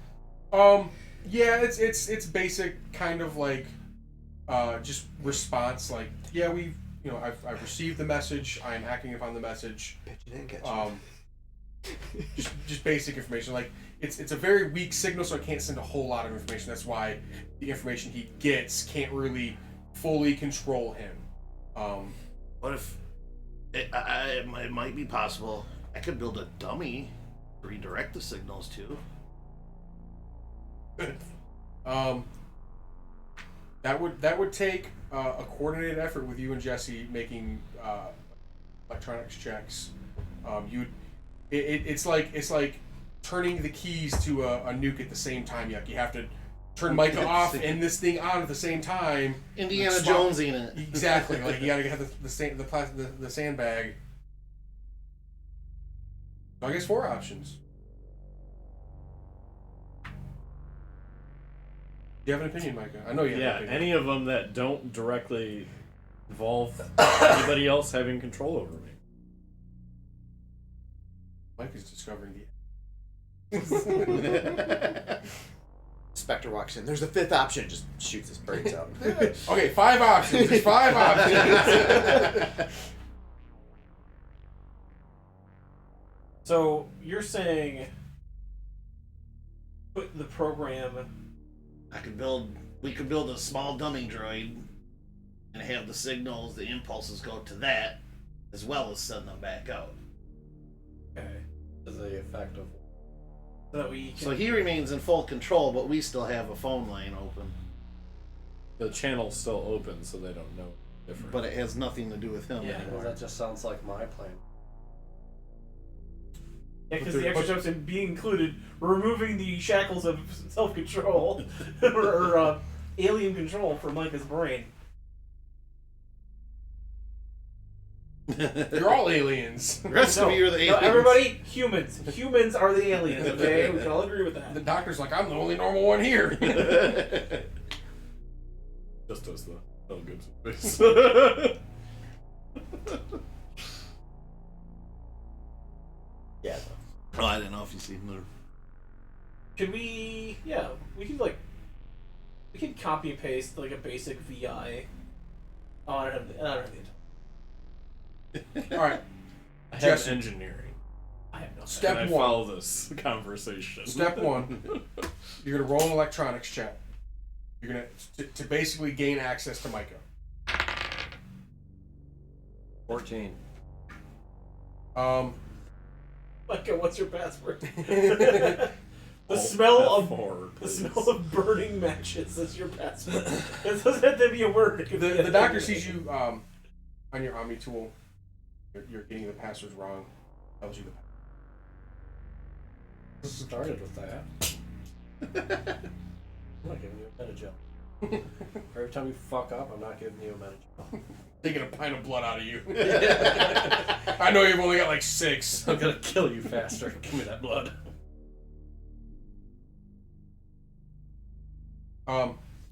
Yeah, it's basic kind of like just response. Like, yeah, I've received the message. I am acting upon the message. Bet you didn't catch it. Just basic information. Like it's a very weak signal, so I can't send a whole lot of information. That's why the information he gets can't really fully control him. What if it might be possible? I could build a dummy to redirect the signals to. That would take a coordinated effort with you and Jesse making electronics checks. It's like turning the keys to a nuke at the same time. You have to turn Micah off and this thing on at the same time. Indiana Jones in it. Exactly. Like you gotta have the sandbag. So I guess 4 options. Do you have an opinion, Micah? I know you have an Yeah, opinion. any of them that don't directly involve anybody else having control over me. Micah's discovering the. Spectre walks in. There's the 5th option. Just shoots his brains out. Okay, 5 options. There's 5 options. So you're saying put the program. We could build a small dummy droid and have the signals, the impulses go to that, as well as send them back out. Okay. To the effect of. So that we can. So he remains in full control, but we still have a phone line open. The channel's still open, so they don't know different. But it has nothing to do with him Yeah, anymore. That just sounds like my plan. Yeah, because the extra steps in being included, removing the shackles of self-control or alien control from Micah's brain. You're all aliens. The rest of you are the aliens. No, everybody, humans. Humans are the aliens. Okay, we can all agree with The that. doctor's like, I'm the only normal one here. Just us, though. Oh, good space. Yeah. Oh, I didn't know if you seen the. Could we? Yeah, we could copy and paste like a basic VI. Oh, I don't have the All right. I have Jesse. engineering. I have no. Step Can I 1. follow this conversation? Step 1. You're gonna roll an electronics check. You're gonna to basically gain access to Micah. 14. Micah, what's your password? The The smell of F4, the please. smell of burning matches is your password. It doesn't have to be a word. It could be the a- doctor sees you on your Omni tool. You're getting the passwords wrong. Tells you the. Started with that. I'm not giving you a meta gel. Every time you fuck up, I'm not giving you a minute. Taking a pint of blood out of you. I know you've only got like 6. I'm gonna kill you faster. Give me that blood.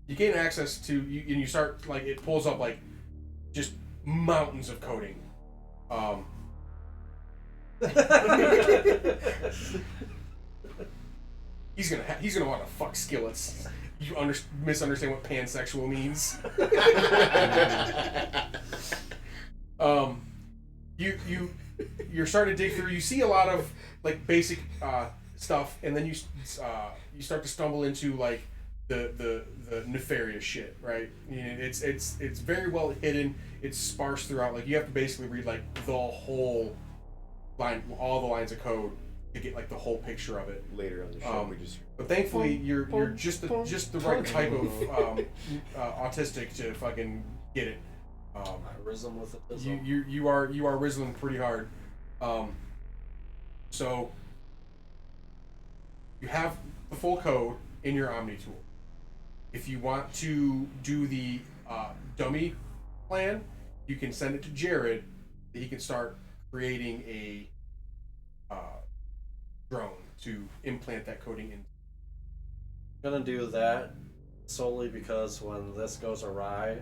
You gain access to you, and you start like it pulls up like just mountains of coding. He's gonna want to fuck skillets. You misunderstand what pansexual means. You're starting to dig through. You see a lot of like basic stuff, and then you start to stumble into like the nefarious shit, right? It's very well hidden. It's sparse throughout. Like you have to basically read like the whole line, all the lines of code to get like the whole picture of it. Later on the show, we just. But thankfully, you're just the right type of autistic to fucking get it. I rizzle with it. You are rizzling pretty hard. So you have the full code in your Omni tool. If you want to do the dummy plan, you can send it to Jared. He can start creating a drone to implant that coding in. I'm gonna do that solely because when this goes awry,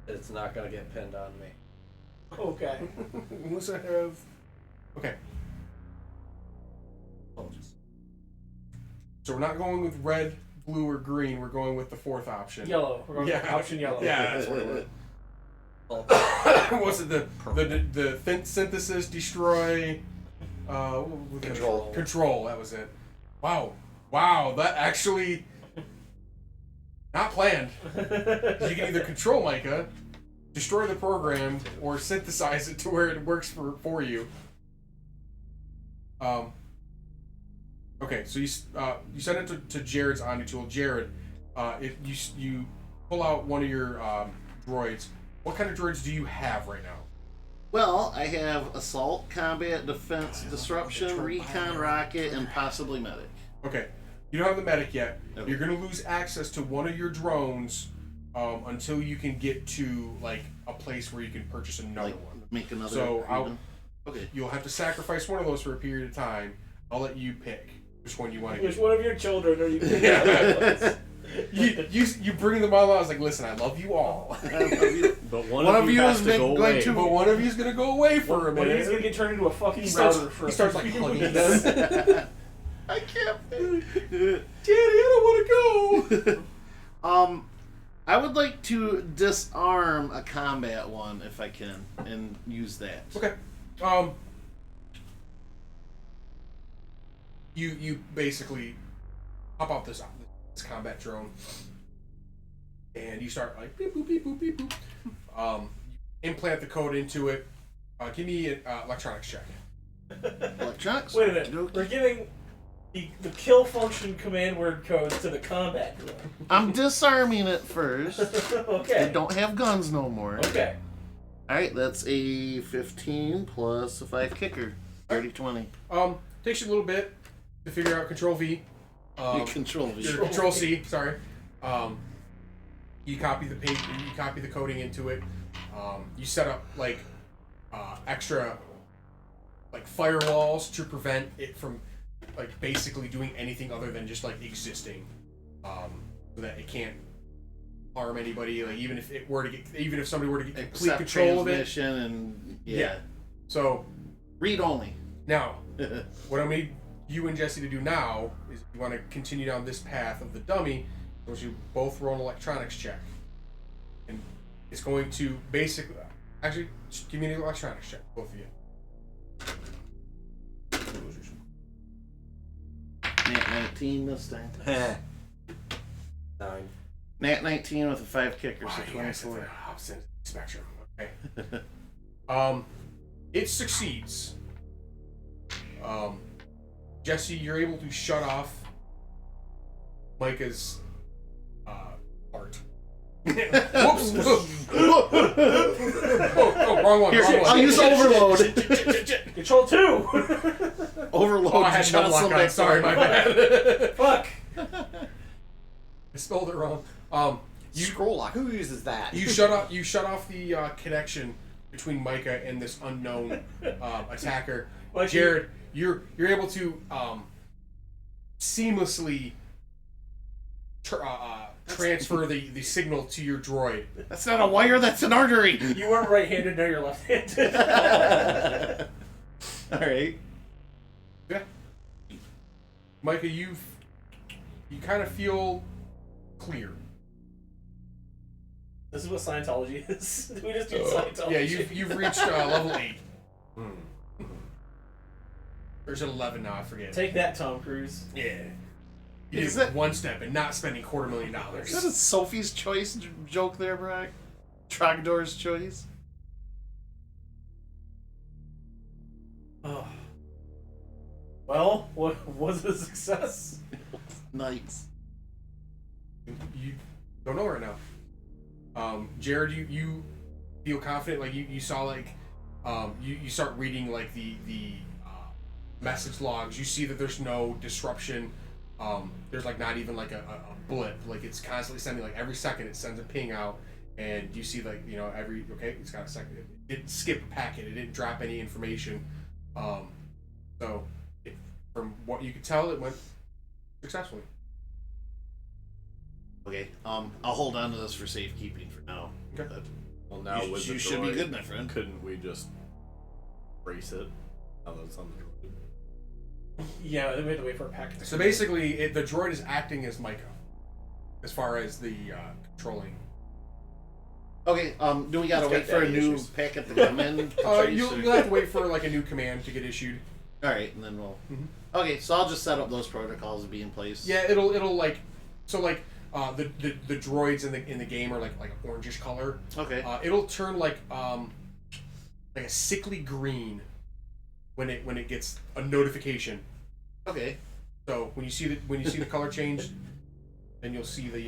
it's not gonna get pinned on me. Okay. Unless I have. Okay. So we're not going with red, blue, or green. We're going with the fourth option. Yellow. We're going with option yellow. Yeah, that's what it was. What's it? The synthesis, destroy, Control. Control. That was it. Wow. That actually not planned. You can either control Micah, destroy the program, or synthesize it to where it works for you. Okay, so you send it to Jared's Omni tool. Jared, if you pull out one of your droids. What kind of droids do you have right now? Well, I have assault, combat, defense, disruption, recon, rocket, and possibly medic. Okay, you don't have the medic yet. Okay. You're gonna lose access to one of your drones until you can get to like a place where you can purchase another Like, one. make another. So Okay. you'll have to sacrifice one of those for a period of time. I'll let you pick which one you want to Which get. one of your children are you picking? Yeah. You bring them all out. I was like, listen, I love you all. But one of you has to go away. But one of you's gonna go away for a But minute. he's gonna get turned into a fucking He starts router like hugging them. I can't. Daddy, I don't want to go. I would like to disarm a combat one if I can, and use that. Okay. You basically hop off this combat drone, and you start like beep boop beep boop beep boop. Implant the code into it. Give me an electronics check. Electronics. Wait a minute. Okey-dokey. We're giving the kill function command word codes to the combat drone. I'm disarming it first. I Okay. don't have guns no more. Okay. Alright, that's a 15 plus a 5 kicker. 30-20. Takes you a little bit to figure out Control V. You control Your Control C. Sorry. You copy the page. You copy the coding into it. You set up like extra like firewalls to prevent it from like basically doing anything other than just like existing, so that it can't harm anybody. Like even if somebody were to get complete Except control of it. transmission and Yeah. So read only. now, what I need you and Jesse to do now is if you want to continue down this path of the dummy, I want you both roll an electronics check. And it's going to basically... Actually, just give me an electronics check, both of you. Nat 19 this time. 9. Nat 19 with a 5 kicker, so You guys have 24. the opposite spectrum. Okay. It succeeds. Jesse, you're able to shut off Micah's heart. Whoops! oh, wrong one. Here, Wrong one. I'll use overload. Control 2! Overload. Oh, I had no luck on. Sorry, my bad. Fuck! I spelled it wrong. Scroll lock. Who uses that? You shut off the connection between Micah and this unknown attacker. Like Jared, you're able to seamlessly transfer the signal to your droid. That's not a wire, that's an artery! You weren't right-handed, now you're left-handed. Alright. Yeah. Micah, you kind of feel clear. This is what Scientology is. We just do Scientology. Yeah, you've reached level 8. There's an 11 now, I forget. Take that, Tom Cruise. Yeah. You Is did that- one step and not spending $250,000. Is that a Sophie's Choice joke there, Brock? Trogdor's Choice? Oh. Well, what was a success? Nice. You don't know right now. Jared, you feel confident, like you saw like you start reading like the message logs. You see that there's no disruption. There's like not even like a blip. Like it's constantly sending, like every second it sends a ping out, and you see like it's got a second. It didn't skip a packet. It didn't drop any information. So from what you could tell, it went successfully. Okay, I'll hold on to this for safekeeping for now. Okay. But Well, now you with the should be droid, good, my friend. Couldn't we just brace it? Now that it's on the droid. Yeah, we had to wait for a packet to So come in. basically, the droid is acting as Micah, as far as the controlling. Okay, do we gotta It's wait got for a daddy new issues. packet to come in? You'll have to wait for like a new command to get issued. Alright, and then we'll... Mhm. Okay, so I'll just set up those protocols to be in place. Yeah, it'll like so like the droids in the game are like orangish color. Okay. It'll turn like a sickly green when it gets a notification. Okay. So when you see the color change, then you'll see the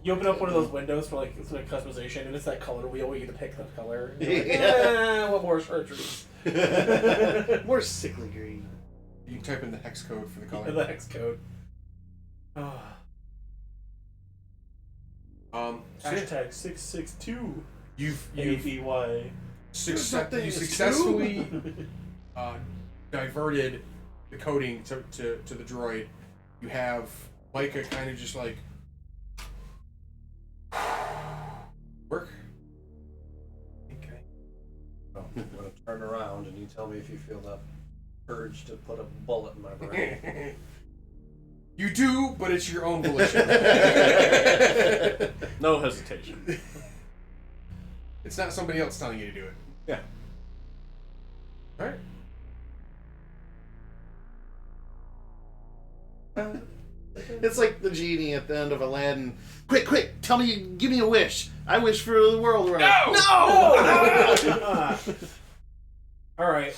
You open up one of those windows for like customization, and it's that color wheel. You get to pick the color. And you're like, Yeah. what more chartreuse? More sickly green. you type in the hex code for the color. The hex code. Oh. So yeah, Hashtag 662 you've ABY. successfully diverted the coding to the droid. You have Micah kind of just like work. Okay. Oh, I'm gonna turn around and you tell me if you feel the urge to put a bullet in my brain. You do, but it's your own volition. No hesitation. It's not somebody else telling you to do it. Yeah. All right. It's like the genie at the end of Aladdin. Quick, quick! Tell me, give me a wish. I wish for the world. No! All right.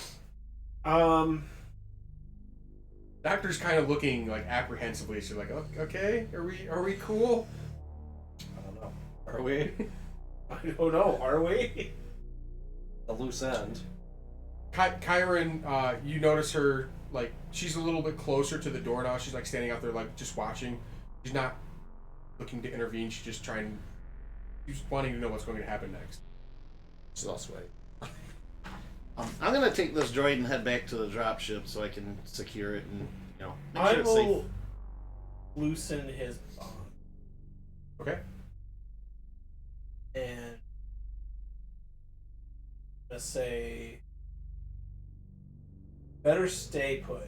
Doctor's kind of looking like apprehensively. So like, okay, are we cool? I don't know. Are we? I don't know. Are we? A loose end. Kyron, you notice her, like, she's a little bit closer to the door now. She's, like, standing out there, like, just watching. She's not looking to intervene. She's just wanting to know what's going to happen next. She's all sweaty. I'm gonna take this droid and head back to the dropship so I can secure it and, make I sure it's safe. will loosen his bond Okay? and let's say better stay put.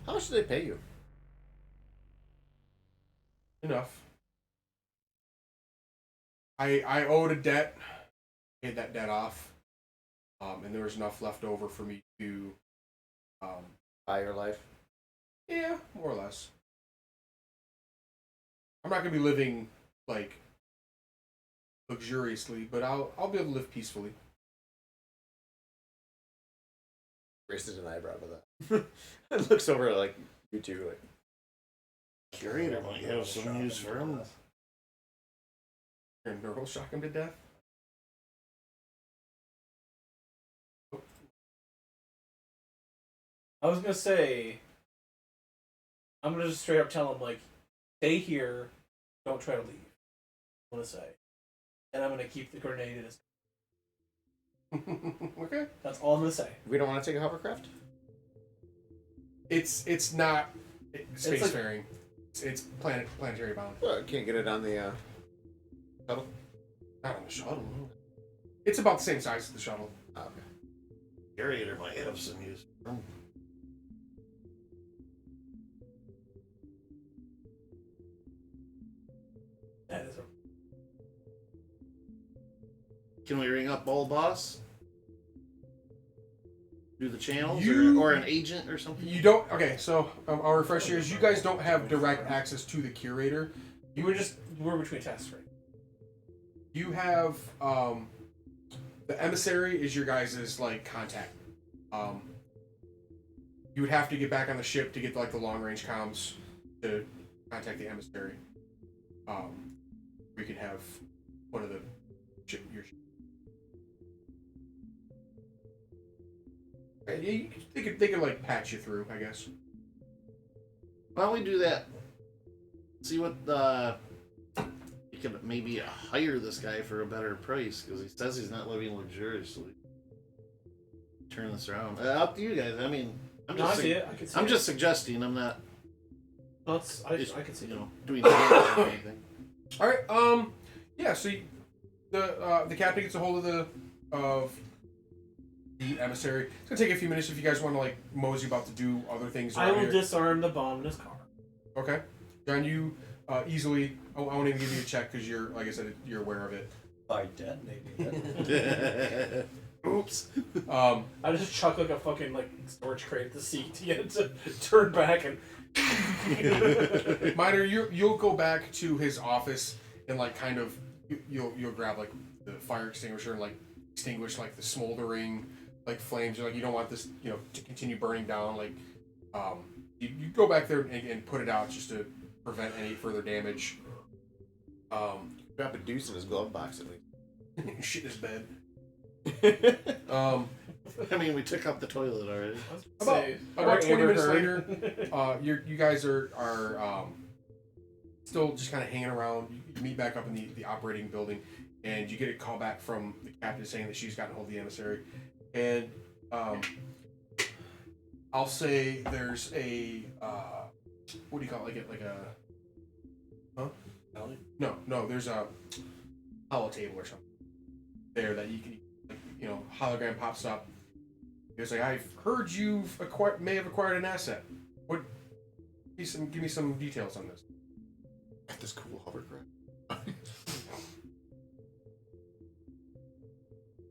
How much do they pay you? Enough. I owed a debt. Paid that debt off. And there was enough left over for me to, Buy your life? yeah, more or less. I'm not gonna be living like luxuriously, but I'll be able to live peacefully. Raised an eyebrow to that. It looks over at, like, you two, like, Curator might have some use for him. You're gonna neural shock him to death. I was gonna say, I'm gonna just straight up tell him like, stay here, don't try to leave. I'm gonna say, and I'm gonna keep the grenade in his. Okay. That's all I'm gonna say. We don't want to take a hovercraft? It's not spacefaring. It's It's planetary bound. Can't get it on the shuttle? Not on the shuttle. No. It's about the same size as the shuttle. Oh, okay. Carrier might have some use. That is a. Can we ring up old boss? Do the channels You- or an agent or something? You don't. Okay, so I'll refresh yours. You guys don't have direct access to the curator. We're between tests, right? You have the emissary is your guys' like contact. You would have to get back on the ship to get like the long range comms to contact the emissary. We can have one of the ship your. They could like patch you through, I guess. Why don't we do that? See what you could maybe hire this guy for a better price because he says he's not living luxuriously. Turn this around. Up to you guys. I mean, I'm No, I just see it. I can see I'm it. just suggesting. I'm not I just, can see you it. know doing anything or anything. All right. Yeah. So the captain gets a hold of the emissary. It's gonna take a few minutes if you guys want to like mosey about to do other things. I around will here. disarm the bomb in his car. Okay. John, you easily. I won't even give you a check because you're, like I said, you're aware of it. By detonating it. Oops. Um, I just chuck like a fucking like storage crate at the seat to get it to turn back and. Miner, you'll go back to his office and like kind of you'll grab like the fire extinguisher and like extinguish like the smoldering like flames. Like you don't want this to continue burning down. Like you go back there and put it out just to prevent any further damage. Drop a deuce in his glove box at least. Shit his bed. I mean, we took out the toilet already. About 20 minutes later, you guys are still just kind of hanging around. You meet back up in the operating building, and you get a call back from the captain saying that she's gotten hold of the emissary. And I'll say there's a what do you call it? Like a huh? No. There's a hollow table or something there that you can, like, hologram pops up. It's like, I've heard you've may have acquired an asset. What? Give me some details on this. Got this cool hovercraft.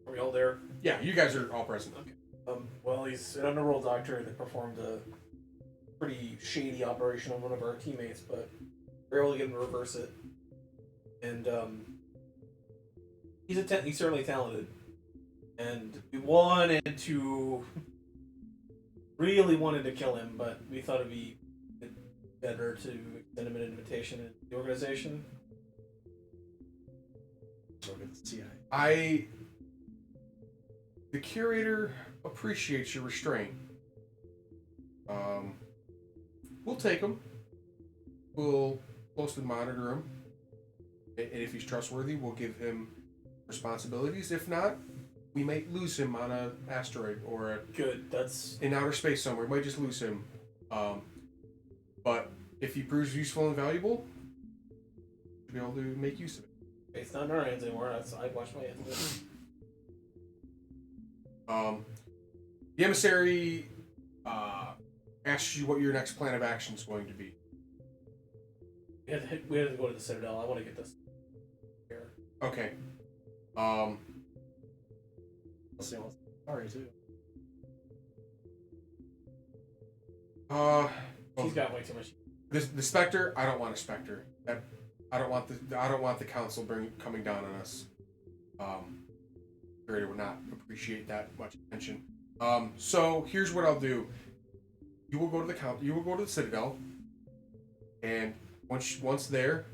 Are we all there? Yeah, you guys are all present. Okay. Well, he's an underworld doctor that performed a pretty shady operation on one of our teammates, but we were able to get him to reverse it. And he's certainly talented. And we really wanted to kill him, but we thought it'd be better to extend him an invitation in the organization. The curator appreciates your restraint. We'll take him. We'll closely monitor him. And if he's trustworthy, we'll give him responsibilities. If not, we might lose him on an asteroid or Good, that's... in outer space somewhere. We might just lose him. But if he proves useful and valuable, we'll be able to make use of it. It's not in our hands anymore. I wash my hands of it. The emissary asks you what your next plan of action is going to be. We had to go to the Citadel. I want to get this here. Okay. Sorry too. She's got way too much. The Spectre. I don't want a Spectre. I don't want the council coming down on us. Curator would not appreciate that much attention. So here's what I'll do. You will go to the Citadel, and once there,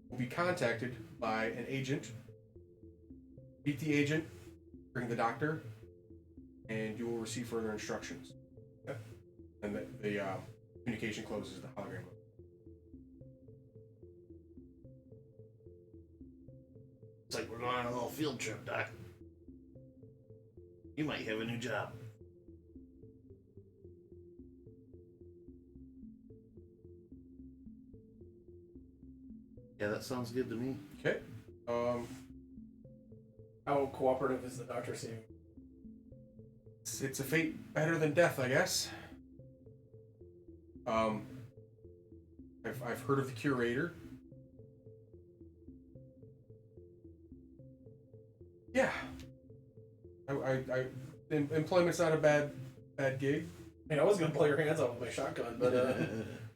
we'll be contacted by an agent. Meet the agent, bring the doctor, and you will receive further instructions. Okay. And the communication closes. The hologram. It's like we're going on a little field trip, Doc. You might have a new job. Yeah, that sounds good to me. Okay. How cooperative is the doctor seeming? It's a fate better than death, I guess. I've heard of the curator. Yeah. Employment's not a bad gig. I mean, I was gonna pull your hands off with my shotgun, but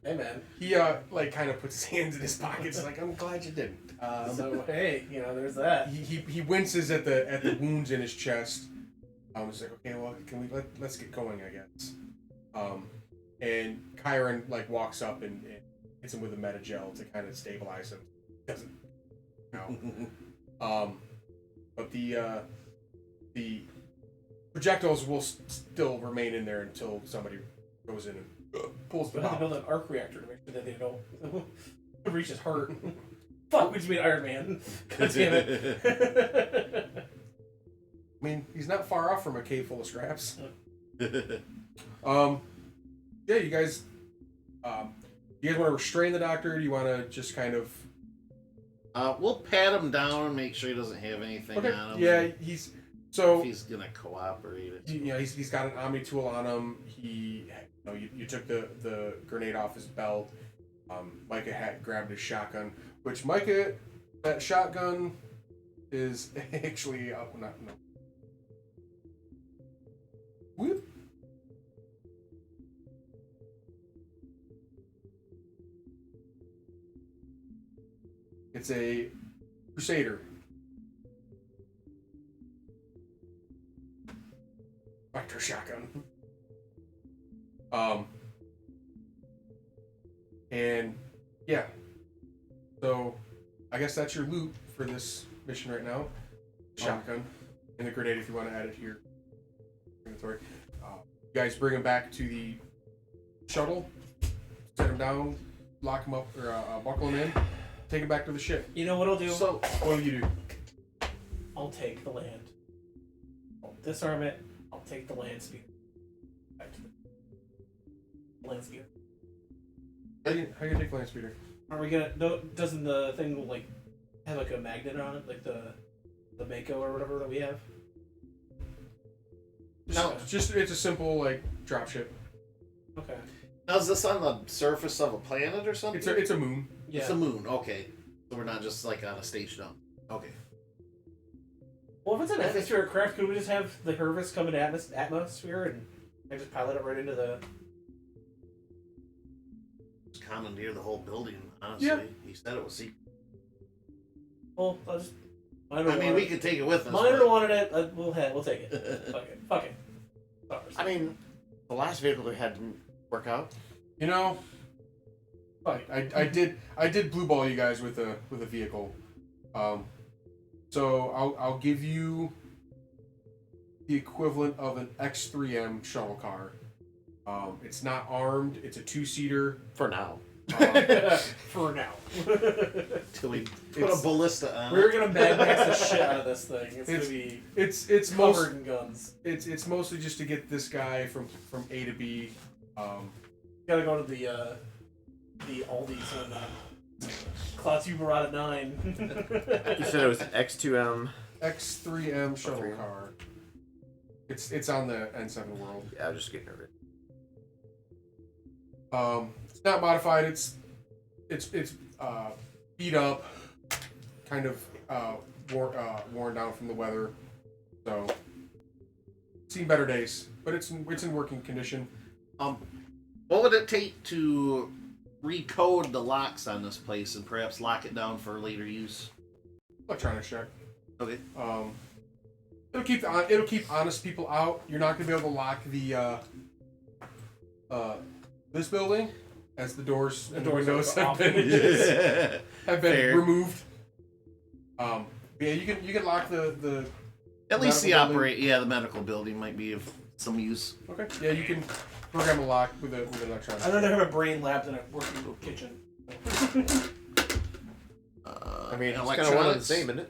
hey, man. He like kind of puts his hands in his pockets, like I'm glad you didn't. So hey, there's that. He winces at the wounds in his chest. He's like, okay, well, can we let's get going, I guess. And Kyron like walks up and hits him with a metagel to kind of stabilize him. Doesn't, but the projectiles will still remain in there until somebody goes in and pulls them We'll have to out. build an arc reactor to make sure that they don't reach his heart. Fuck, we just made Iron Man. God damn it. I mean, he's not far off from a cave full of scraps. Yeah, you guys want to restrain the doctor? Do you want to just kind of? We'll pat him down and make sure he doesn't have anything Okay. on him. Yeah, he's so. If he's gonna cooperate. He's got an Omni tool on him. You took the grenade off his belt. Micah had grabbed his shotgun, which that shotgun is actually no. Whoop. It's a Crusader. Vector shotgun. And yeah. So I guess that's your loot for this mission right now. Shotgun and the grenade if you want to add it to your inventory. You guys bring him back to the shuttle, set him down, lock him up, or buckle him in, take him back to the ship. You know what I'll do? So What do you do? I'll take the land. I'll disarm it. I'll take the land speeder. Back to the land speeder. How do you take land speeder? Are we gonna? Doesn't the thing like have like a magnet on it, like the Mako or whatever that we have? No, it's a simple like drop ship. Okay. now is this on the surface of a planet or something? It's a moon. Yeah. It's a moon. Okay, so we're not just like on a stage dump. Okay. Well, if it's an atmospheric craft, could we just have the Hervis come into atmosphere and just pilot it right into the? Just commandeer the whole building. Honestly, Yeah. he said it was secret. Well, I'll just. I mean, we could take it with us. Miner but- wanted it. We'll take it. Fuck it. Sorry. I mean, the last vehicle we had didn't work out. You know, I did blue ball you guys with a vehicle. So I'll give you the equivalent of an X3M shuttle car. It's not armed. It's a 2-seater. For now. For now. Till we put a ballista on We're it. gonna Mad Max the shit out of this thing. It's gonna be It's covered in guns. It's mostly just to get this guy from A to B. Gotta go to the Aldi's and Klaus Uberata 9. You said it was X2M. X3M shuttle 3M. car. It's on the N7 world. Yeah, I was just getting rid of it. It's not modified. It's beat up, kind of worn down from the weather. So seen better days, but it's in working condition. What would it take to recode the locks on this place and perhaps lock it down for later use? Electronics check. Okay. It'll keep honest people out. You're not gonna be able to lock the this building, as the doors and the windows have been Fair. removed. Yeah, you can lock the At least the medical the medical building might be of some use. Okay. Yeah, you can program a lock with an electronic. I'd rather have a brain lab than a working little kitchen. I mean, it's kind of one and the electronics. same, isn't it?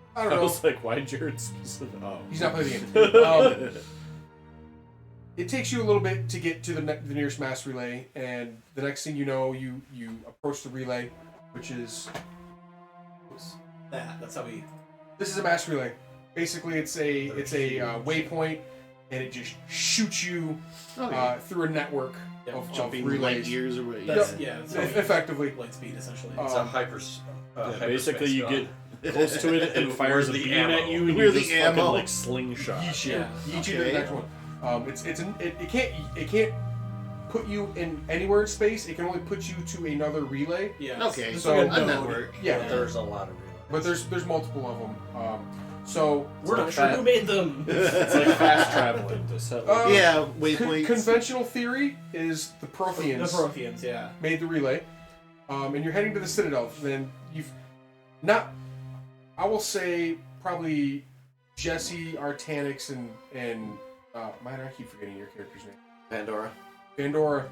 I don't I know. was like, why Jared specific? Oh. He's not playing the game. It takes you a little bit to get to the nearest mass relay, and the next thing you know, you approach the relay, which is That's how we. this is a mass relay. Basically, it's a waypoint, and it just shoots you through a network Yeah, of Jumping relays. light years or what? That's, Yep. yeah, that's how we, Effectively. light speed essentially. Uh, It's a Basically, you hyperspace get close to it and fires a Where's the beam at ammo? you, and Where's you the just fucking ammo? like slingshot. Yeesh you. Yeah. Yeesh you to the Okay. next one. It can't put you in anywhere in space. It can only put you to another relay. Yeah. Okay, So- so a node. network. Yeah, gun. There's a lot of but there's multiple of them. So We're not like sure that. who made them. It's like fast traveling to set. Yeah, con- waypoints. conventional theory is the The Protheans Protheans, yeah. made the relay, and you're heading to the Citadel. Then you've not. I will say probably Jesse, Artanix, and I keep forgetting your character's name. Pandora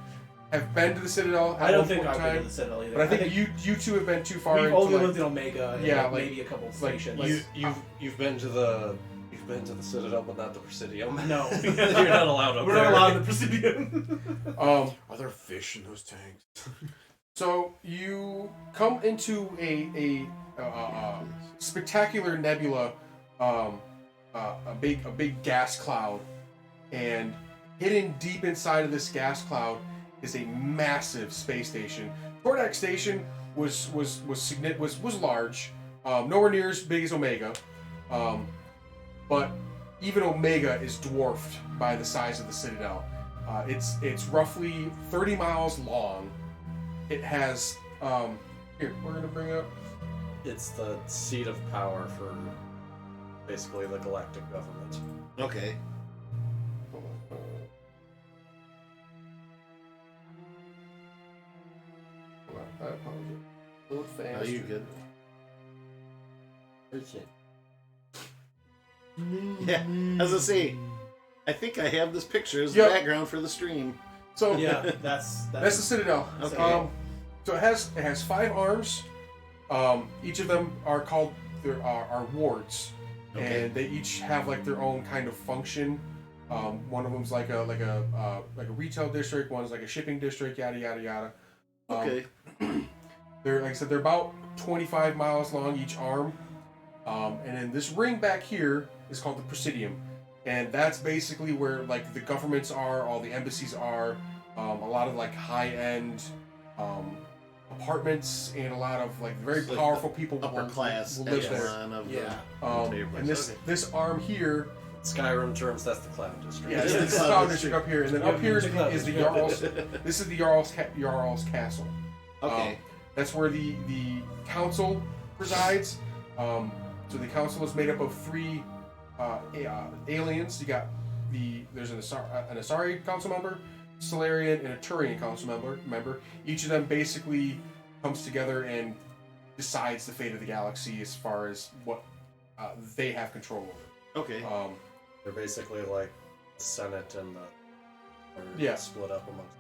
have been to the Citadel at I don't one think point in I've been to time, the Citadel either. but I think you two have been too far we've into only like, lived in Omega. And yeah, like, like- maybe a couple of like, stations. You've been to the Citadel, but not the Presidium. No. You're not allowed up We're there. not allowed in the Presidium. Are there fish in those tanks? So you come into a spectacular nebula, a big gas cloud, and hidden deep inside of this gas cloud is a massive space station. Tordak Station was large, nowhere near as big as Omega, but even Omega is dwarfed by the size of the Citadel. It's roughly 30 miles long. It has here we're gonna bring up. It's the seat of power for basically the galactic government. Okay. Hold on, I apologize. A little fast. Are you good? Yeah, as I say, I think I have this picture as the Yep. background for the stream. So Yeah, that's that's the Citadel. Okay. So it has 5 arms. Each of them are called are wards, Okay. and they each have like their own kind of function. One of them's like a retail district. One's like a shipping district. Yada yada yada. Okay. They're like I said, they're about 25 miles long each arm, and then this ring back here is called the Presidium, and that's basically where like the governments are, all the embassies are, a lot of like high end apartments, and a lot of like very It's like powerful people Upper class will live there. echelon of Yeah. And this arm here, Skyrim terms, that's the Cloud District. yeah, It's this the is the Cloud Cloud District. District up here, and then Yeah, up here is the Cloud the District. Jarl's. This is the Jarl's Castle. Okay. That's where the council presides. So the council is made up of 3 aliens. You got there's an Asari council member, Solarian, and a Turian council member. Each of them basically comes together and decides the fate of the galaxy as far as what they have control over. Okay. They're basically like the Senate and the Yeah. split up amongst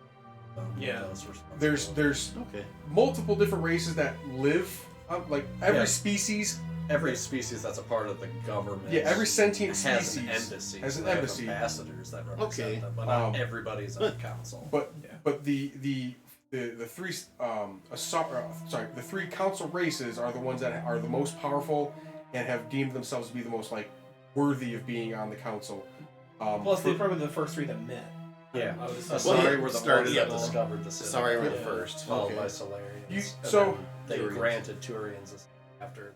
them. Yeah. Those responsibilities. There's Okay. multiple different races that live. Like every Yeah. species, every species that's a part of the government. yeah, every sentient has species an embassy. has an They have embassy. ambassadors that represent Okay. them, but not Um, everybody's on the council. But Yeah. but the 3 the 3 council races are the ones that are the most powerful and have deemed themselves to be the most like worthy of being on the council. Plus, they're probably the first 3 that met. Yeah. I would assume. Well, Asari yeah, were the started ones that it all. discovered the city. Sorry, we're Yeah. the first. Followed Okay. by Solarians. You- And so- then they Turians. granted Turians after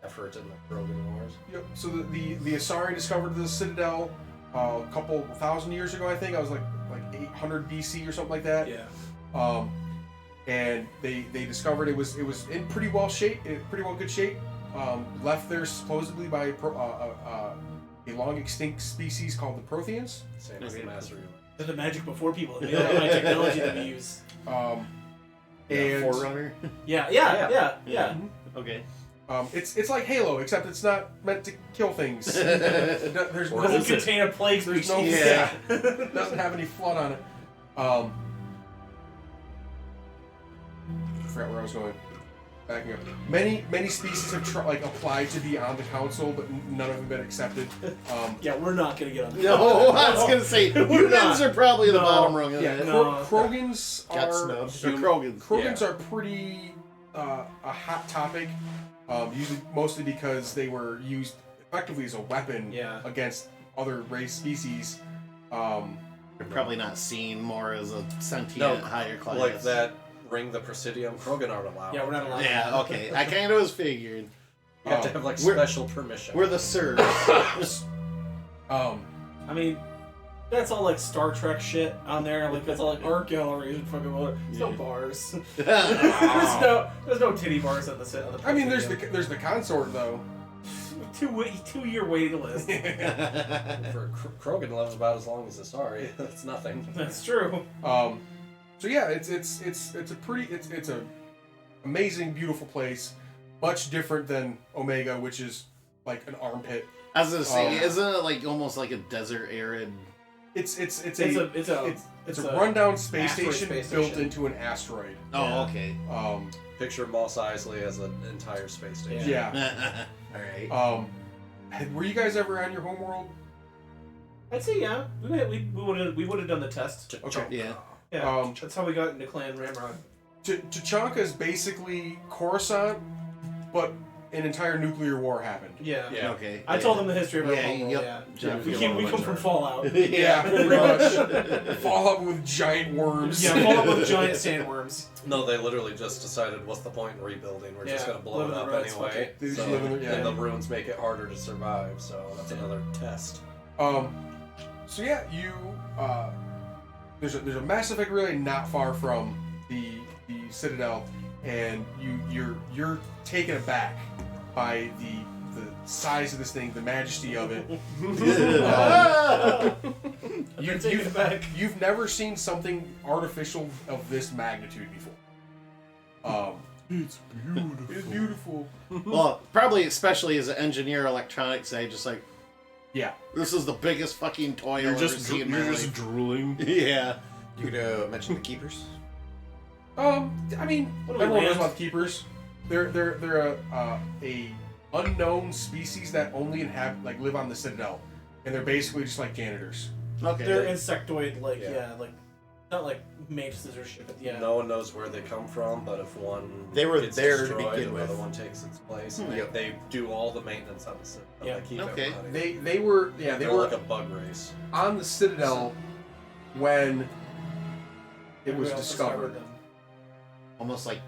the effort in the Brogan Wars. Yep. So the Asari discovered the Citadel a couple thousand years ago. I think I was like 800 BC or something like that. Yeah. And they discovered it was in pretty well good shape. Left there supposedly by a long extinct species called the Protheans. Same as the Okay. Master Relay. They're the magic before people. They don't have technology that we use. And Forerunner. Yeah. Okay. it's like Halo, except it's not meant to kill things. There's Or no is it? Contain a plague There's species. no Yeah. it doesn't have any flood on it. I forgot where I was going. backing up. Many species have applied to be on the council, but none of them have been accepted. Yeah, we're not gonna get on. No, I was gonna say humans are probably the bottom rung of Yeah, that. Krogans Got are snubbed. Or Krogans. Krogans are pretty a hot topic, usually mostly because they were used effectively as a weapon against other race species. You're probably not seen more as a sentient higher class. Like that Ring the Presidium, Krogan aren't allowed. Yeah, we're not allowed. Yeah, okay. I kind of was figured. You have to have like special permission. We're the serfs. I mean, that's all like Star Trek shit on there. Like that's all like art galleries and fucking whatever. There's no bars. there's no titty bars on the set. I mean, there's the consort though. 2-year waiting list. For Krogan lives about as long as Asari. That's nothing. That's true. So yeah, it's a amazing, beautiful place. Much different than Omega, which is like an armpit. I was gonna say, isn't it like almost like a desert arid? It's a rundown space station built into an asteroid. Oh, okay. Picture Mos Eisley as an entire space station. Yeah. All right. Were you guys ever on your homeworld? I'd say yeah. We would have done the test. Okay. Yeah. Yeah. That's how we got into Clan Ramrod. Tuchanka is basically Coruscant, but an entire nuclear war happened. Yeah. Okay. I told them the history of our homeworld. Yep. Yeah. We come from Fallout. Yeah, pretty much. Fallout with giant worms. Yeah, Fallout with giant sandworms. No, they literally just decided, what's the point in rebuilding? We're just going to blow live it in up the ruins, anyway. They just So, live in the- and the ruins make it harder to survive, so that's another test. So yeah, you there's a Mass Effect relay not far from the Citadel, and you're taken aback by the size of this thing, the majesty of it. You've never seen something artificial of this magnitude before. It's beautiful. It's beautiful. Well, probably especially as an engineer electronics, I just like, Yeah. this is the biggest fucking toy You're I've ever just seen in my life. drooling. Yeah. You could mention the keepers. I mean, What do we everyone knows land? about the keepers. They're a unknown species that only live on the Citadel, and they're basically just like janitors. Okay. They're insectoid, Yeah. like not like mages or shit, but yeah. No one knows where they come from, but if one They were gets there to destroyed, begin another with. one takes its place. Hmm. Like, they do all the maintenance on the city. Yeah. They keep Okay. it running. They were They're like a bug race. on the Citadel when it was Everybody else discovered. them. Almost like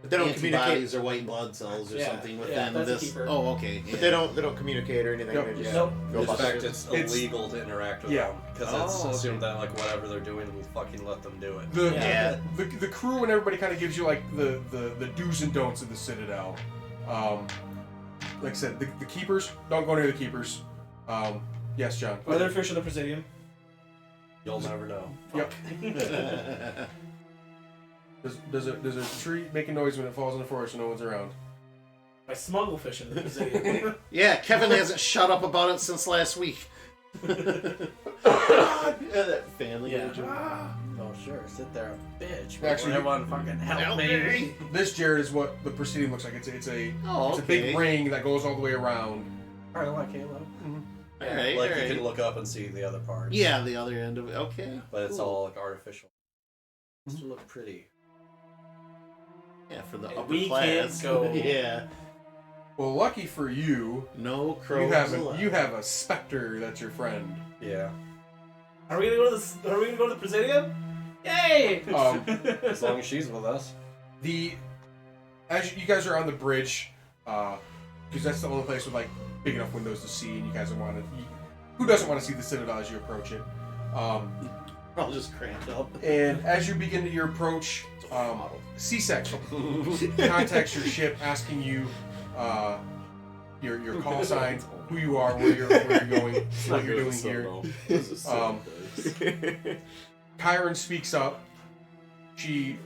But they don't communicate. antibodies or white blood cells or Yeah, something yeah, within that's a this. keeper. Oh, okay. But they don't communicate or anything. Nope. They just Nope. go In about fact, their- it's It's- illegal to interact with Yeah. them because Oh, it's okay. assumed that like whatever they're doing, we fucking let them do it. Yeah. The crew and everybody kind of gives you like the do's and don'ts of the Citadel. Like I said, the keepers, don't go near the keepers. Yes, John. Are there fish in the Presidium? You'll never know. Yep. There's a tree making noise when it falls in the forest and no one's around. I smuggle fish in the Presidium. Yeah, Kevin hasn't shut up about it since last week. that family. Yeah. image. Oh sure, sit there, bitch. Actually, everyone fucking help me. This, Jared, is what the Presidium looks like. It's a Oh, it's a big okay. ring that goes all the way around. Kind of like Halo. All right, Like all you right. can look up and see the other parts. Yeah, the other end of it. Okay. But it's Cool. all like artificial. It's to look pretty. Yeah, for the And upper we class. can't go. Yeah. Well, lucky for you, No crows. you have a specter that's your friend. Yeah. Are we gonna go to the Presidium? Yay! As long as she's with us. As you guys are on the bridge, because that's the only place with like big enough windows to see, and you guys want to. Who doesn't want to see the Citadel as you approach it? I'll just cramped up. And as you begin your approach, C-Sec contacts your ship, asking you your call sign, who you are, where you're going, what you're doing here. Kyron speaks up. She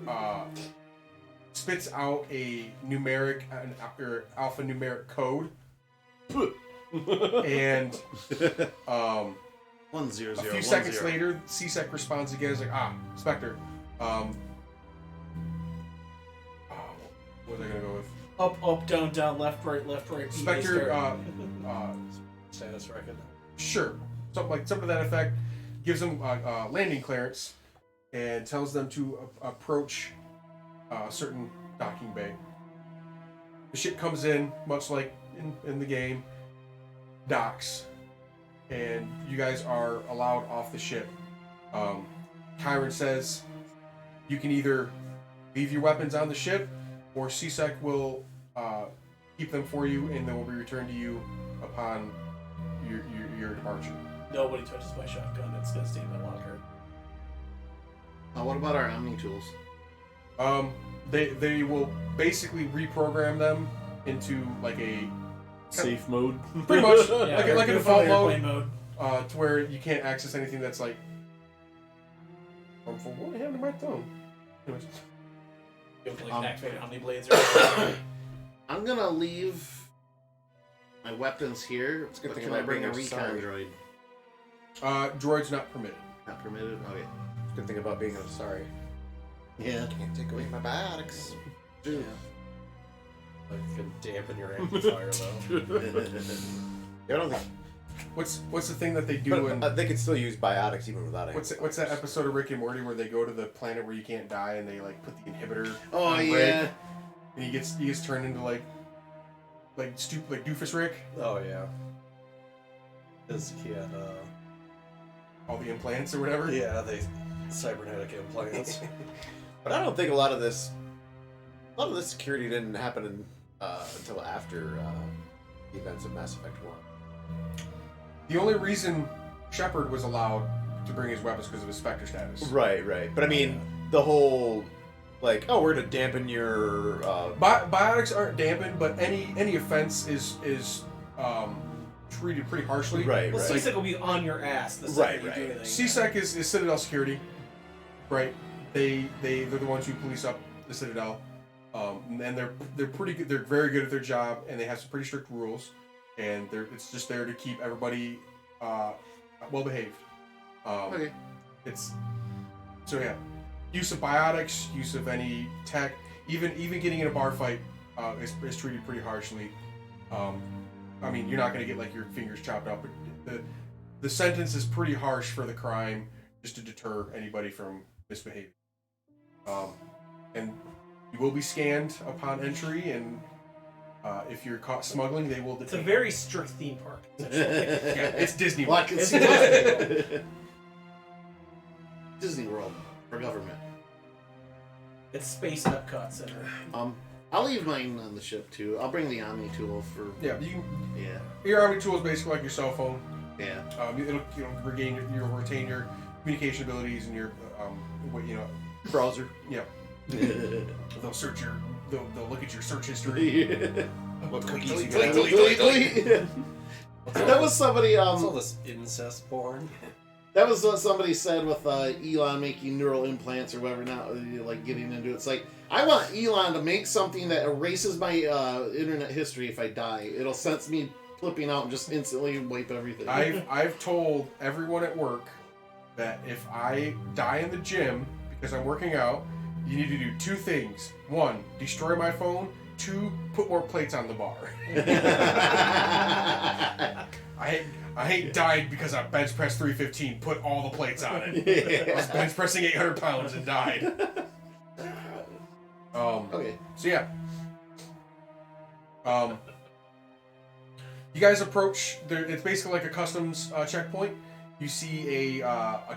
spits out an alphanumeric code, and 100. a few seconds later, C-Sec responds again. It's like, Spectre. What was I gonna go with? Up, up, down, down, left, right, PA Spectre, start. Status record. Sure, something to that effect. Gives them landing clearance and tells them to approach a certain docking bay. The ship comes in, much like in the game, docks, and you guys are allowed off the ship. Kyron says you can either leave your weapons on the ship, or CSEC will keep them for you, and they will be returned to you upon your departure. Nobody touches my shotgun. It's gonna stay in my locker. What about our Omni tools? They will basically reprogram them into like a Safe mode. pretty much Yeah, like a go default from airplane mode, mode. to where you can't access anything that's like harmful. What happened to my thumb? Anyways, You have to like activate Omni blades or something. I'm gonna leave my weapons here. It's a good But thing can I about bring a being recon sorry. droid? droid's not permitted. Not permitted. Okay. Good thing about being sorry. Yeah. Can't take away my biotics. Dude. Like, can dampen your amplifier though. I don't think. What's the thing that they do But in they could still use biotics even without it. what's that episode of Rick and Morty where they go to the planet where you can't die and they like put the inhibitor Oh on yeah. Rick, and he gets turned into like Doofus Rick, Oh yeah. Because he had all the implants or whatever. yeah, they cybernetic implants. But I don't think a lot of this security didn't happen until after the events of Mass Effect 1. The only reason Shepard was allowed to bring his weapons because of his Spectre status. Right. But I mean, the whole like, oh, we're gonna dampen your. Biotics aren't dampened, but any offense is treated pretty harshly. Right. Well, Right. CSEC will be on your ass the Right, second you do right. anything. CSEC is Citadel security, right? They're the ones who police up the Citadel, and they're pretty good. They're very good at their job, and they have some pretty strict rules, and it's just there to keep everybody well behaved. Okay. It's so yeah. Use of biotics, use of any tech, even getting in a bar fight is treated pretty harshly. I mean, you're not going to get like your fingers chopped off, but the sentence is pretty harsh for the crime, just to deter anybody from misbehaving. And you will be scanned upon entry, and if you're caught smuggling, they will It's a detain. very strict theme park. Yeah, it's Disney. Well, I World. can It's see Disney. Disney World for government. It's Space Epcot Center. I'll leave mine on the ship too. I'll bring the Omni tool for. Yeah, Yeah. your army tool is basically like your cell phone. Yeah. You'll retain your communication abilities and your Browser. yeah. They'll look at your search history. What cookies you got? That was somebody. What's all this incest porn? That was what somebody said with Elon making neural implants or whatever. Now, like getting into it. It's like I want Elon to make something that erases my internet history if I die. It'll sense me flipping out and just instantly wipe everything. I've told everyone at work that if I die in the gym because I'm working out, you need to do two things. One, destroy my phone. Two, put more plates on the bar. I ain't died because I bench pressed 315. Put all the plates on it. I was bench pressing 800 pounds and died. Okay. So yeah. You guys approach. It's basically like a customs checkpoint. You see a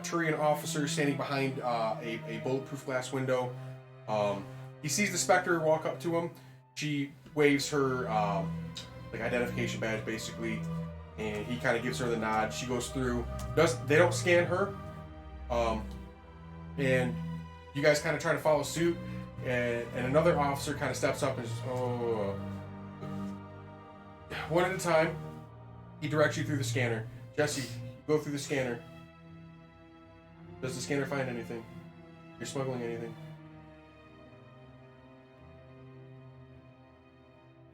Turian officer standing behind a bulletproof glass window. He sees the Spectre walk up to him. She waves her like identification badge basically, and he kind of gives her the nod. She goes through. They don't scan her, and you guys kind of try to follow suit. And another officer kind of steps up and says, "Oh." One at a time, he directs you through the scanner. Jesse, go through the scanner. Does the scanner find anything? You're smuggling anything?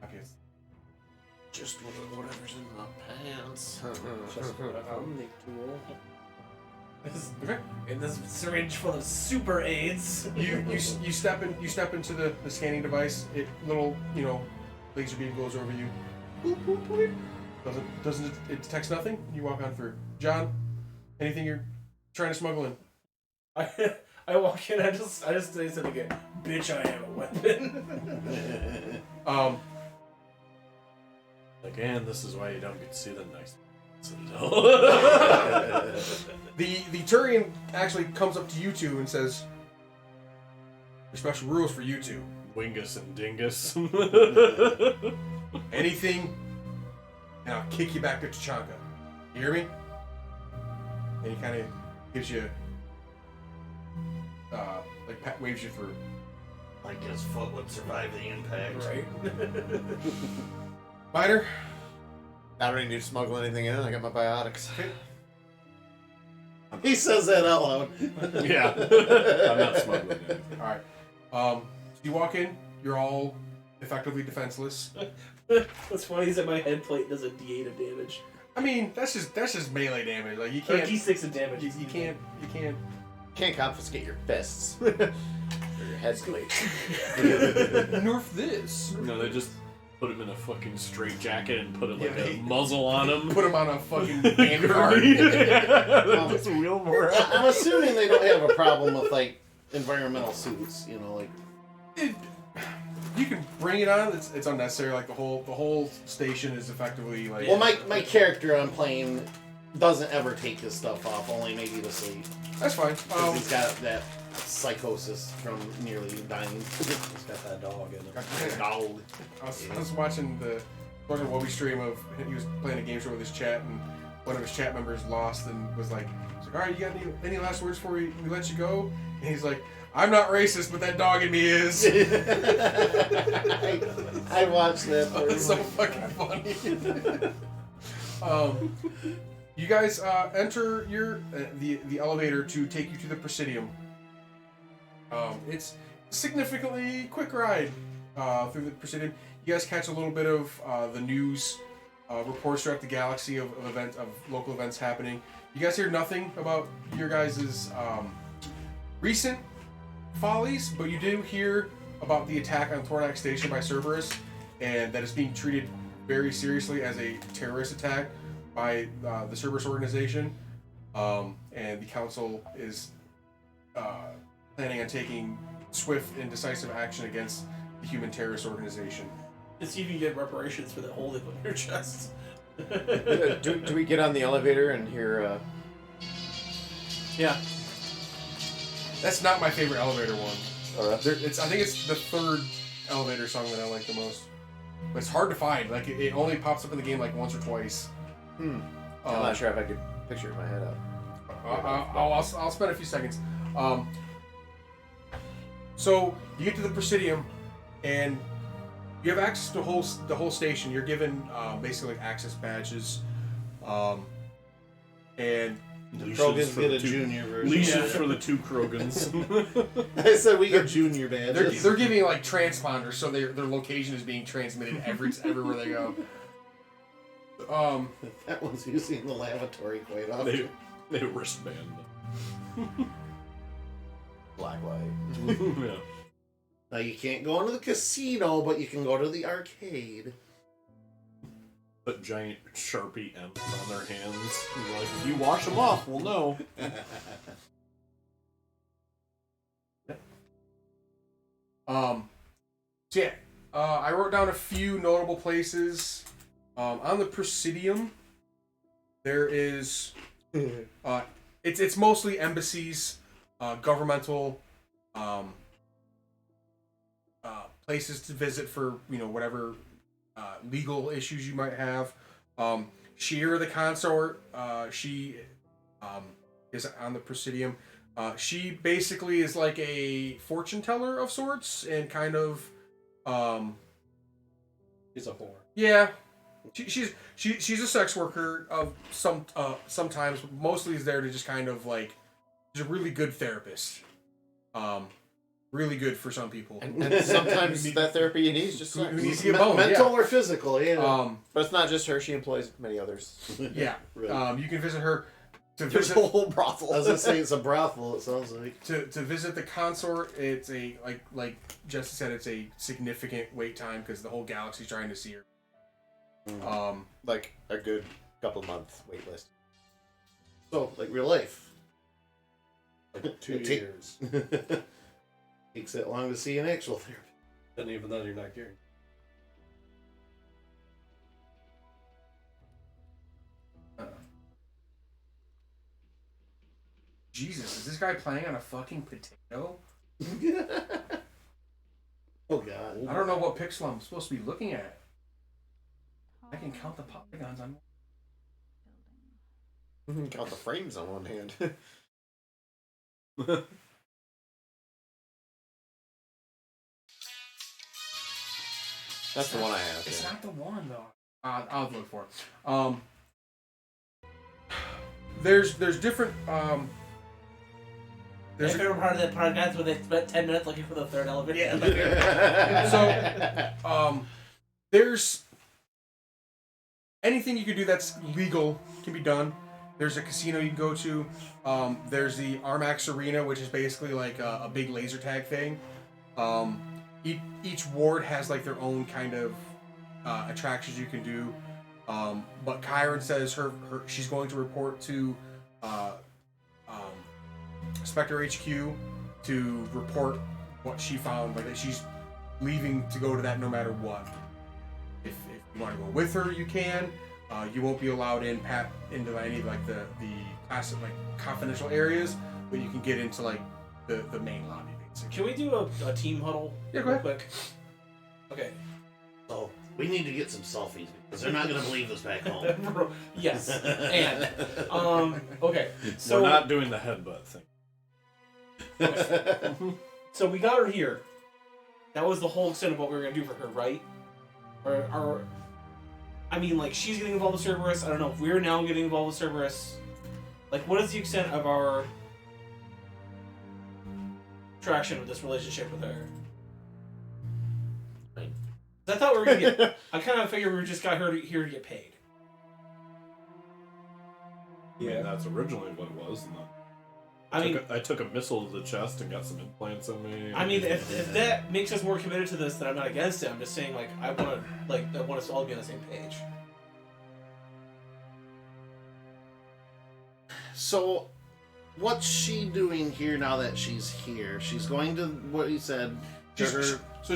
Okay. Just whatever's in my pants. Just put an Omni tool. Okay. In this syringe full of super AIDS. You step into the scanning device. It little laser beam goes over you. Boop, boop, boop. Doesn't it detects nothing? You walk on through. John, anything you're trying to smuggle in? I walk in. I just say something again. Bitch, I have a weapon. Again, this is why you don't get to see the nice. The Turian actually comes up to you two and says, "There's special rules for you two. Wingus and Dingus. Anything, and I'll kick you back to Tachanka. You hear me?" And he kind of gives you, waves you through. Like his foot would survive the impact. Right. Miner, I don't need to smuggle anything in. I got my biotics. He says that out loud. Yeah. I'm not smuggling anything. all right. So you walk in. You're all effectively defenseless. What's funny is that my head plate does a D8 of damage. I mean, that's just melee damage. Like you Or can't. D6 of damage. You can't. Can't confiscate your fists. Or your head plate. Nerf this. No, they just put him in a fucking straight jacket and put Yeah, a muzzle on him. Put him on a fucking handguard. Just wheel him around. I'm assuming they don't have a problem with like environmental suits. You know, like You can bring it on. It's unnecessary. Like the whole station is effectively like. well, my character I'm playing doesn't ever take his stuff off, only maybe to sleep. That's fine. Because he's got that psychosis from nearly dying. He's got that dog in it. Dog. I was watching the Wobby stream of he was playing a game show with his chat, and one of his chat members lost and was like, "All right, you got any last words before we let you go?" And he's like, "I'm not racist, but that dog in me is." I watched that. It's so fucking funny. You guys enter the elevator to take you to the Presidium. It's a significantly quick ride through the Presidium. You guys catch a little bit of the news reports throughout the galaxy of local events happening. You guys hear nothing about your guys' recent follies, but you do hear about the attack on Thornak Station by Cerberus, and that is being treated very seriously as a terrorist attack by the Cerberus organization, and the council is planning on taking swift and decisive action against the human terrorist organization. To see if you get reparations for that hole they put in your chest. do we get on the elevator and hear? Yeah. That's not my favorite elevator one. Or, I think it's the third elevator song that I like the most. But it's hard to find. Like it only pops up in the game like once or twice. I'm not sure if I could picture it in my head out. I'll spend a few seconds. So you get to the Presidium, and you have access to the whole station. You're given basically like access badges, and Krogans get a junior version. Leashes for the two Krogans. I said we get junior badges. they're giving like transponders, so their location is being transmitted everywhere they go. That one's using the lavatory quite often. They wristband them. Black light. Yeah. Now you can't go into the casino, but you can go to the arcade. Put giant Sharpie M's on their hands. And like, if you wash them off, we'll know. So yeah, I wrote down a few notable places. On the Presidium, there is it's mostly embassies, governmental places to visit for whatever legal issues you might have. Sheer the consort, she is on the Presidium. She basically is like a fortune teller of sorts, and kind of He's a whore. yeah. She's a sex worker of sometimes, but mostly is there to just kind of like, she's a really good therapist. Really good for some people. And sometimes that therapy you need is just sex. Who needs to get boned, Mental or physical, yeah. But it's not just her; she employs many others. Yeah. Really. You can visit her. To There's visit a whole brothel. I was gonna say it's a brothel. It sounds like. to visit the consort, it's a like Jesse said, it's a significant wait time because the whole galaxy's trying to see her. Like a good couple months wait list. So, like real life. Like 2 It ta- years. Takes that long to see an actual therapist. And even then, you're not guaranteed. Jesus, is this guy playing on a fucking potato? Oh god. I don't know what pixel I'm supposed to be looking at. I can count the polygons on. Count the frames on one hand. That's the one I have. It's Yeah. not the one though. I'll look for it. There's different My favorite part of that podcast where they spent 10 minutes looking for the third elevator. So, there's anything you can do that's legal can be done. There's a casino you can go to. There's the Armax Arena, which is basically like a big laser tag thing. Each ward has like their own kind of attractions you can do. But Kyron says she's going to report to Spectre HQ to report what she found. Like that she's leaving to go to that no matter what. If you want to go with her, you can. You won't be allowed into any like the classic like confidential areas, but you can get into like the main lobby basically. Can we do a team huddle? Yeah, go real ahead. quick? Okay. So we need to get some selfies because they're not gonna believe us back home. Yes. And okay. So We're not doing the headbutt thing. So we got her here. That was the whole extent of what we were gonna do for her, right? Or I mean, like, she's getting involved with Cerberus. I don't know if we're now getting involved with Cerberus. Like, what is the extent of our traction with this relationship with her? Right. 'Cause I thought we were gonna get. I kind of figured we just got her here to get paid. I mean, that's originally what it was. And then I mean, I took a missile to the chest and got some implants in me. I mean, if that makes us more committed to this, then I'm not against it. I'm just saying, like, I want us to all be on the same page. So, what's she doing here now that she's here? She's going to what he said. To her.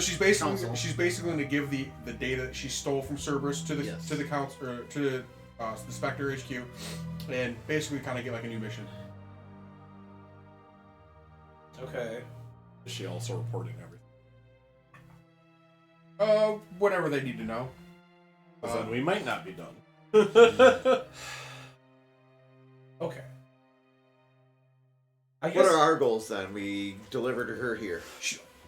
She's basically council. going to give the data that she stole from Cerberus to the Yes. to the council or to the Spectre HQ, and basically kind of get like a new mission. Okay. Is she also reporting everything? Whatever they need to know. 'Cause then we might not be done. Okay. I What guess. are our goals then? We delivered her here.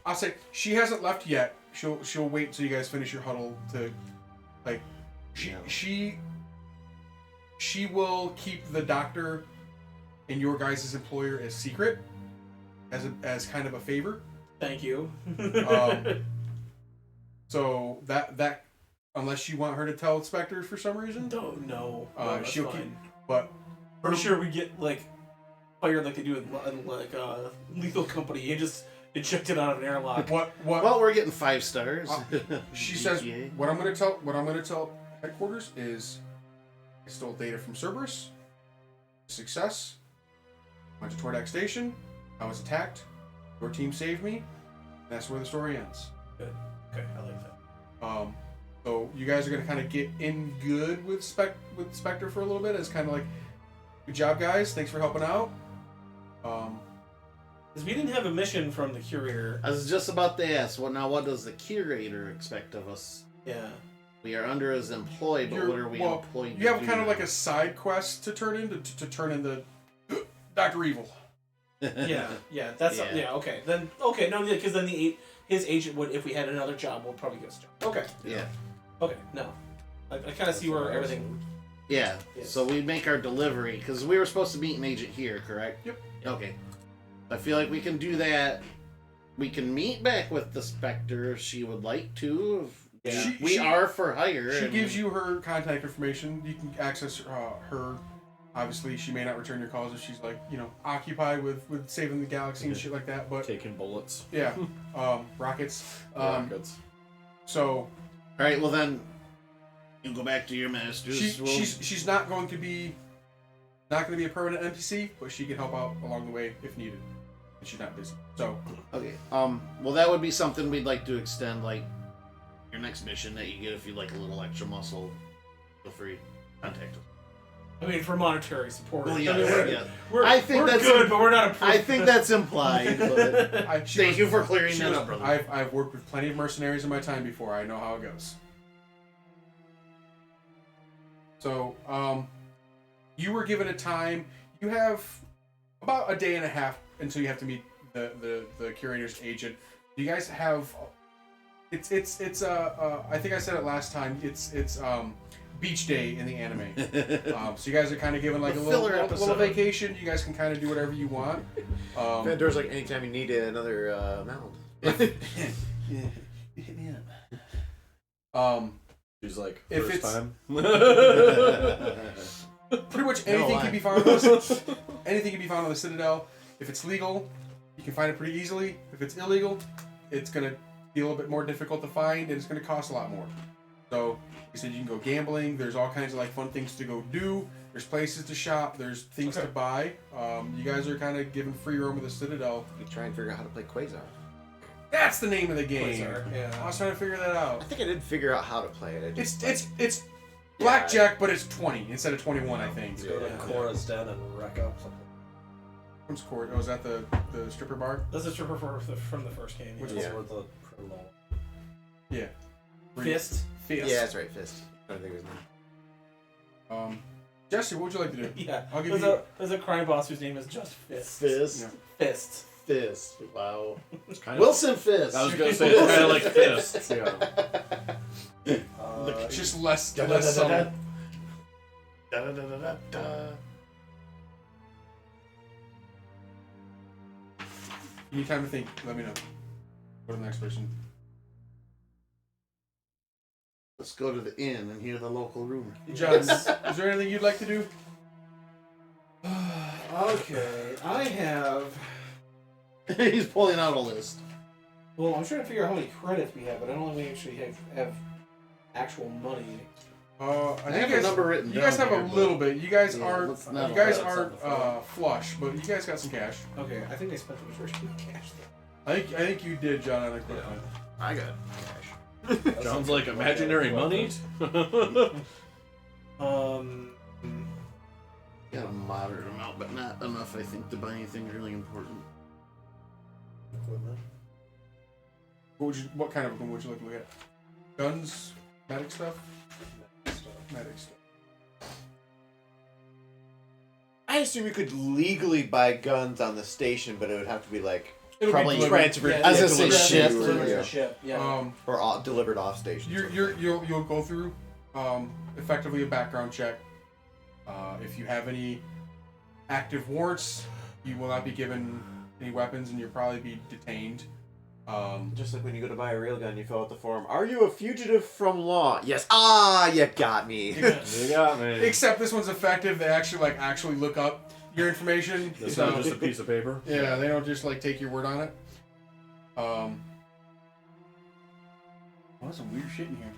I'll say she hasn't left yet. She'll wait until you guys finish your huddle to, like, she will keep the doctor and your guys' employer as secret, as kind of a favor. Thank you. So that unless you want her to tell Spectre for some reason, Don't know. No, that's she'll fine. keep. But Pretty sure we get like fired like they do in like Lethal Company. You just eject it out of an airlock. what Well, we're getting 5 stars. she says, GTA. what I'm gonna tell headquarters is I stole data from Cerberus. Success. Went to Tordak Station. I was attacked. Your team saved me. That's where the story ends. Good. Okay, I like that. So you guys are gonna kind of get in good with Spectre for a little bit. It's kind of like, good job, guys. Thanks for helping out. Because we didn't have a mission from the curator. I was just about to ask. What does the curator expect of us? Yeah. We are under his employ, but what are we employed? You have to kind do of like now? a side quest to turn in to turn into Dr. Evil. Yeah. That's Yeah. okay. Then no, because then his agent would, if we had another job, would probably get us a job. Okay. Yeah. Okay. No. I kind of see where everything. Yeah. Yes. So we make our delivery because we were supposed to meet an agent here, correct? Yep. Okay. I feel like we can do that. We can meet back with the Spectre if she would like to. Yeah. We are for hire. She and- gives you her contact information. You can access her Obviously, she may not return your calls if she's like, occupied with saving the galaxy and shit like that. But Taking bullets. yeah, rockets. Rockets. So, All right, well then, you go back to your masters. she's not going to be a permanent NPC, but she can help out along the way if needed. And she's not busy. So, Okay. Well, that would be something we'd like to extend, like your next mission that you get if you like a little extra muscle. Feel free, contact us. I mean, for monetary support. Well, I yeah, mean, yeah. we're I think we're that's good, but we're not approved. I think that's implied. But thank you for clearing that up, brother. I've worked with plenty of mercenaries in my time before. I know how it goes. So, you were given a time. You have about a day and a half until you have to meet the curator's agent. You guys have. It's I think I said it last time. It's beach day in the anime. So you guys are kind of given like a little vacation. You guys can kind of do whatever you want. There's like anytime you need another mound. Hit me up. She's like, If first it's- time. Pretty much anything lie. can be found on this. Anything can be found on the Citadel. If it's legal, you can find it pretty easily. If it's illegal, it's gonna be a little bit more difficult to find, and it's gonna cost a lot more. So, you said you can go gambling. There's all kinds of like fun things to go do. There's places to shop. There's things to buy. You guys are kind of given free roam with the Citadel. You try and figure out how to play Quasar. That's the name of the game. Quasar, yeah. I was trying to figure that out. I think I did figure out how to play it. I just, It's blackjack, but it's 20 instead of 21. I think. Let's go to Cora's den and wreck up something. What's court? Oh, is that the stripper bar? That's a stripper from the first game. Which Which Yeah. was where the criminal. Yeah. Fist. Fist. Yeah, that's right, Fist. I don't think it was me. Jesse, what would you like to do? Yeah. I'll give There's a crime boss whose name is just Fist. Fist. Yeah. Fist. Fist. Wow. It's kind of, Wilson Fist. I was gonna say it's kind of like fists. Yeah. It's just less subtle. Da-da-da-da-da-da. You need time to think. Let me know. Go to the next person. Let's go to the inn and hear the local rumor. John, is there anything you'd like to do? Okay, I have. He's pulling out a list. Well, I'm trying to figure out how many credits we have, but I don't know if we actually have actual money. I I think have you a guys, number written you guys down have here, a but- little bit. You guys Yeah, aren't. let's not You guys all aren't credits on the flush, but you guys got some cash. Okay, I think I spent the majority of the cash though. I think you did, John. On a quick one. I got cash. Sounds like imaginary money. Got a moderate amount, but not enough, I think, to buy anything really important. Equipment. What kind of equipment would you like to look at? Guns, medic stuff, medic stuff. I assume you could legally buy guns on the station, but it would have to be like It'll probably be delivered. transferred. I was gonna say ship. Ship. Yeah. or delivered off station. You'll go through effectively a background check. If you have any active warrants, you will not be given any weapons, and you'll probably be detained. Just like when you go to buy a railgun, you fill out the form. Are you a fugitive from law? Yes. Ah, you got me. You got me. Except this one's effective. They actually look up your information. It's So, not just a piece of paper. yeah, they don't just like take your word on it. Well, there's some weird shit in here.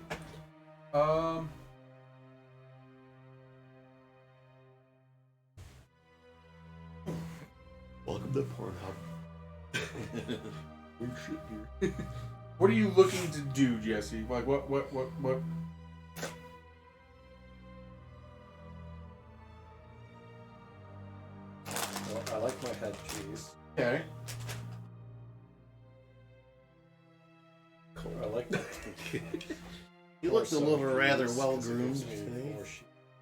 Welcome to Pornhub. Weird shit here. What are you looking to do, Jesse? Like what? Well, I like my headpiece. Okay. Cool. I like that. You looked a little rather well groomed.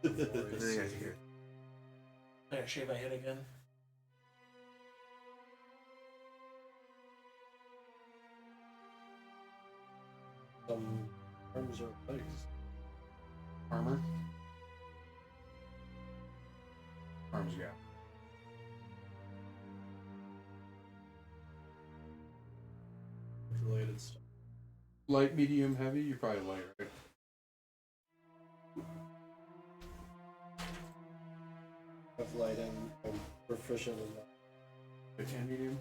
I gotta shave my head again. Some arms or legs. Armor. Arms, yeah. Related stuff. Light, medium, heavy. You're probably light, right? lighting. I'm proficient in that. Good and medium.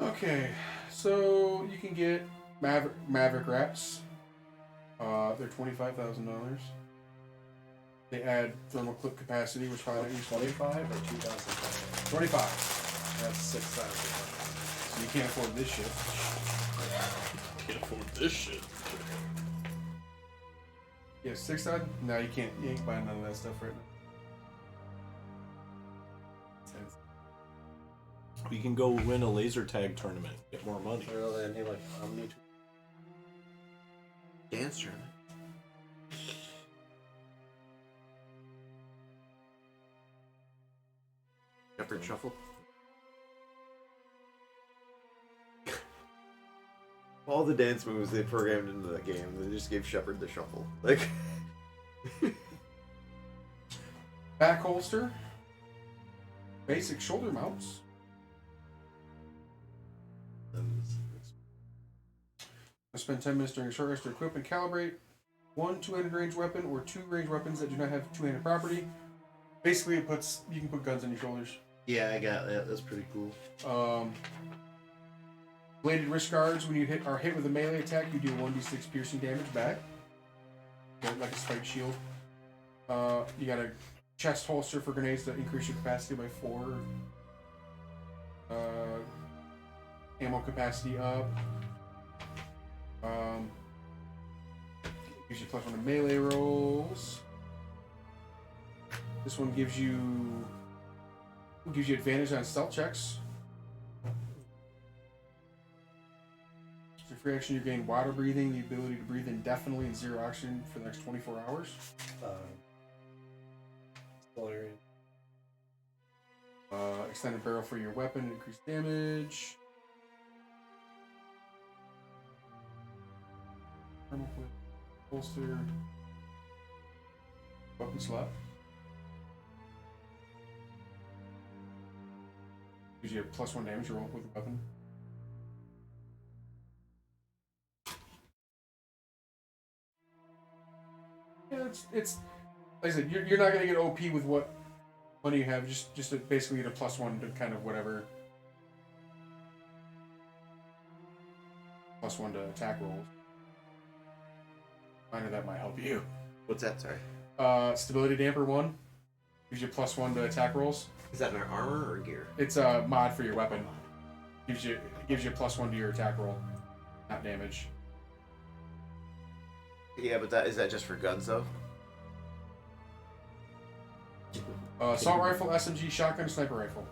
Okay, so you can get Maverick wraps. They're $25,000. They add thermal clip capacity, which probably not use 25 or 2,000? 25. That's 6,000. So you can't afford this shit. Can't afford this shit. Yeah, 6,000. No, you can't. You ain't buying none of that stuff right now. We can go win a laser tag tournament, get more money. Really, I need like Omni. Dance tournament. Shepherd Shuffle. All the dance moves they programmed into the game, they just gave Shepherd the shuffle. Like, Back holster. Basic shoulder mounts. I spend 10 minutes during a short rest to equip and calibrate one two-handed range weapon or two range weapons that do not have two-handed property. Basically, you can put guns on your shoulders. Yeah, I got that. That's pretty cool. Bladed wrist guards. When you are hit with a melee attack, you do 1d6 piercing damage back. Like a spike shield. You got a chest holster for grenades that increase your capacity by 4. Ammo capacity up. Gives you +1 to melee rolls. This one gives you advantage on stealth checks. So free action, you gain water breathing, the ability to breathe indefinitely in 0 oxygen for the next 24 hours. Extended barrel for your weapon, increased damage. Holster. Weapon slot. Gives you a +1 damage roll with the weapon. Yeah, it's like I said, you're not gonna get OP with what money you have. Just to basically get a +1 to kind of whatever. +1 to attack rolls. I know that might help you. what's that? Sorry. Stability damper 1 gives you +1 to attack rolls. Is that an armor or gear? It's a mod for your weapon. Gives you +1 to your attack roll, not damage. Yeah, but is that just for guns though? Assault rifle, SMG, shotgun, sniper rifle.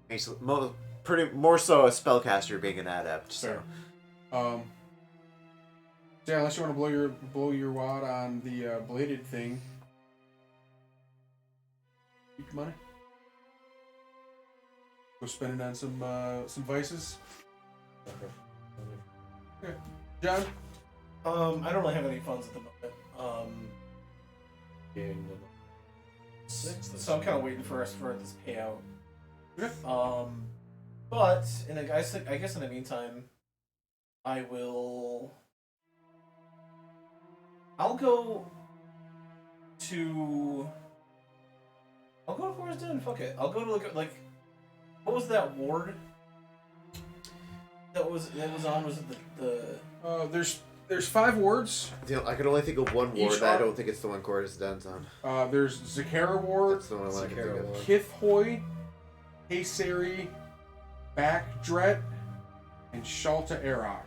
Okay, so more so a spellcaster being an adept. So. Fair. Yeah, unless you want to blow your wad on the bladed thing. Keep your money. Go spend it on some vices. Okay. John? I don't really have any funds at the moment. So I'm kind of waiting for us for this payout. Okay. But I guess in the meantime, I'll go to Forest Den. Fuck it. I'll go to like what was that ward that was on? Was it the There's 5 wards. I can only think of one ward. Each I don't think it's the one Cordis Den's on. There's Zakara ward, That's the one I can think of. Kithhoy, Hayseri, Backdret, and Shalta Arok.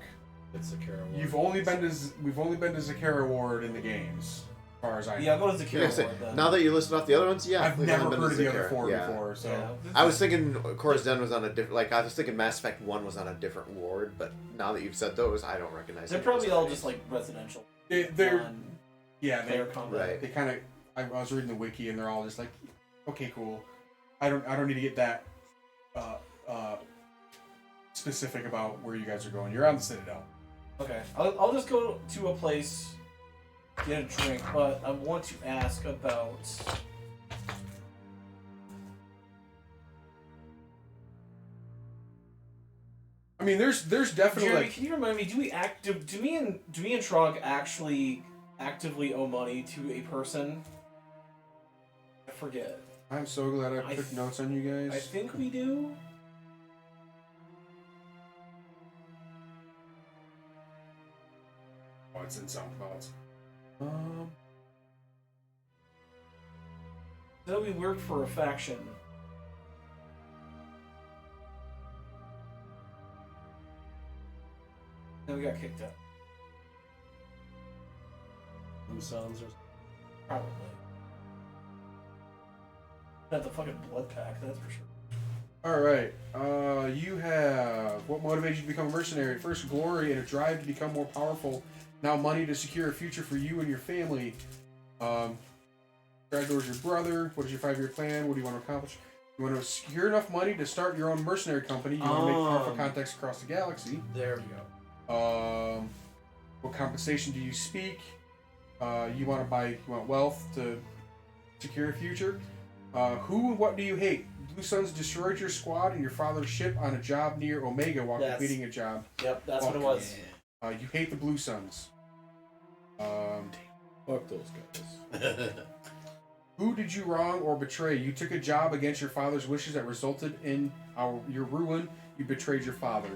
It's Zakara Ward. We've only been to Zakara ward in the games, as far as I know. Yeah, I'll go to Zakara Yeah, ward then. now that you listed off the other ones, yeah. I've we've never only been heard to of the other Zakara, 4 yeah. before, so Yeah. I was thinking Cordis Den was on a different. Like I was thinking Mass Effect 1 was on a different ward, but now that you've said those, I don't recognize. They're any of probably those all names. just like residential. they're Player combat. Right. they kind of. I was reading the wiki and they're all just like, okay, cool. I don't need to get that specific about where you guys are going. You're on the Citadel. Okay, I'll just go to a place, get a drink, but I want to ask about. I mean, there's definitely Jeremy, like, can you remind me? Do me and Trog actually actively owe money to a person? forget. I'm so glad I took notes on you guys. I think we do. Oh, it's in sound clouds. So we worked for a faction. Then we got kicked out. Blue Suns or Probably. Not the fucking blood pack, that's for sure. Alright, you have what motivates you to become a mercenary? First, glory and a drive to become more powerful. Now, money to secure a future for you and your family. Grador's your brother. What is your 5-year plan? What do you want to accomplish? You want to secure enough money to start your own mercenary company. You want to make powerful contacts across the galaxy. There we go. What compensation do you speak? You want wealth to secure a future. Who and what do you hate? Blue Suns destroyed your squad and your father's ship on a job near Omega while completing a job. Yep, that's what it was. You hate the Blue Suns. Fuck those guys. Who did you wrong or betray? You took a job against your father's wishes that resulted in your ruin. You betrayed your father.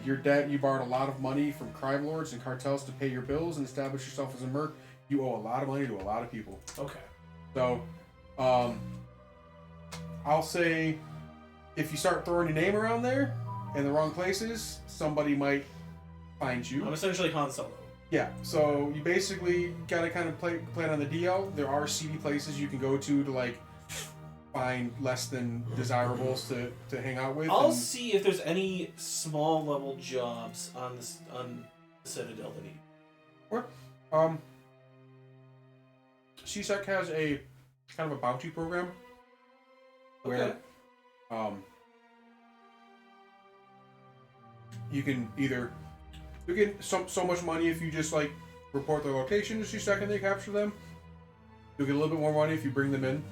Your debt, you borrowed a lot of money from crime lords and cartels to pay your bills and establish yourself as a merc. You owe a lot of money to a lot of people. Okay. So, I'll say if you start throwing your name around there in the wrong places, somebody might find you. I'm essentially Han Solo. Yeah, so you basically gotta kind of play on the DL. There are seedy places you can go to like find less than desirables to hang out with. I'll see if there's any small level jobs on the Citadel that need. Or, CSEC has a kind of a bounty program where you can either get so much money if you just like report their location to CSEC and they capture them. You'll get a little bit more money if you bring them in.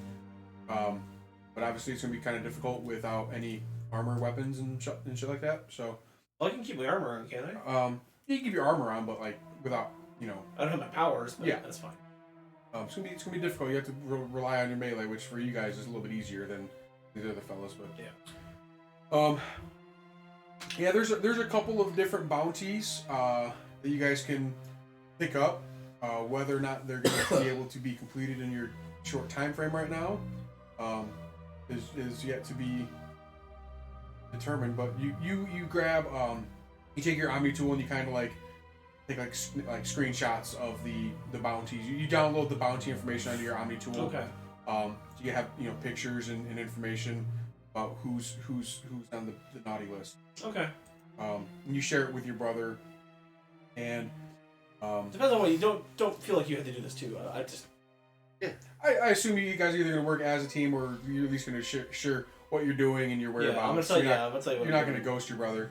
But obviously it's going to be kind of difficult without any armor, weapons, and shit like that. So, well, I can keep my armor on, can't I? You can keep your armor on, but like without, I don't have my powers, but that's fine. It's gonna be difficult. You have to rely on your melee, which for you guys is a little bit easier than the other fellas. But there's a couple of different bounties that you guys can pick up. Whether or not they're going to be able to be completed in your short time frame right now is yet to be determined. But you grab you take your Omni tool and you kind of like take like screenshots of the bounties. You download the bounty information onto your Omni tool. Okay. So you have pictures and information about who's on the naughty list. Okay. And you share it with your brother, and depends on what you don't feel like you have to do this too. I just I assume you guys are either going to work as a team or you're at least going to share what you're doing and your whereabouts. I'm gonna tell you. I'm gonna tell you what you're not going to ghost your brother.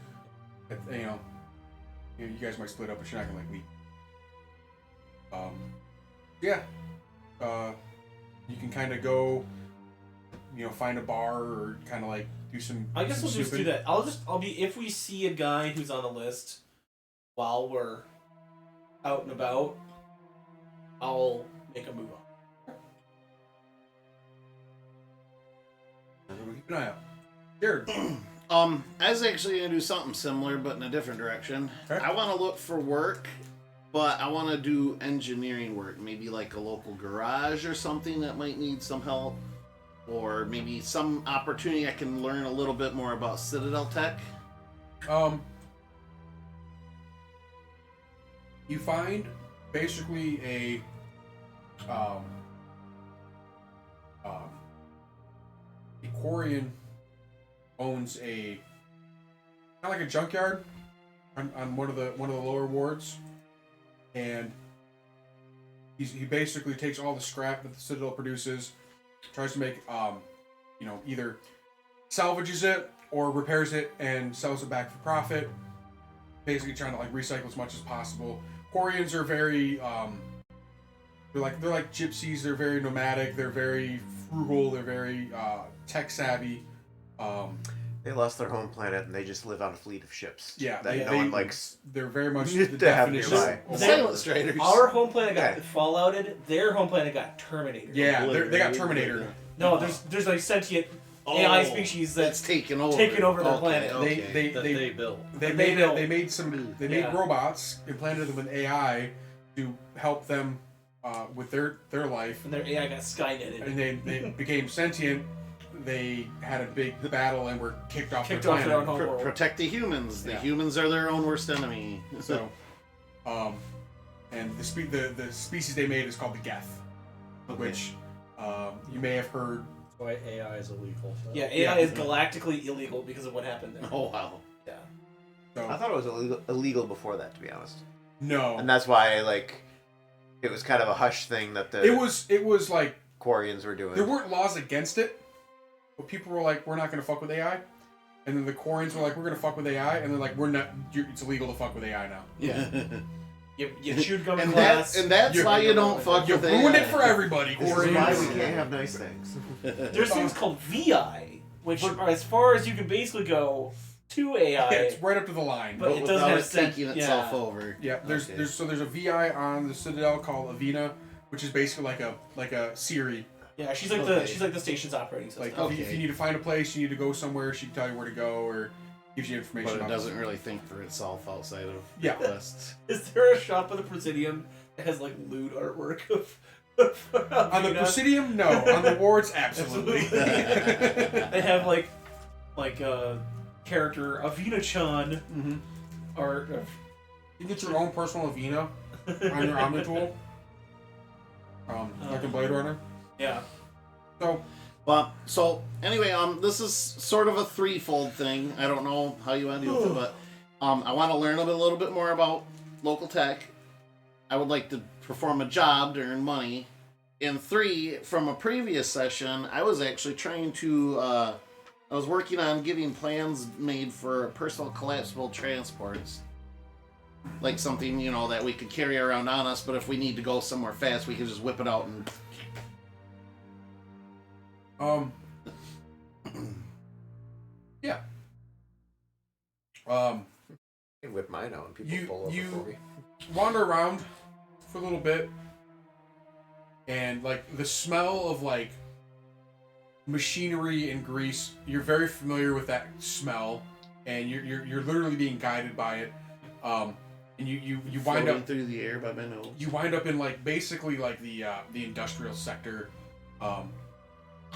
You guys might split up, but you're not going to leave. You can kind of go, find a bar or kind of like do some. I guess we'll just do that. If we see a guy who's on the list while we're out and about, I'll make a move on. Keep an eye out. Jared. I was actually gonna do something similar, but in a different direction. Okay. I want to look for work, but I want to do engineering work. Maybe like a local garage or something that might need some help, or maybe some opportunity I can learn a little bit more about Citadel tech. You find basically a Quarian owns a kind of like a junkyard on one of the lower wards, and he basically takes all the scrap that the Citadel produces, tries to make either salvages it or repairs it and sells it back for profit. Basically trying to like recycle as much as possible. Quarians are very they're like gypsies. They're very nomadic. They're very frugal. They're very tech savvy. They lost their home planet and they just live on a fleet of ships. Yeah, that no they- one likes. They're very much To the have definition. nearby. The Silent Striders. Our home planet got Okay. fallouted. Their home planet got terminated. Yeah, they got Terminator. No, there's like sentient AI species that's that's taken over. taken over their Okay, planet. okay. that they built. They They made built. they made Yeah. robots, implanted them with AI to help them with their life, and their AI got Skyneted. and they became sentient. They had a big battle and were kicked off Kicked their off their planet. own home world. Protect the humans. The Yeah. humans are their own worst enemy. So, and the species they made is called the Geth, which you may have heard. That's why AI is illegal. Yeah, AI is galactically illegal because of what happened there. Oh wow. Yeah. So, I thought it was illegal before that, to be honest. no, And that's why, like, it was kind of a hush thing that the it was like Quarians were doing. there weren't laws against it, but people were like, "We're not going to fuck with AI," and then the Quarians were like, "We're going to fuck with AI," and they're like, "We're not. It's illegal to fuck with AI now." Yeah. You chewed gum in and class. that's You- why you don't fuck You with ruined AI. it for everybody, This is why we Quarians. can't have nice things. There's things called VI, which are as far as you can basically go to AI. It's right up to the line. But it doesn't without have it taking itself over. Yeah, there's Okay. there's a VI on the Citadel called Avena, which is basically like a Siri. Yeah, she's like Okay. the station's operating system. Like Okay. if you need to find a place, you need to go somewhere, she can tell you where to go or gives you information. But it about doesn't really think for itself outside of Yeah. quests. Is there a shop at the Presidium that has like lewd artwork of On the Avena? Presidium, no. On the wards, absolutely. They have like character Avena-chan Mm-hmm. art. You get your own personal Avena on your Omnitool. Like in Blade Runner. Yeah. So, But so anyway, this is sort of a threefold thing. I don't know how you want to deal with it, but I want to learn a little bit more about local tech. I would like to perform a job to earn money. And 3, from a previous session, I was actually trying to. I was working on getting plans made for personal collapsible transports. Like something, that we could carry around on us, but if we need to go somewhere fast, we could just whip it out and. yeah. I can whip mine out and people You- pull over you- for me. Wander around for a little bit, and like the smell of like machinery and grease, you're very familiar with that smell, and you're literally being guided by it. And you wind Floating up through the air by my nose. you wind up in like basically like the industrial sector.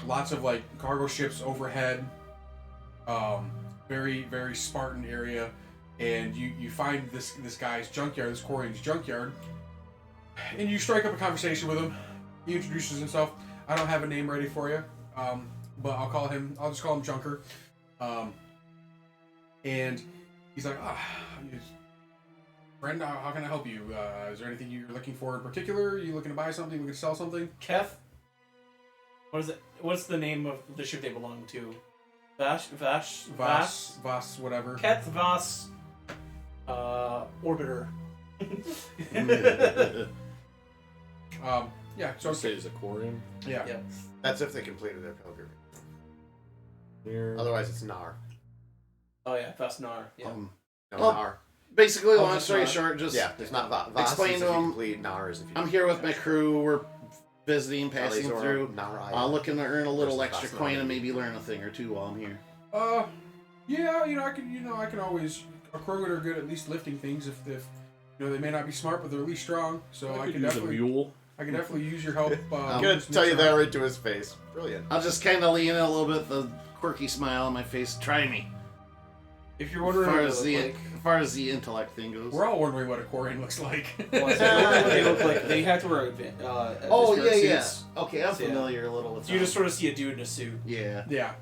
Lots of like cargo ships overhead. Very very Spartan area, and you find this guy's junkyard, this Quarian's junkyard, and you strike up a conversation with him. He introduces himself. I don't have a name ready for you, but I'll just call him Junker. And he's like, friend, how can I help you? Is there anything you're looking for in particular? Are you looking to buy something? Looking to sell something? Keth. What is it? What's the name of the ship they belong to? Vash, Voss, whatever. Keth Voss. Orbiter. Yeah, so Say is a Quarian. yeah. Yeah. That's if they completed their pilgrimage. Here. Otherwise, it's Nar. Oh yeah, Vesnar. Yeah. No, Well, Nar. Basically, Oh, long just story not- short, just Yeah, there's not Voss. explain is to if you him- complete. Nar is if you. I'm here with my crew. We're visiting, passing Alizora, through. Nar, Looking to earn a little Versus extra Voss coin Nine. and maybe learn a thing or two while I'm here. Yeah, I can always. A Krogan are good at least lifting things if they may not be smart, but they're at least strong. So I I could can use a definitely mule. use your help. I'm gonna tell you that right to his face. Brilliant. I'll just kind of lean in a little bit, the quirky smile on my face. Try me. If you're As wondering far what as they the look like, as far as the intellect thing goes. We're all wondering what a Quarian looks like. well, if you're wondering what they look like, they have to wear Oh spirit yeah. suits. Okay, I'm So, yeah. familiar a little with. So you that. just sort of see a dude in a suit. Yeah. Yeah.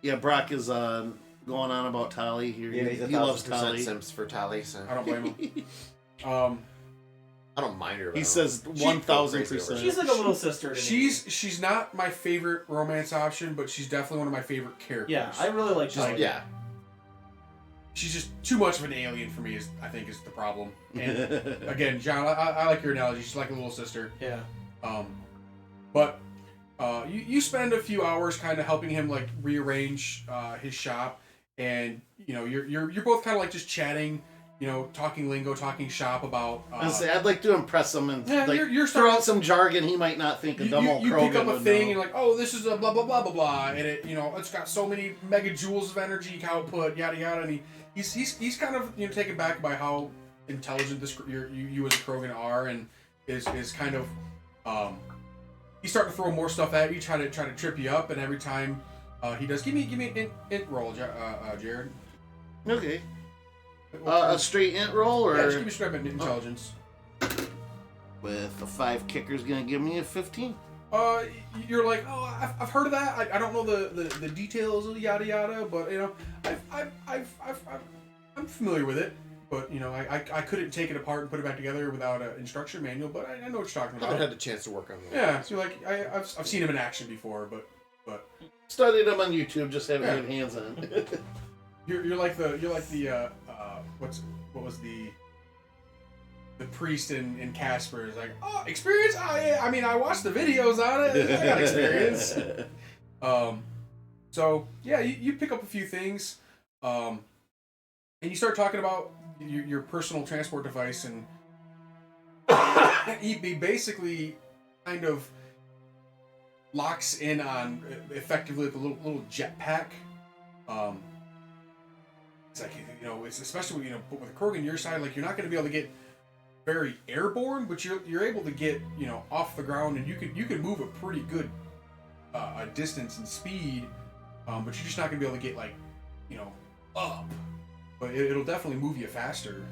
Yeah. Brock is going on about Tali here. Yeah, he's he loves 1,000% Tali. Sims for Tali, so I don't blame him. I don't mind her. But He I don't- says She- 1,000%. She's like a little sister to me. She's not my favorite romance option, but she's definitely one of my favorite characters. Yeah, I really like Just- Tali. yeah. She's just too much of an alien for me. I think is the problem. And again, John, I like your analogy. She's like a little sister. Yeah. But you spend a few hours kind of helping him like rearrange his shop, and you know you're both kind of like just chatting, you know, talking lingo, talking shop about. I'd like to impress him and Yeah, like you're throw out some jargon he might not think a dumb old you Krogan pick up a would thing know. and you're like, oh, this is a blah blah blah blah blah, and it, you know, it's got so many megajoules of energy output, yada yada, and he's kind of, you know, taken back by how intelligent you as a Krogan are, and is kind of he's starting to throw more stuff at you, try to trip you up, and every time he does, give me an int roll, Jared. Okay. A straight int roll, or Yeah, just give me straight intelligence. with a 5 kicker's gonna give me a 15. You're like, oh, I've heard of that. I don't know the details of yada yada, but you know, I'm familiar with it. But you know, I couldn't take it apart and put it back together without an instruction manual. But I know what you're talking I about. haven't had the chance to work on that. Yeah, so like I've seen him in action before, but Studied him on YouTube, just haven't Yeah. had hands on it. you're like the what was the priest in Casper is like, oh, experience. Oh yeah, I mean I watched the videos on it. I got experience. So yeah, you pick up a few things, and you start talking about your personal transport device, and he basically kind of locks in on effectively like a little jetpack. It's like, you know, it's especially, you know, with Krogan your side, like you're not going to be able to get very airborne, but you're able to get, you know, off the ground, and you can move a pretty good a distance and speed, but you're just not going to be able to get like, you know, up. But it'll definitely move you faster.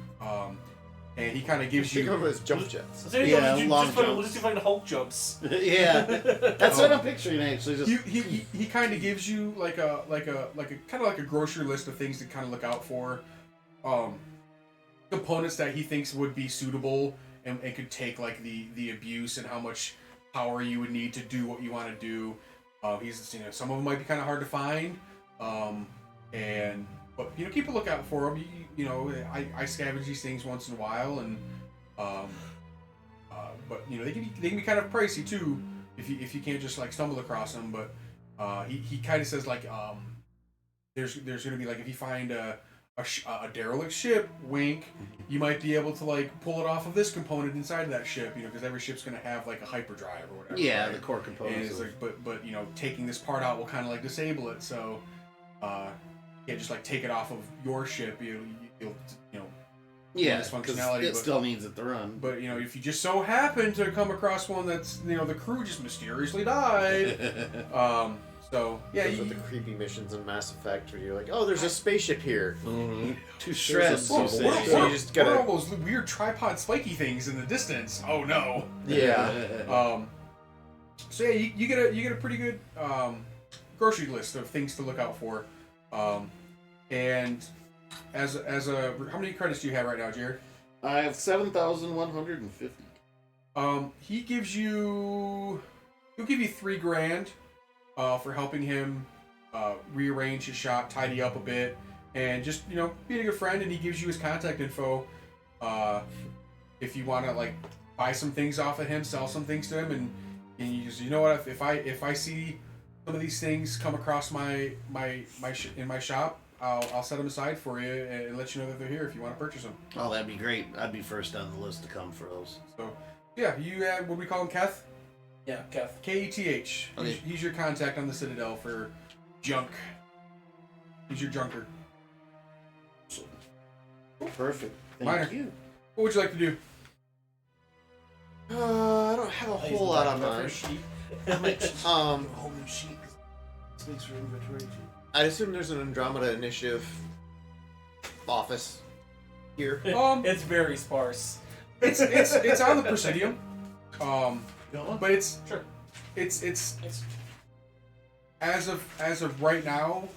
And he kind of gives Think you. of it as jump jets. So there you go, Yeah, just long fucking- jumps. we'll just do fucking Hulk jumps. Yeah, that's what I'm picturing actually. Just He kind of gives you like a kind of like a grocery list of things to kind of look out for, components that he thinks would be suitable and could take like the abuse and how much power you would need to do what you want to do. He's, you know, some of them might be kind of hard to find, but you know, keep a lookout for them. You know, I scavenge these things once in a while, and but you know, they can be kind of pricey too if you can't just like stumble across them. But he kind of says like there's gonna be like, if you find a derelict ship, wink, you might be able to like pull it off of this component inside of that ship, you know, because every ship's gonna have like a hyperdrive or whatever. yeah, right? the core And components. it's like, but you know, taking this part out will kind of like disable it. So yeah, just like take it off of your ship, you'll you know. Yeah, this because functionality, it but- still needs it to run. But you know, if you just so happen to come across one that's, you know, the crew just mysteriously died. So yeah, Those are the creepy missions in Mass Effect where you're like, oh, there's a spaceship here. To shreds, Whoa, you say. what So are you just gotta- all those weird tripod spiky things in the distance? Oh no. Yeah. So yeah, you get a pretty good grocery list of things to look out for, and as a how many credits do you have right now, Jared? I have 7,150. He'll give you $3,000 for helping him rearrange his shop, tidy up a bit, and just, you know, being a good friend. And he gives you his contact info if you want to like buy some things off of him, sell some things to him, and you just, you know what, if I see some of these things come across in my shop, I'll set them aside for you and let you know that they're here if you want to purchase them. Oh, that'd be great. I'd be first on the list to come for those. So yeah, you what do we call him, Keth? Yeah, Keth. Keth. Okay. He's your contact on the Citadel for junk. He's your junker. Perfect. Thank Minor. you. What would you like to do? I don't have a whole lot on mine. Um, Whole new sheet. Space for inventory. I'd assume there's an Andromeda Initiative office here. It's very sparse. It's on the Presidium. But it's Sure. it's It's as of right now,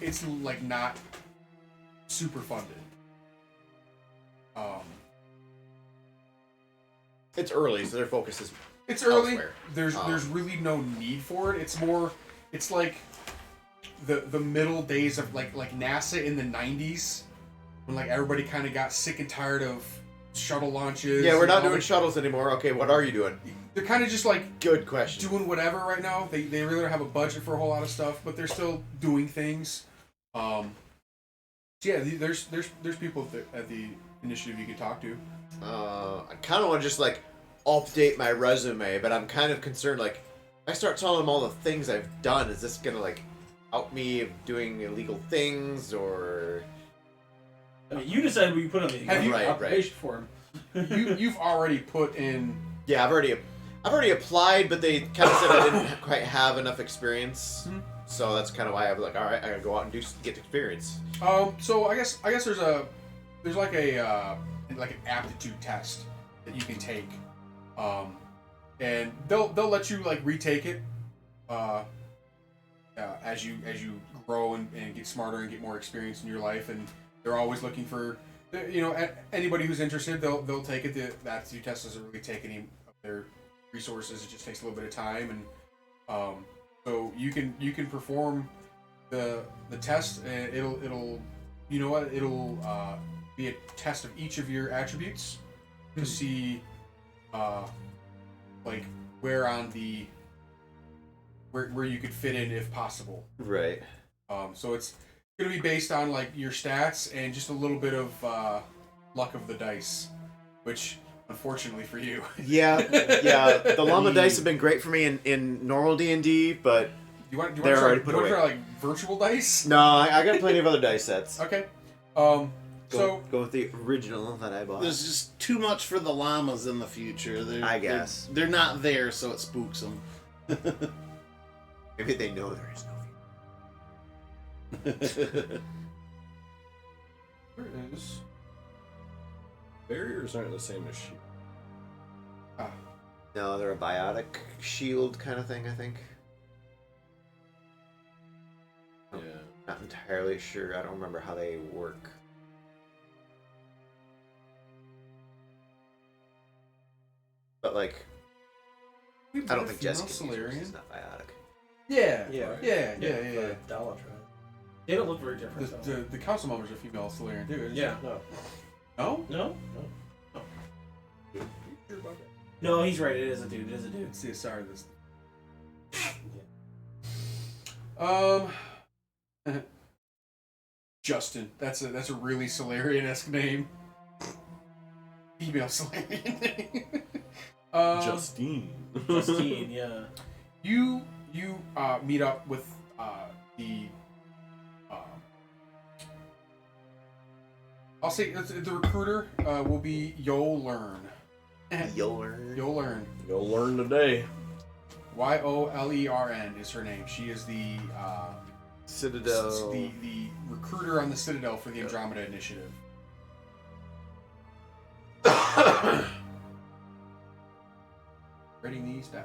it's like not super funded. It's early, so their focus is It's early. elsewhere. There's really no need for it. It's like the middle days of like NASA in the 90s, when like everybody kind of got sick and tired of shuttle launches. Yeah, we're and not all doing that. shuttles anymore. Okay, what are you doing? They're kind of just like Good question. doing whatever right now. They really don't have a budget for a whole lot of stuff, but they're still doing things. So yeah, there's people at the initiative you can talk to. I kind of want to just like update my resume, but I'm kind of concerned. Like, if I start telling them all the things I've done, is this gonna like out me of doing illegal things or? I mean, you decided what you put on the Have you- application form. You've already put in. Yeah, I've already applied, but they kind of said I didn't quite have enough experience. Mhm. So that's kind of why I was like, all right, I gotta go out and get experience. So I guess there's like an aptitude test that you can take, and they'll let you like retake it, as you grow and get smarter and get more experience in your life, and they're always looking for, anybody who's interested. They'll take it. The aptitude test doesn't really take any of their resources. It just takes a little bit of time, and so you can perform the test, and it'll be a test of each of your attributes to see like where on the where you could fit in if possible. Right. So it's gonna be based on like your stats and just a little bit of luck of the dice, which unfortunately for you. Yeah, yeah. The llama dice have been great for me in normal D&D, but You want to They're try, already put you want to away. try like virtual dice? no, I got plenty of other dice sets. Okay. Go with the original that I bought. There's just too much for the llamas in the future. I guess. They're not there, so it spooks them. Maybe they know there is no future. There it is. Barriers aren't the same as shield. No, they're a biotic shield kind of thing, I think. Yeah. Not entirely sure. I don't remember how they work. But like, I don't think Jessica is not biotic. Yeah. Yeah. Yeah. Dollar They don't look very different. The council members are female Solarian too. Isn't Yeah. No. No. No? No, he's right. It is a dude. It is a dude. Let's see. Sorry. This. Justin. That's a really Solarian-esque name. Female Solarian name. Justine. Justine, yeah. You meet up with the I'll say the recruiter will be You'll Learn. You'll learn. You'll Learn. You'll learn today. Yolern is her name. She is the Citadel. the recruiter on the Citadel for the Andromeda Initiative. Writing these down.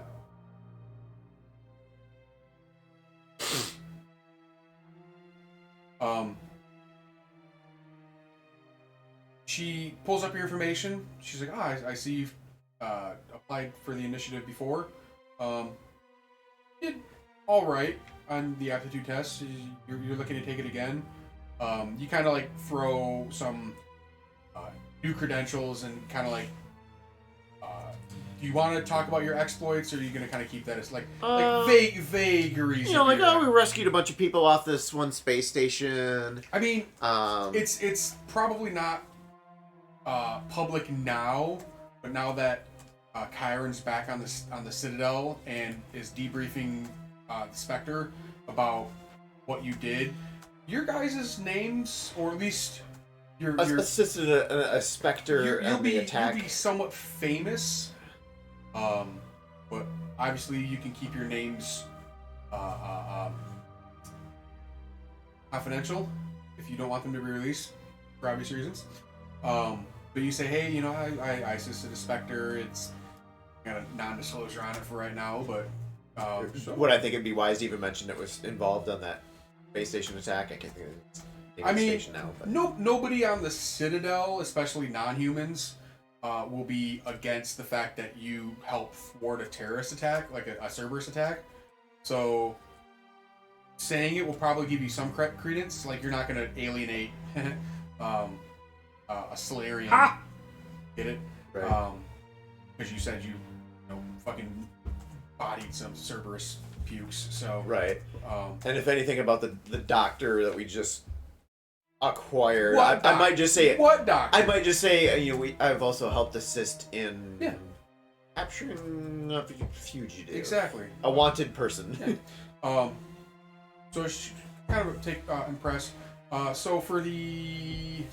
She pulls up your information. She's like, I see you've applied for the initiative before. Did all right on the aptitude test. You're looking to take it again. You kind of like throw some new credentials and kind of like, do you want to talk about your exploits, or are you going to kind of keep that as like vagaries? You know, like, oh, we rescued a bunch of people off this one space station. I mean, Um, it's probably not public now, but now that Chiron's back on the Citadel and is debriefing the Spectre about what you did, your guys' names, or at least your assisted a Spectre you'll and be the attack. you'll be somewhat famous, but obviously you can keep your names confidential if you don't want them to be released for obvious reasons. But you say, hey, I assisted a Spectre. It's got a non-disclosure on it for right now, but What I think it'd be wise to even mention it was involved on that space station attack. I can't think of the name of the station now. But. nobody on the Citadel, especially non-humans, will be against the fact that you help thwart a terrorist attack, like a Cerberus attack. So saying it will probably give you some credence. Like, you're not going to alienate a Solarian get it. Right. Because you said you know, fucking bodied some Cerberus pukes, so... Right. Um, And if anything about the doctor that we just acquired, What I might just say... what doctor? I might just say, I've also helped assist in Yeah. capturing a fugitive. Exactly. A wanted person. So it's kind of take impress. So for the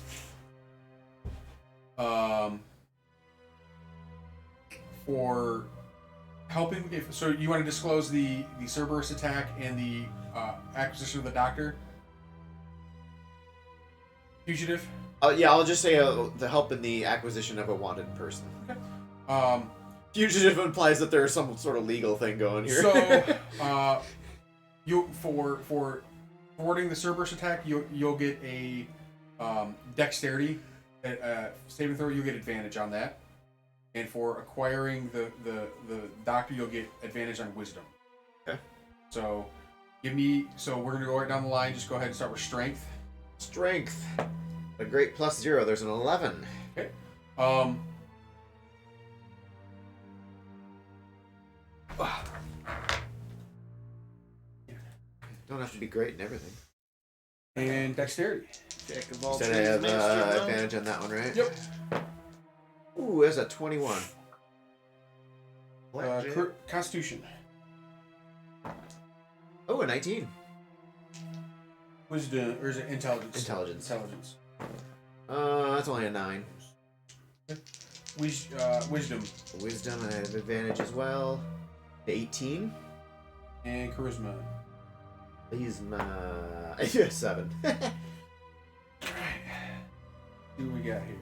for helping, if so, you want to disclose the Cerberus attack and the acquisition of the doctor fugitive. Yeah, I'll just say the help in the acquisition of a wanted person. Okay. Fugitive implies that there's some sort of legal thing going here. So, you for thwarting the Cerberus attack, you'll get a dexterity saving throw. You'll get advantage on that, and for acquiring the doctor, you'll get advantage on wisdom. Okay. So, So we're gonna go right down the line. Just go ahead and start with strength. Strength. A great +0. There's an 11. Okay. Don't have to be great in everything. And dexterity. Jack of all Said I trades, have master of none. advantage on that one, right? Yep. Ooh, there's a 21. Constitution. Oh, a 19. Wisdom, or is it intelligence? Intelligence. Intelligence. That's only a 9. Wisdom. Wisdom, I have advantage as well. 18. And charisma. He's my... Yeah, 7. Alright. See what we got here.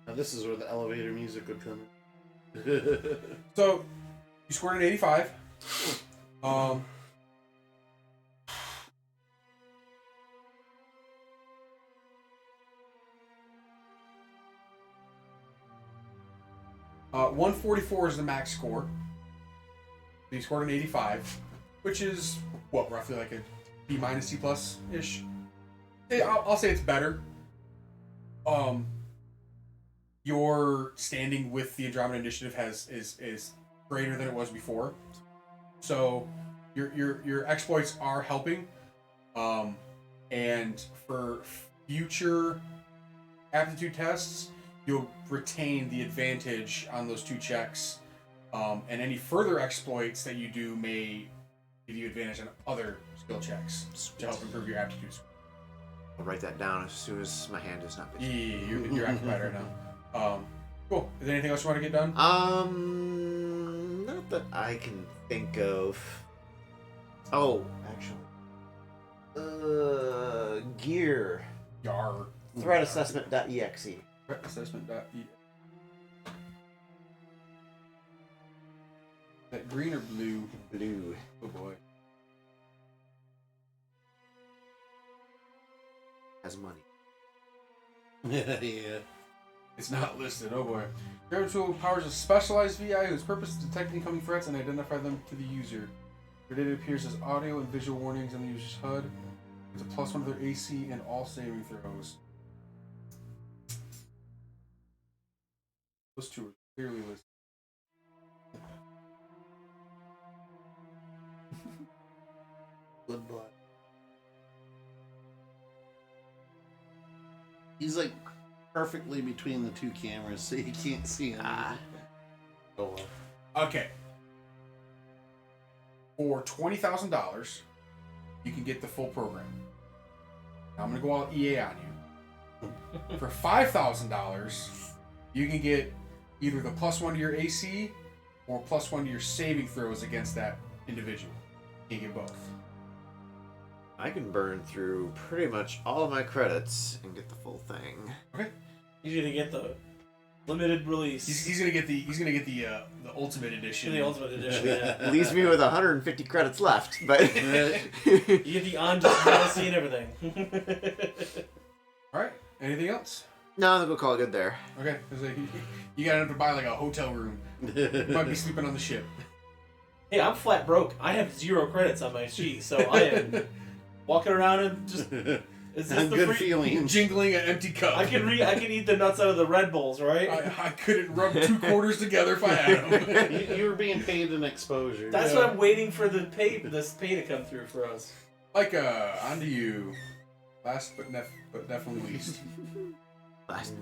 Now this is where the elevator music would come in. So, you scored an 85. 144 is the max score. So you scored an 85, which is, what, roughly like a B minus, C plus ish? I'll say it's better. Your standing with the Andromeda Initiative is greater than it was before. So your exploits are helping. And for future aptitude tests, you'll retain the advantage on those 2 checks. And any further exploits that you do may give you advantage on other skill checks to help improve your aptitude score. I'll write that down as soon as my hand is not Yeah, busy. you're occupied right now. Cool. Is there anything else you want to get done? Not that I can think of. Oh, actually. Gear. Yar. Threat assessment.exe. Threat assessment.e. That green or blue? Blue. Oh boy. Has money. Yeah. It's not listed. Oh boy. Gravity tool powers a specialized VI whose purpose is to detect incoming threats and identify them to the user. Your data appears as audio and visual warnings on the user's HUD. It's a +1 to their AC and all saving throws. Those 2 are clearly listed. Good boy. He's like perfectly between the 2 cameras, so you can't see him. Ah. Oh well. Okay. For $20,000, you can get the full program. Now I'm gonna go all EA on you. For $5,000, you can get either the +1 to your AC or +1 to your saving throws against that individual. You can get both. I can burn through pretty much all of my credits and get the full thing. Okay. He's gonna get the limited release. He's gonna get the ultimate edition. The ultimate edition. Yeah. Leaves me with 150 credits left, but You get the on-just DLC and everything. All right. Anything else? no, we'll call it good there. Okay. Like, you gotta have to buy like a hotel room. You might be sleeping on the ship. Hey, I'm flat broke. I have 0 credits on my sheet, so I am walking around and just. Is this And the good free? feeling. Jingling an empty cup. I can eat the nuts out of the Red Bulls, right? I couldn't rub 2 quarters together if I had them. You were being paid in exposure. That's what I'm waiting for this pay to come through for us. Micah, on to you. Last but definitely least. Last.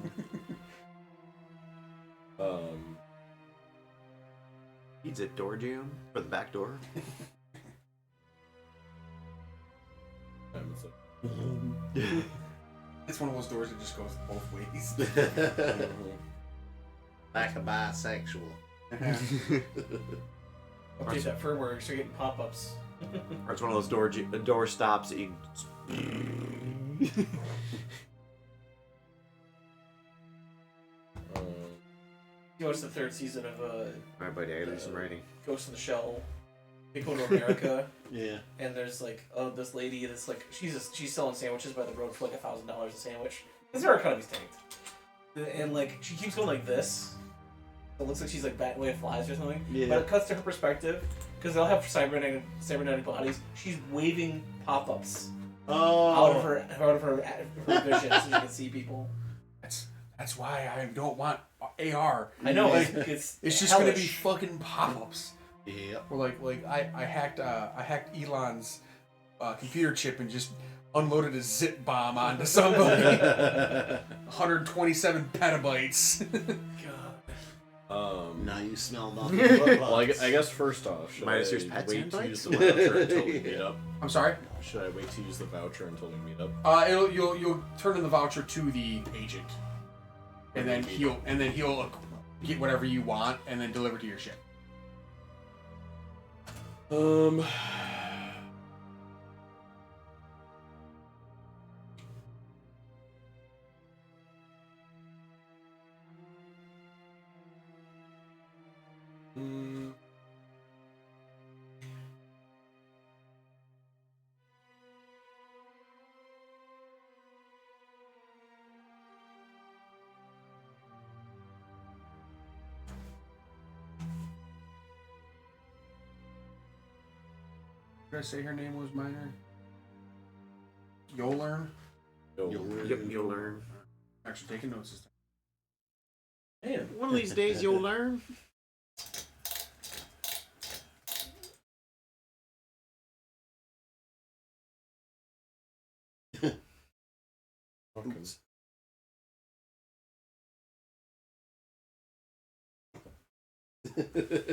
Needs a door jam for the back door. It's one of those doors that just goes both ways. Like a bisexual. Update that firmware, so you're getting pop-ups. Or it's one of those door stops that you. You watched the 3rd season of Alright, buddy, I gotta do some writing. Ghost in the Shell. They go to America, Yeah. and there's like this lady that's like she's selling sandwiches by the road for like $1,000 a sandwich because their economy's tanked, and like she keeps going like this. It looks like she's like batting away at flies or something. Yeah. But it cuts to her perspective because they'll have cybernetic bodies. She's waving pop-ups out of her vision so she can see people. That's why I don't want AR. I know Like, it's it's just hellish. gonna be fucking pop-ups. Yeah. Or like I hacked Elon's computer chip and just unloaded a zip bomb onto somebody. 127 petabytes. Now you smell nothing. Well, I guess first off, should Minus I your pets wait and to bites? use the voucher until we meet up? I'm sorry. Should I wait to use the voucher until we meet up? You'll turn in the voucher to the agent, and then he'll get whatever you want and then deliver to your ship. Did I say her name was Minor? Yolearn? Yep, you'll learn. Actually, taking notes this time. Man, One of these days you'll learn.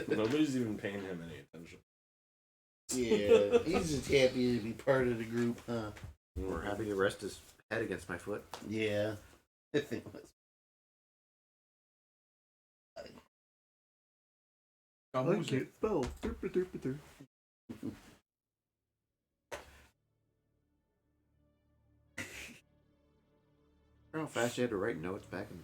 Nobody's even paying him any attention. Yeah, he's just happy to be part of the group, huh? We're happy to rest his head against my foot. Yeah. I think that's Spell. How fast you had to write notes back in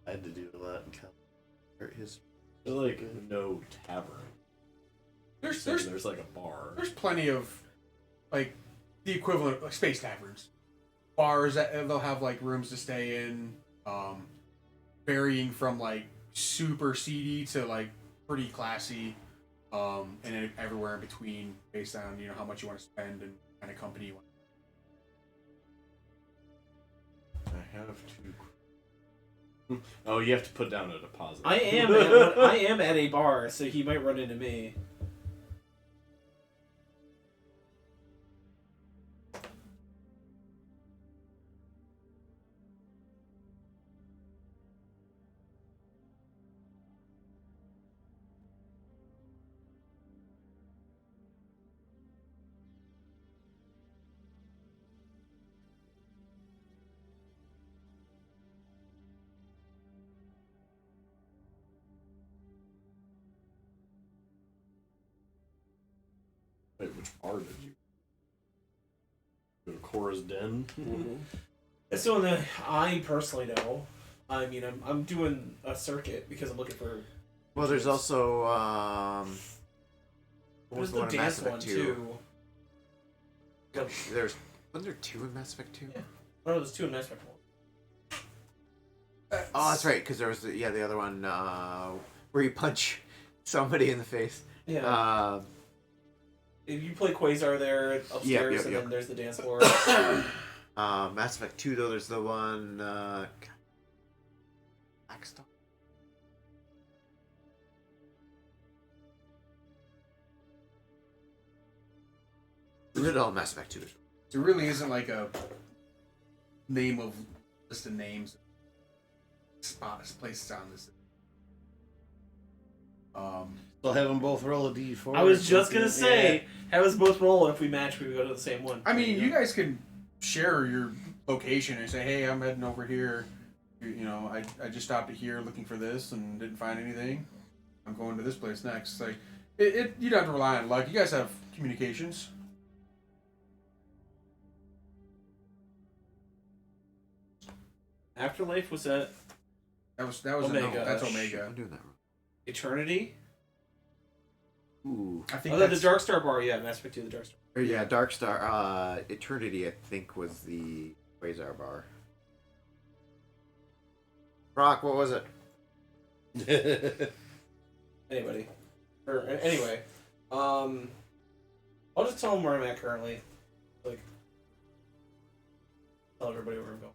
I had to do a lot in college. His They're like no tavern. There's There's like a bar. There's plenty of, like, the equivalent, like, space taverns. Bars that they'll have, like, rooms to stay in, varying from, like, super seedy to, like, pretty classy, and then everywhere in between based on, you know, how much you want to spend and kind of company you want. I have to. Oh, you have to put down a deposit. I am at a bar, so he might run into me. Wait, which bar did you go to? Cora's Den? That's the one that I personally know. I mean, I'm doing a circuit because I'm looking for. Well, there's also what There's was the the one in Mass dance Effect one 2? too. There's wasn't there 2 in Mass Effect 2? Yeah. Oh, there's 2 in Mass Effect 1. threats. Oh, that's right. Because there was the other one where you punch somebody in the face. Yeah. If you play Quasar there upstairs, and then there's the dance floor. Mass Effect 2 though, there's the one. Blackstar. All Mass Effect 2. There really isn't like a name of list of names, spots, places on this. So have them both roll a d4. I was just gonna say, have us both roll, and if we match, we go to the same one. I mean, you guys can share your location and say, "Hey, I'm heading over here. You know, I just stopped at here looking for this and didn't find anything. I'm going to this place next." Like, you don't have to rely on luck. You guys have communications. Afterlife was that That was Omega. that's Omega. I'm doing that wrong. Eternity? Ooh. I think Oh, the that's Dark Star bar. Yeah, Mass Effect 2, the Dark Star. Or, yeah, Dark Star. Eternity, I think, was the Quasar bar. Brock, what was it? Anybody. Anyway, I'll just tell them where I'm at currently. Like, tell everybody where I'm going.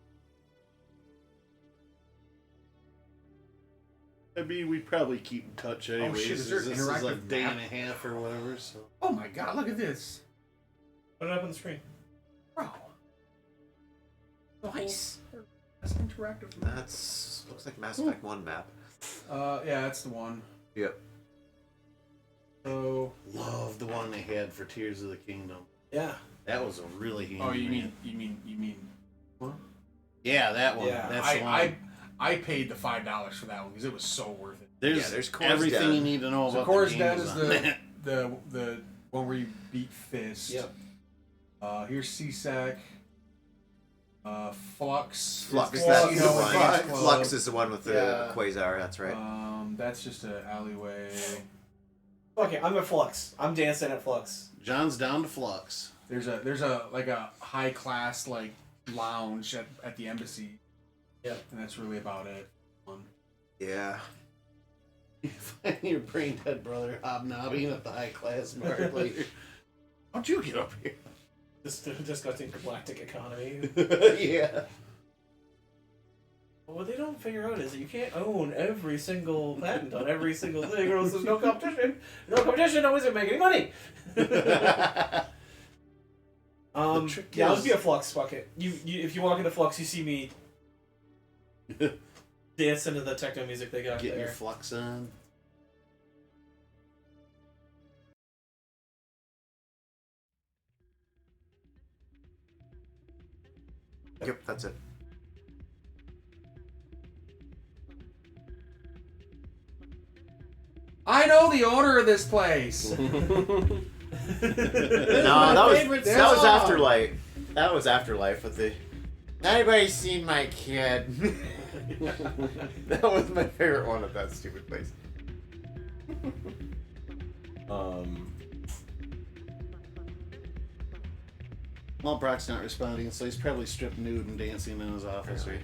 I mean, we probably keep in touch anyways. shit, is there an this is like interactive day map? and a half or whatever. So Oh my god, look at this. Put it up on the screen. Bro. Nice. That's interactive. That's looks like Mass Effect 1 map. Yeah, that's the one. Yep. So love the one they had for Tears of the Kingdom. Yeah. That was a really handy. Oh, you man. mean what? Yeah, that one. Yeah, That's the one. I paid the $5 for that one because it was so worth it. There's Core's everything Den. you need to know So about Core's the Den games is on that. the one where you beat Fist. Yep. Here's CSEC. Flux. Flux, is that's casino the and one. dance club. Flux is the one with the Yeah. Quasar, that's right. That's just an alleyway. Okay, I'm at Flux. I'm dancing at Flux. John's down to Flux. There's a like a high class like lounge at the embassy. Yep. And that's really about it. Yeah. You find your brain dead brother hobnobbing at the high class bar later. How'd you get up here? This disgusting galactic economy. Yeah. What they don't figure out is that you can't own every single patent on every single thing, or else there's no competition. No competition, no doesn't make any money. trick Yeah, is- let's be a Flux bucket. You if you walk into Flux, you see me dancing to the techno music they got Getting there. your flux on. Yep, that's it. I know the owner of this place. No, that was song. Afterlife. That was Afterlife with the. Anybody seen my kid? That was my favorite one of that stupid place. Well, Brock's not responding, so he's probably stripped nude and dancing in his office. Right?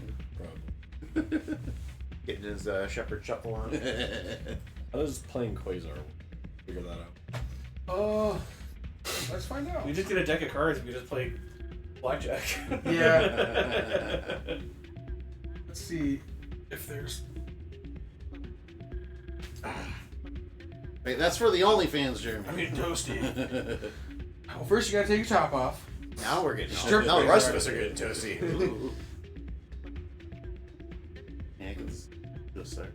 Getting his shepherd shuffle on. How does playing Quasar figure that out? Let's find out. We just get a deck of cards. We just play blackjack. Yeah. Let's see if there's. Wait, that's for the OnlyFans, Jeremy. I'm getting toasty. Well, first you gotta take your top off. Now we're getting. Strip Now the Quasar. rest of us are getting toasty. Ooh. Yeah, because just start.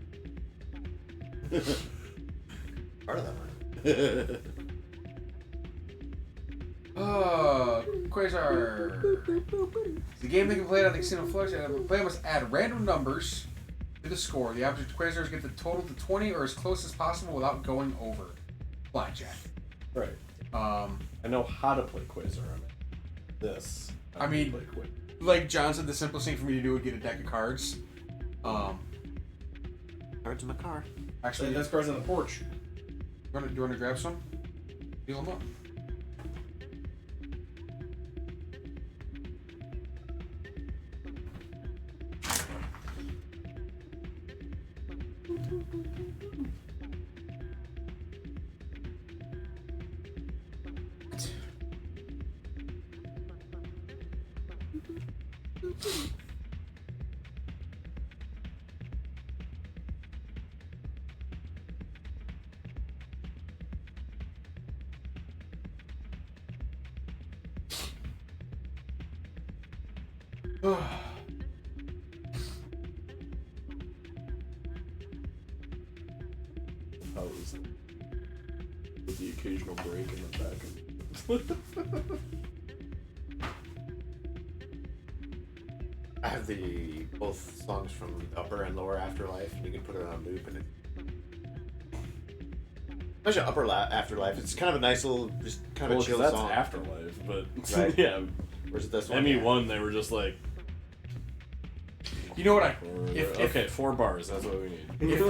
Part of that one. Quasar. The game they can play on the Casino Flux. The player must add random numbers to the score. The object Quasars get the total to 20 or as close as possible without going over. Blackjack. Right. I I know how to play Quasar. I mean, this. I mean- play Quasar. like John said, the simplest thing for me to do would get a deck of cards. Cards in my car. Actually, That's cards on the porch. do you want to grab some? Deal them up. Pose. With the occasional break in the back. I have the both songs from Upper and Lower Afterlife, and you can put it on loop, and it. Especially Afterlife, it's kind of a nice little, just kind of a chill that's song. Afterlife, but Right. yeah. Or is it this one? ME1, they were just like, You know what okay, 4 bars, that's what we need.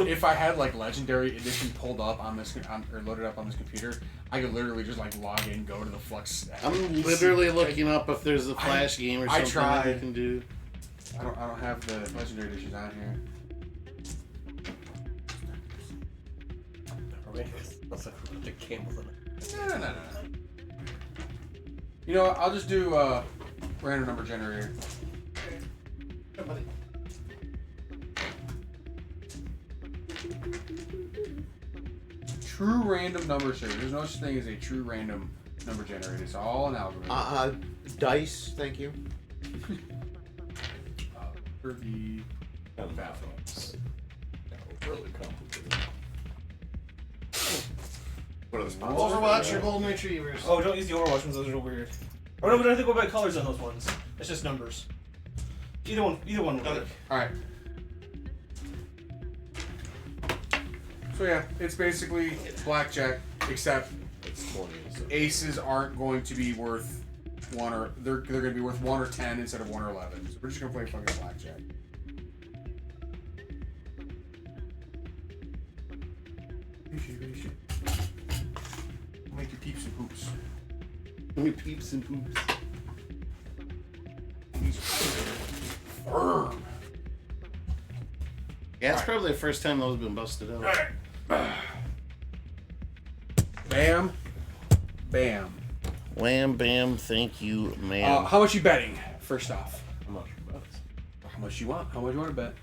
if I had like Legendary Edition pulled up on this or loaded up on this computer, I could literally just like log in, go to the Flux. I'm literally looking up if there's a Flash game or something that you can do. I don't have the Legendary Editions on here. The camel in it. No. You know what? I'll just do random number generator. True random number series. There's no such thing as a true random number generator. It's all an algorithm. Dice, thank you. For the Balance. Really complicated. What are the sponsors? Overwatch or Golden Retrievers? Oh, don't use the Overwatch ones. Those are weird. Oh no, we don't have to go by colors on those ones. It's just numbers. Either one will work. Alright. So yeah, it's basically blackjack, except It's 20. So. aces aren't going to be worth 1 or they're going to be worth 1 or 10 instead of 1 or 11. So we're just going to play fucking blackjack. Make your peeps and poops. We peeps and poops. Firm. Yeah, it's probably the first time those have been busted out. Bam. Bam. Wham bam, thank you, ma'am. How much you betting? First off, I'm not sure about how much you want? How much you want to bet?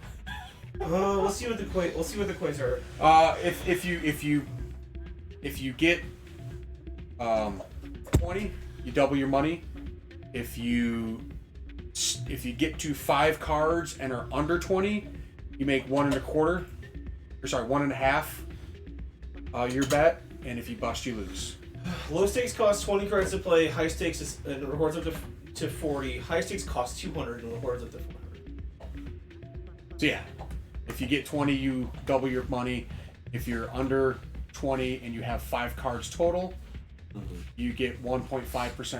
We'll see what the coins are. If you get 20, you double your money. If you get to 5 cards and are under 20, you make 1.25. Or sorry, 1.5. Your bet, and if you bust, you lose. Low stakes costs 20 cards to play. High stakes is rewards up to 40. High stakes costs 200 and rewards up to 400. So yeah, if you get 20, you double your money. If you're under 20 and you have 5 cards total, you get 1.5%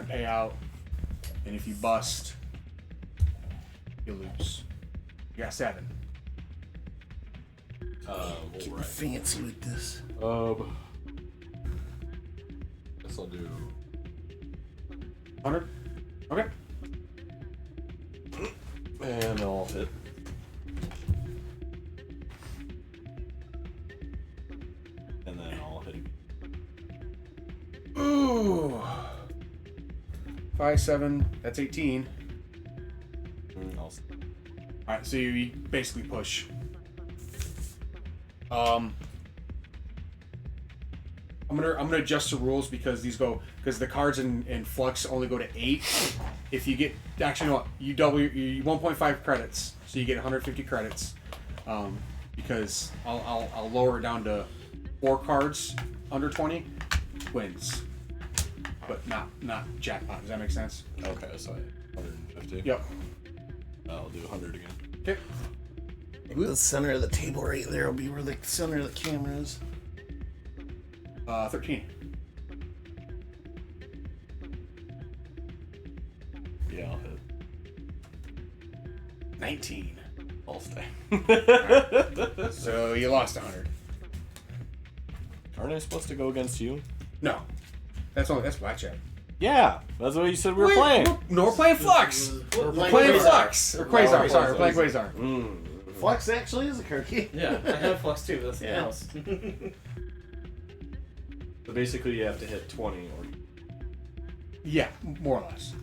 payout. And if you bust, you lose. You got 7. Getting right. fancy with this. Guess I'll do 100? Okay. and I'll hit. And then I'll hit again. Ooh. 5, 7, that's 18. Alright, so you basically push. I'm gonna adjust the rules because the cards in Flux only go to 8. If you get actually no, you double you 1.5 credits, so you get 150 credits. Because I'll lower it down to 4 cards under 20 wins, but not jackpot. Does that make sense? Okay, so I hit 150. Yep. I'll do 100 again. Okay. Maybe the center of the table right there will be where the center of the camera is. 13. Yeah, I'll hit. 19. I'll stay. So you lost 100. Aren't I supposed to go against you? No, that's blackjack. Yeah, that's what you said we were playing. No, we're playing Flux. We're We're playing Flux. Or Quasar. Sorry, we're playing Quasar. Flux actually is a card game. Yeah, I have Flux too. That's the Yeah. house. So basically, you have to hit 20 or. Yeah, more or less.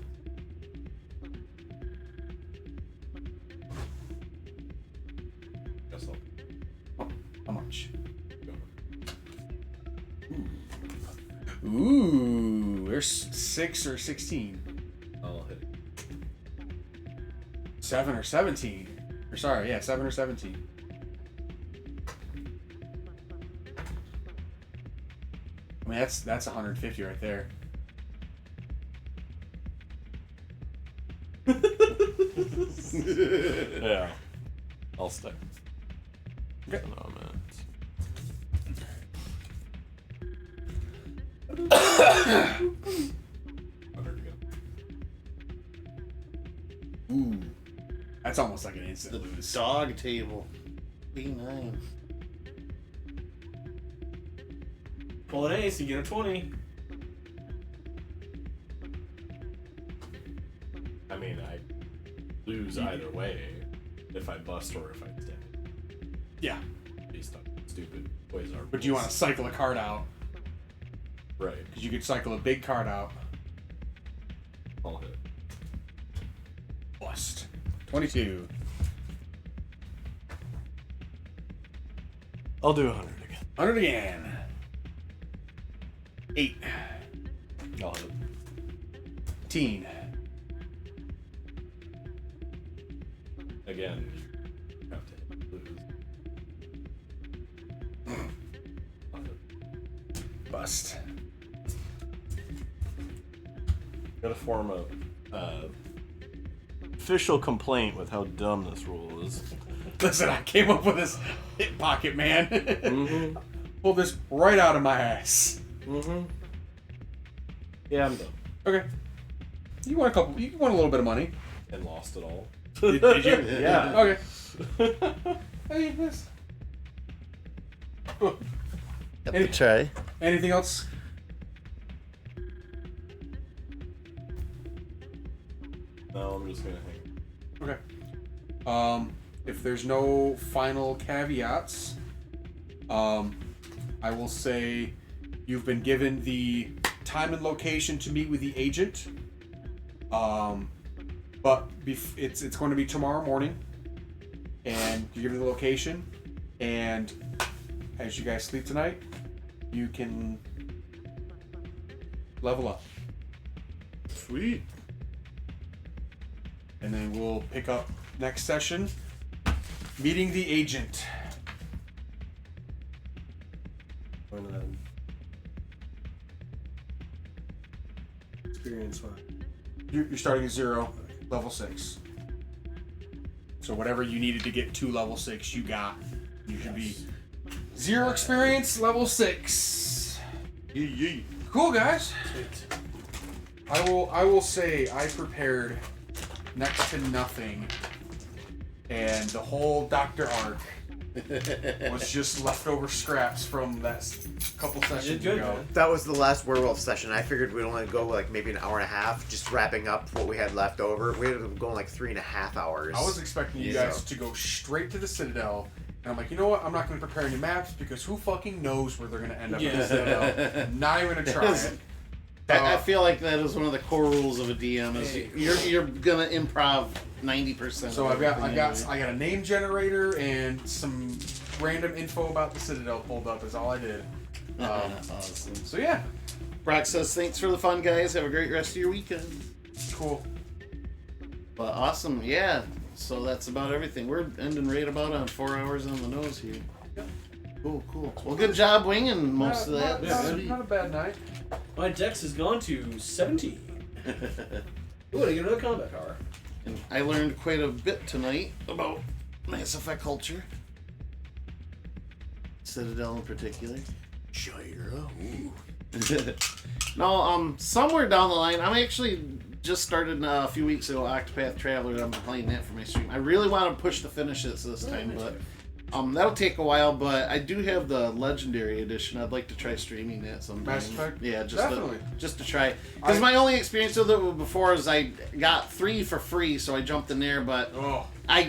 Guess I'll How much? Ooh, there's 6 or 16. I'll hit. 7 or 17. Or sorry, yeah, 7 or 17. I mean, that's 150 right there. Yeah. I'll stay. Okay. Oh, man. Ooh, that's almost like an instant The lose. dog table. B9. Pull an ace, you get a 20. I mean, I lose either way if I bust or if I stay. Yeah, Based on stupid ways are. but do you want to cycle a card out? Right. Because you could cycle a big card out. I'll hit. Bust. 22. I'll do 100 again. 100 again. 8. I'll hit. 18. Again. You have to lose. I'll hit. Bust. Gotta form a official complaint with how dumb this rule is. Listen, I came up with this hip pocket, man. Mm-hmm. Pulled this right out of my ass. Mm-hmm. Yeah, I'm done. Okay. You want a couple? You want a little bit of money? And lost it all. Did you? Yeah. Okay. Hey, this. Cool. Got Any- the tray. Anything else? No, I'm just gonna hang. Okay. If there's no final caveats, I will say you've been given the time and location to meet with the agent. But it's going to be tomorrow morning, and you give me the location, and as you guys sleep tonight, you can level up. Sweet. And then we'll pick up next session, meeting the agent. And then experience one. You're starting at 0, level 6. So whatever you needed to get to level 6, you got. You should be 0 experience, level 6. Yee. Cool, guys. Sweet. I will say I prepared next to nothing, and the whole Dr. Arc was just leftover scraps from that couple sessions good, ago. man. That was the last werewolf session. I figured we'd only go like maybe an hour and a half, just wrapping up what we had left over. We ended up going like 3.5 hours. I was expecting you guys to go straight to the Citadel, and I'm like, you know what? I'm not going to prepare any maps because who fucking knows where they're going to end up in the Citadel? Not even going to try it. I feel like that is one of the core rules of a DM is you're gonna improv 90%. So I got a name generator and some random info about the Citadel pulled up. Is all I did. Awesome. So yeah, Brock says thanks for the fun, guys. Have a great rest of your weekend. cool. But awesome, yeah. So that's about everything. We're ending right about on 4 hours on the nose here. Cool. Well, good job winging most of that. Not a bad night. My dex has gone to 17. Ooh, I get another combat power. And I learned quite a bit tonight about Mass Effect culture. Citadel in particular. Shira. No, somewhere down the line, I'm actually just started a few weeks ago Octopath Traveler. I'm playing that for my stream. I really want to push to finish it this time, but That'll take a while, but I do have the Legendary Edition. I'd like to try streaming that sometime. Mass Effect? Yeah, Definitely. Just to try. Because my only experience with it before is I got 3 for free, so I jumped in there, but I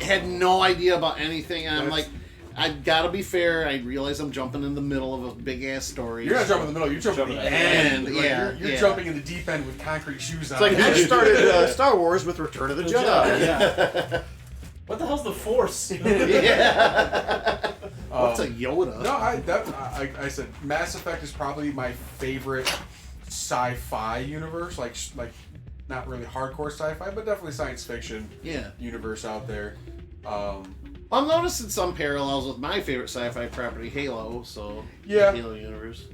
had no idea about anything, and I'm like, I gotta be fair. I realize I'm jumping in the middle of a big ass story. You're not jumping in the middle. You're jumping in the end. Like, Yeah, you're jumping in the deep end with concrete shoes on. It's like you started Star Wars with Return of the Jedi. Yeah. What the hell's the Force? Yeah. What's a Yoda? No, I said Mass Effect is probably my favorite sci-fi universe. Like not really hardcore sci-fi, but definitely science fiction. Yeah. Universe out there. I'm noticing some parallels with my favorite sci-fi property, Halo. So Yeah. Halo universe.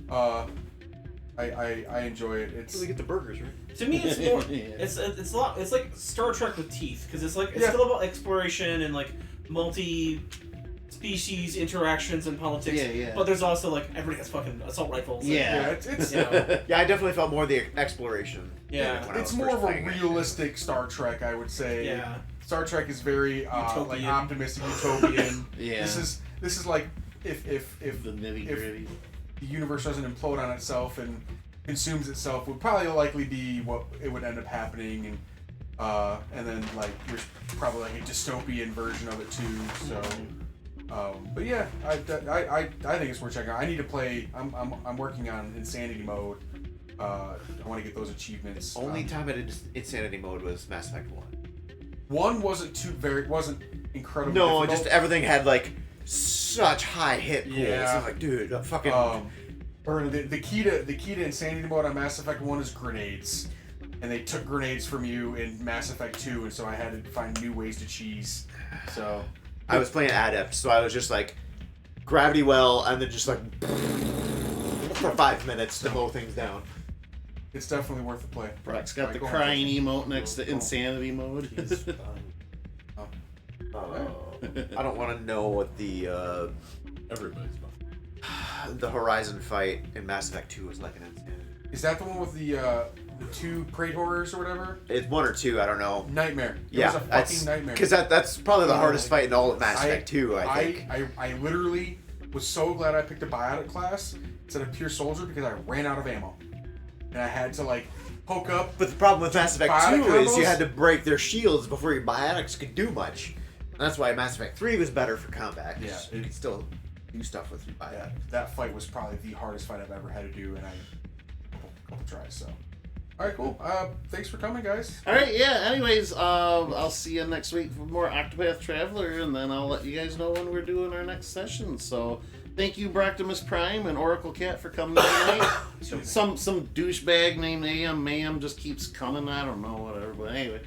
I enjoy it. It's We get the burgers, right? To me, it's more. Yeah. It's a lot. It's like Star Trek with teeth, because it's Yeah. still about exploration and like multi-species interactions and politics. Yeah. But there's also like everybody has fucking assault rifles. Yeah. it's You know, Yeah, I definitely felt more the exploration. Yeah. when I it's was more first of a playing it. realistic Star Trek, I would say. yeah. Star Trek is very like Utopian. optimistic, utopian. Yeah. This is like if The nitty gritty. the universe doesn't implode on itself and consumes itself, would probably likely be what it would end up happening, and then like there's probably like a dystopian version of it too. So, but yeah, I think it's worth checking out. I need to play. I'm working on Insanity mode. I want to get those achievements. Only time I did Insanity mode was Mass Effect 1. One wasn't incredibly. No, difficult. just everything had like such high hit pools. Yeah. I'm like, dude, I'm fucking. The key to Insanity mode on Mass Effect 1 is grenades. And they took grenades from you in Mass Effect 2, and so I had to find new ways to cheese. So I was playing Adept, so I was just like gravity well, and then just like for 5 minutes to mow things down. it's definitely worth the play. Brock's got the Go on. crying emote next to Insanity mode. He's fine. I don't want to know what the Everybody's fine. the Horizon fight in Mass Effect 2 was like an Insanity. Is that the one with the 2 Praetors or whatever? It's 1 or 2, I don't know. Nightmare. It Yeah, was a fucking nightmare. because that's probably the hardest fight in all of Mass Effect 2, I think. I literally was so glad I picked a biotic class instead of pure soldier because I ran out of ammo. And I had to like poke up. But the problem with Mass Effect 2 Biotic is you combos? had to break their shields before your biotics could do much. And that's why Mass Effect 3 was better for combat. 'Cause Yeah. you could still do stuff with your biotics. That fight was probably the hardest fight I've ever had to do, and I couple tries. So, all right, cool. Thanks for coming, guys. All right, yeah. Anyways, I'll see you next week for more Octopath Traveler, and then I'll let you guys know when we're doing our next session. So, thank you, Broctimus Prime and Oracle Cat, for coming tonight. some douchebag named AM Ma'am just keeps coming. I don't know, whatever. But anyway.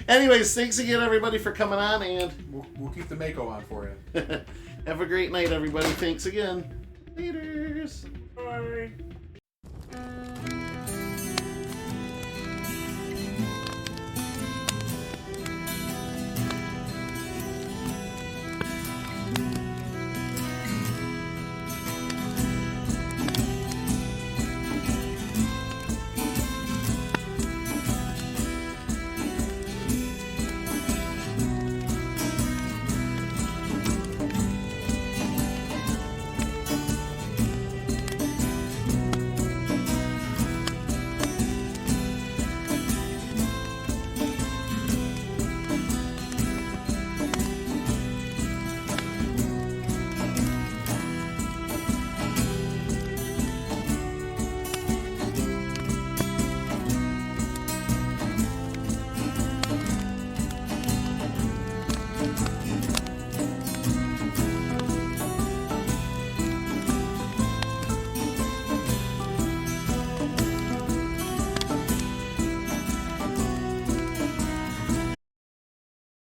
Anyways, thanks again, everybody, for coming on, and We'll keep the Mako on for you. have a great night, everybody. Thanks again. Laters.